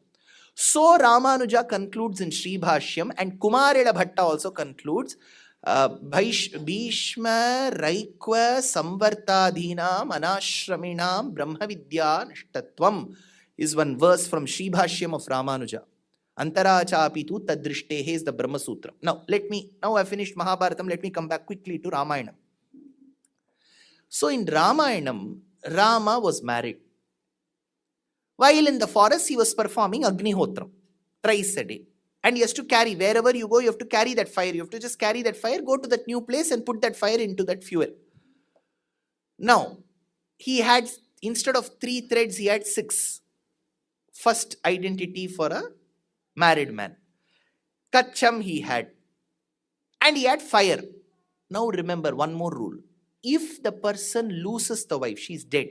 [SPEAKER 1] So Ramanuja concludes in Sri Bhashyam, and Kumarila Bhatta also concludes, Bhishma Raikva Samvartadhinam Anashraminam Brahmavidya Nishtatvam is one verse from Sri Bhashyam of Ramanuja. Antarachapitu Tadrishtehe is the Brahma Sutra. Now I finished Mahabharatam, let me come back quickly to Ramayana. So in Ramayanam, Rama was married. While in the forest, he was performing Agnihotram thrice a day. And he has to carry, wherever you go, you have to carry that fire. You have to just carry that fire, go to that new place and put that fire into that fuel. Now, he had, instead of 3 threads, he had 6. First identity for a married man. Kacham he had. And he had fire. Now remember one more rule. If the person loses the wife, she is dead,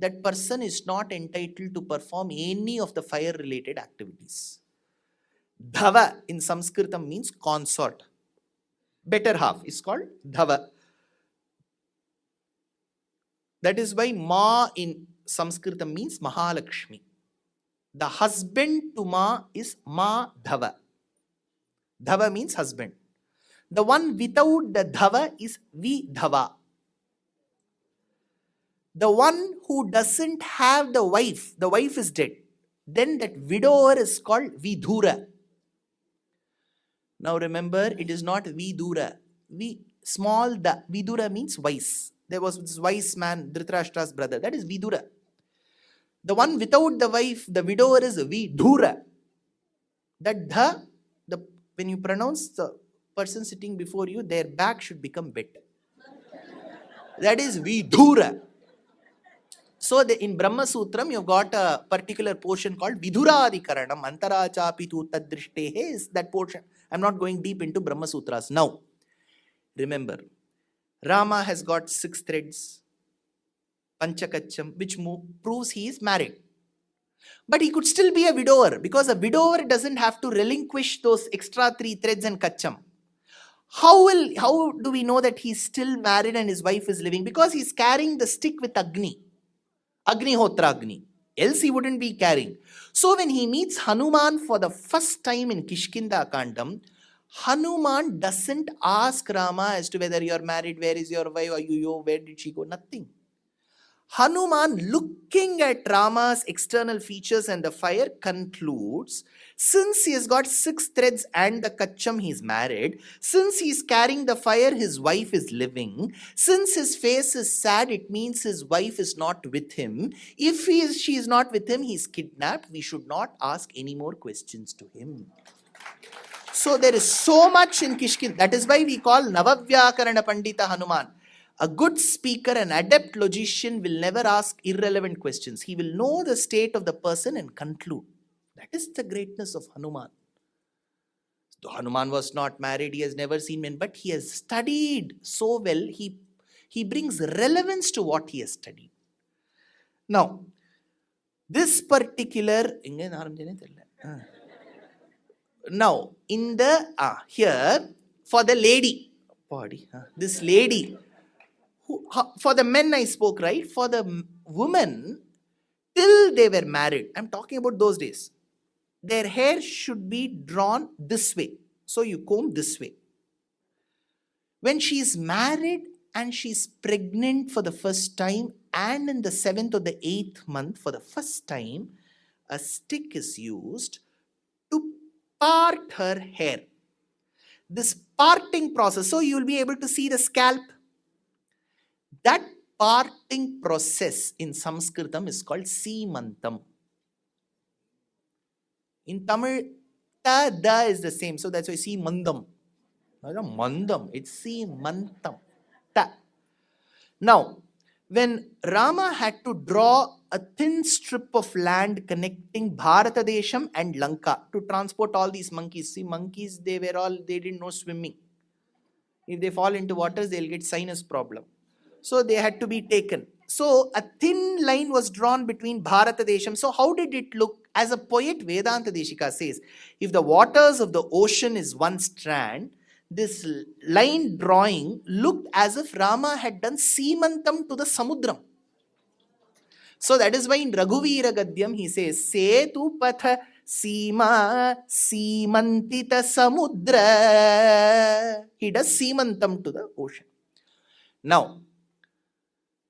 [SPEAKER 1] that person is not entitled to perform any of the fire related activities. Dhava in Sanskritam means consort. Better half is called Dhava. That is why Ma in Sanskritam means Mahalakshmi. The husband to Ma is Ma Dhava. Dhava means husband. The one without the Dhava is Vidhava. The one who doesn't have the wife is dead. Then that widower is called Vidura. Now remember, it is not Vidura. Vidura means wise. There was this wise man, Dhritarashtra's brother. That is Vidura. The one without the wife, the widower is Vidura. That when you pronounce the person sitting before you, their back should become bent. That is Vidura. So in Brahma Sutram, you've got a particular portion called Vidhuradikaranam. Antarachapitu Tadrishtehe is that portion. I'm not going deep into Brahma Sutras now. Remember, Rama has got 6 threads, Panchakacham, which proves he is married. But he could still be a widower, because a widower doesn't have to relinquish those extra 3 threads and Kacham. How do we know that he's still married and his wife is living? Because he's carrying the stick with Agni. Agnihotra Agni. Else he wouldn't be carrying. So when he meets Hanuman for the first time in Kishkinda Kandam, Hanuman doesn't ask Rama as to whether you're married, where is your wife, where did she go, nothing. Hanuman, looking at Rama's external features and the fire, concludes, since he has got 6 threads and the Kacham, he's married. Since he's carrying the fire, his wife is living. Since his face is sad, it means his wife is not with him. If she is not with him, he's kidnapped. We should not ask any more questions to him. So there is so much in Kishkin. That is why we call Navavyakarana Pandita Hanuman. A good speaker, an adept logician will never ask irrelevant questions. He will know the state of the person and conclude. That is the greatness of Hanuman. So Hanuman was not married, he has never seen men, but he has studied so well, he brings relevance to what he has studied. Now, this particular... Now, in the here for the lady body, this lady, for the men I spoke, right? For the women, till they were married, I'm talking about those days, their hair should be drawn this way. So you comb this way. When she is married and she's pregnant for the first time, and in the 7th or the 8th month for the first time, a stick is used to part her hair. This parting process, so you will be able to see the scalp. That parting process in Sanskritam is called Simantam. In Tamil, da is the same, so that's why Simandam. Mandam, it's Simantam. Ta. Now, when Rama had to draw a thin strip of land connecting Bharatadesham and Lanka to transport all these monkeys. See, monkeys, they didn't know swimming. If they fall into waters, they'll get sinus problem. So they had to be taken. So a thin line was drawn between Bharatadesham. So how did it look? As a poet, Vedanta Deshika says, if the waters of the ocean is one strand, this line drawing looked as if Rama had done Simantam to the Samudram. So that is why in Raghuvira Gadyam he says, Setu Patha Sima Simantita Samudra. He does Simantam to the ocean. Now,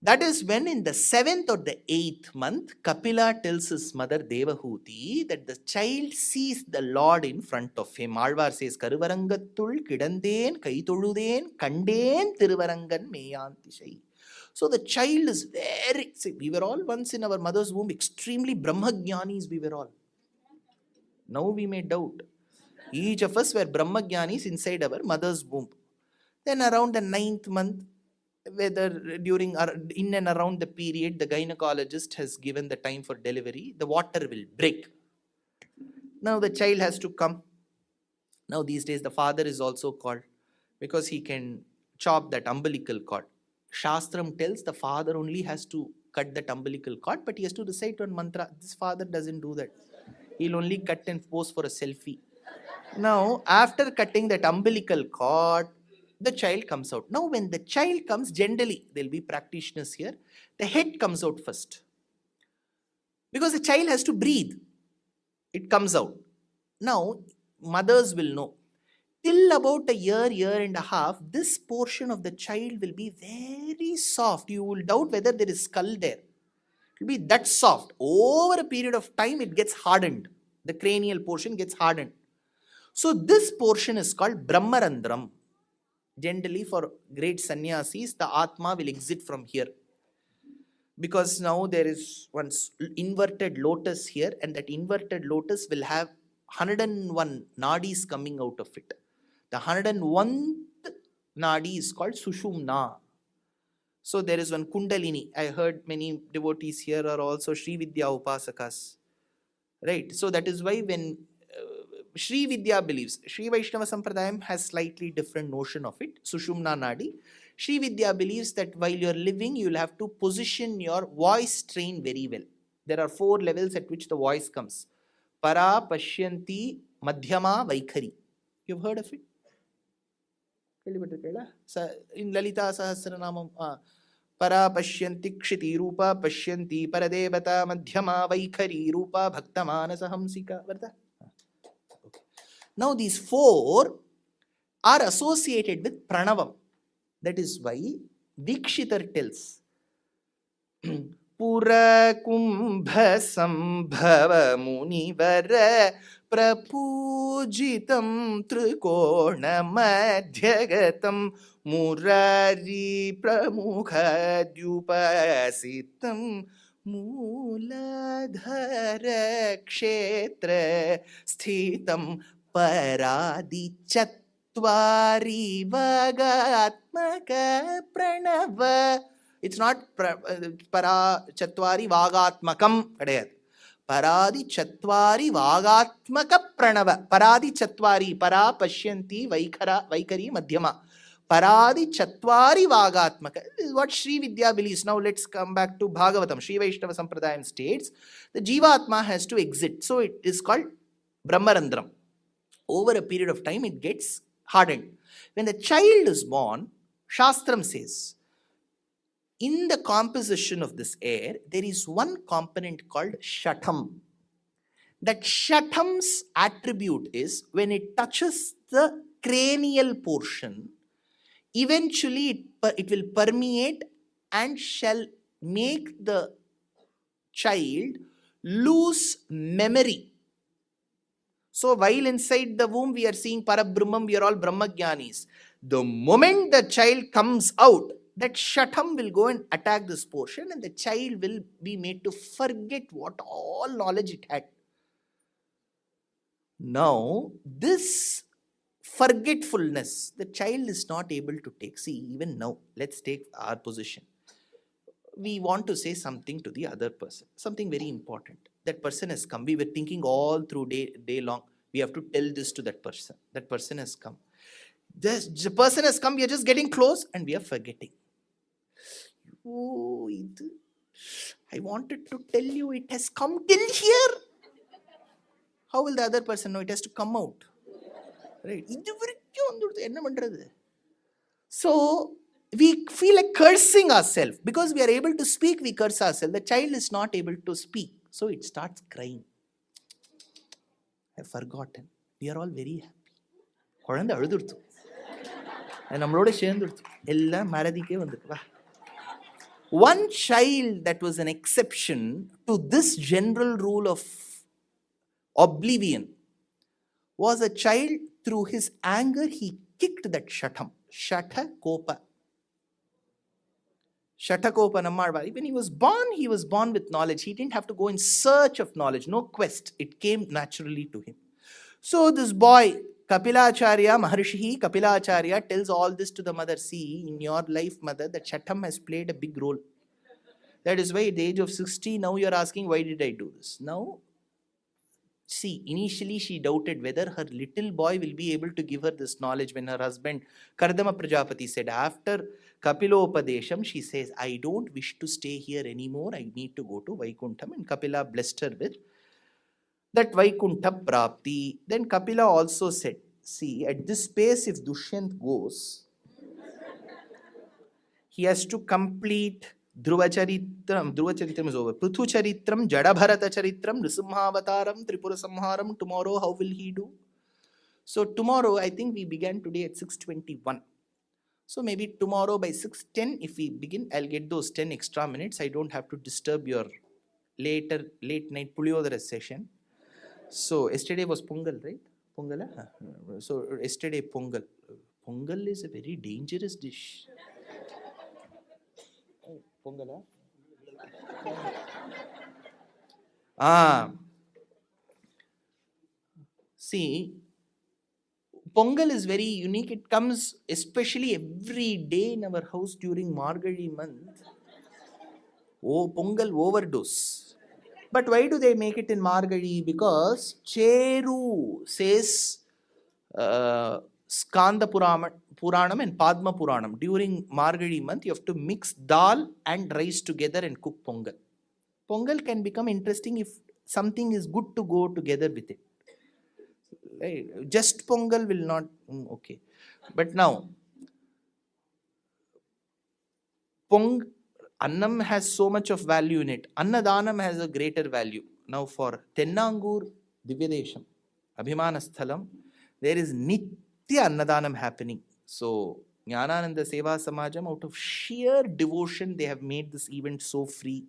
[SPEAKER 1] that is when in the 7th or the 8th month, Kapila tells his mother Devahuti that the child sees the Lord in front of him. Alvar says, Karuvarangathul Kidandhen Kaitoluden Kanden Tiruvarangan Meyantisai. So the child is very, see, we were all once in our mother's womb extremely Brahmajnanis, we were all. Now we may doubt. Each of us were Brahmajnanis inside our mother's womb. Then around the 9th month, whether during or in and around the period the gynecologist has given the time for delivery, the water will break. Now the child has to come. Now these days the father is also called because he can chop that umbilical cord. Shastram tells the father only has to cut that umbilical cord, but he has to recite one mantra. This father doesn't do that. He'll only cut and pose for a selfie. Now after cutting that umbilical cord, the child comes out. Now when the child comes, generally there'll be practitioners here, the head comes out first because the child has to breathe. It comes out. Now mothers will know, till about a year and a half, this portion of the child will be very soft. You will doubt whether there is skull there. It will be that soft. Over a period of time it gets hardened. The cranial portion gets hardened. So this portion is called Brahmarandram. Generally for great sannyasis, the Atma will exit from here. Because now there is one inverted lotus here, and that inverted lotus will have 101 nadis coming out of it. The 101th nadi is called Sushumna. So there is one Kundalini. I heard many devotees here are also Sri Vidya Upasakas. Right? So that is why when Sri Vidya believes, Sri Vaishnava Sampradayam has slightly different notion of it, Sushumna Nadi. Sri Vidya believes that while you're living, you'll have to position your voice train very well. There are 4 levels at which the voice comes. Para, Pashyanti, Madhyama, Vaikhari. You've heard of it? In Lalita Sahasranamam, Para Pashyanti Kshiti Rupa, Pashyanti Paradevata, Madhyama, Vaikhari, Rupa, Bhaktamana Sahamsika. Now these 4 are associated with Pranavam. That is why Dikshitar tells Pura Kumbha Sambhava Munivara Prapujitam Trikona Madhyagatam Murari Pramukha Dupasitam Mooladhara Kshetra Sthitam Paradi Chatvari Vagatmaka Pranava. It's not Para Chatvari Vagatmakam. Paradi Chatvari Vagatmaka Pranava. Paradi Chatvari. Para Pashyanti Vaikari Madhyama. Paradi Chatvari Vagatmaka. This is what Sri Vidya believes. Now let's come back to Bhagavatam. Sri Vaishnava Sampradayam states the Jivatma has to exit. So it is called Brahmarandram. over a period of time it gets hardened. When the child is born, Shastram says, in the composition of this air, there is one component called Shatam. That Shatam's attribute is when it touches the cranial portion, eventually it will permeate and shall make the child lose memory. So while inside the womb we are seeing Parabrahman, we are all Brahmagyanis. The moment the child comes out, that Shatam will go and attack this portion and the child will be made to forget what all knowledge it had. Now, this forgetfulness, the child is not able to take. See, even now, let's take our position. We want to say something to the other person, something very important. That person has come. We were thinking all through day long. We have to tell this to that person. That person has come. The person has come. We are just getting close and we are forgetting. Oh, I wanted to tell you it has come till here. How will the other person know? It has to come out. Right? So, we feel like cursing ourselves. Because we are able to speak, we curse ourselves. The child is not able to speak. So, it starts crying. I have forgotten. We are all very happy. One child that was an exception to this general rule of oblivion was a child. Through his anger he kicked that Shatam. Shatakopa. Shatakopa. When he was born with knowledge. He didn't have to go in search of knowledge. No quest. It came naturally to him. So this boy, Maharishi Kapila Acharya tells all this to the mother. See, in your life, mother, that Shatam has played a big role. That is why at the age of 60, now you are asking, why did I do this? Now, see, initially she doubted whether her little boy will be able to give her this knowledge when her husband, Kardama Prajapati, said, after Kapilopadesham, she says, I don't wish to stay here anymore. I need to go to Vaikuntham. And Kapila blessed her with that Vaikuntha Prapti. Then Kapila also said, see, at this pace, if Dushyant goes, he has to complete Dhruva Charitram is over. Prithu Charitram, Jadabharata Charitram, Nrisimhavataram, Tripura Samharam. Tomorrow, how will he do? So tomorrow, I think we began today at 6:21. So maybe tomorrow by 6:10, if we begin, I'll get those 10 extra minutes. I don't have to disturb your late night Puliyodara session. So yesterday was Pongal, right? Pongal? So yesterday Pongal. Pongal is a very dangerous dish. Pongal? See, Pongal is very unique. It comes especially every day in our house during Margazhi month. Oh, Pongal overdose. But why do they make it in Margazhi? Because Cheru says Skanda Puranam and Padma Puranam. During Margazhi month, you have to mix dal and rice together and cook Pongal. Pongal can become interesting if something is good to go together with it. Right? Just Pongal will not, okay. But now, Annam has so much of value in it. Annadanam has a greater value. Now for Tennangur Divyadesham, Abhimanasthalam, there is Nitya Annadanam happening. So, Jnanananda Seva Samajam, out of sheer devotion, they have made this event so free.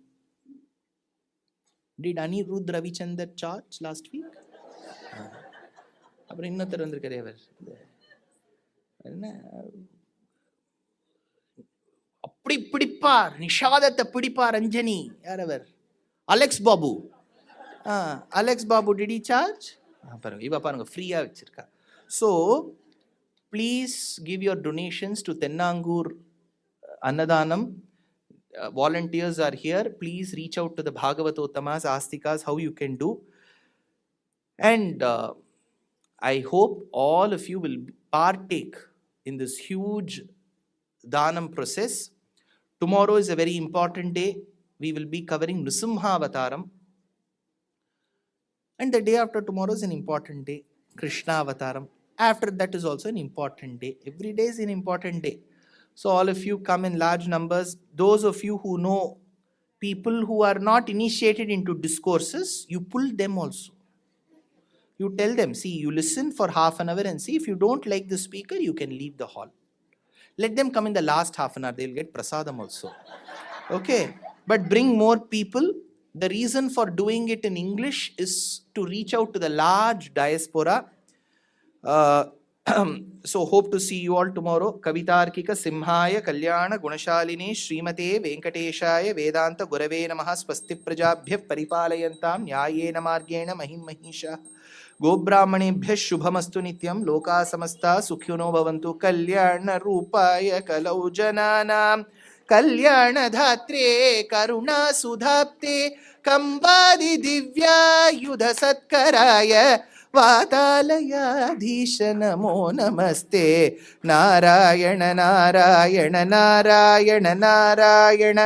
[SPEAKER 1] Did Anirudh Ravichandar charge last week? அப்புறம் இன்னொருத்தர் வந்திருக்காரு அவர் என்ன அப்படி பிடிப்பார் நிஷாதத்தை பிடிப்பார் அஞ்சனி யார் அவர் Alex Babu Alex Babu டிடி charge பாருங்க இவ பாருங்க ஃப்ரீயா வச்சிருக்கா so please give your donations to Thennangur அன்னதானம் volunteers are here. Please reach out to the Bhagavatottamas, Astikas, how you can do. And I hope all of you will partake in this huge Dhanam process. Tomorrow is a very important day. We will be covering Nrisimhavataram. And the day after tomorrow is an important day. Krishna Avataram. After that is also an important day. Every day is an important day. So all of you come in large numbers. Those of you who know people who are not initiated into discourses, you pull them also. You tell them, see, you listen for half an hour and see if you don't like the speaker, you can leave the hall. Let them come in the last half an hour, they'll get prasadam also. Okay, but bring more people. The reason for doing it in English is to reach out to the large diaspora. So hope to see you all tomorrow. Kavitarkika Simhaya Kalyana Gunashalini Srimate Venkateshaya Vedanta Gurave Namaha Swasti Prajabhya Paripalayantam Nyayena Margena Mahim Mahisha Gobrahmanebhya Shubhamastu Nityam Loka Samasta Sukhyuno Bhavantu Kalyana Rupaya Kalau Jananam Kalyana Dhatre Karuna Sudhapte Kambadi Divya Yudha Satkaraya वातालयाधीश नमो नमस्ते नारायण नारायण नारायण नारायण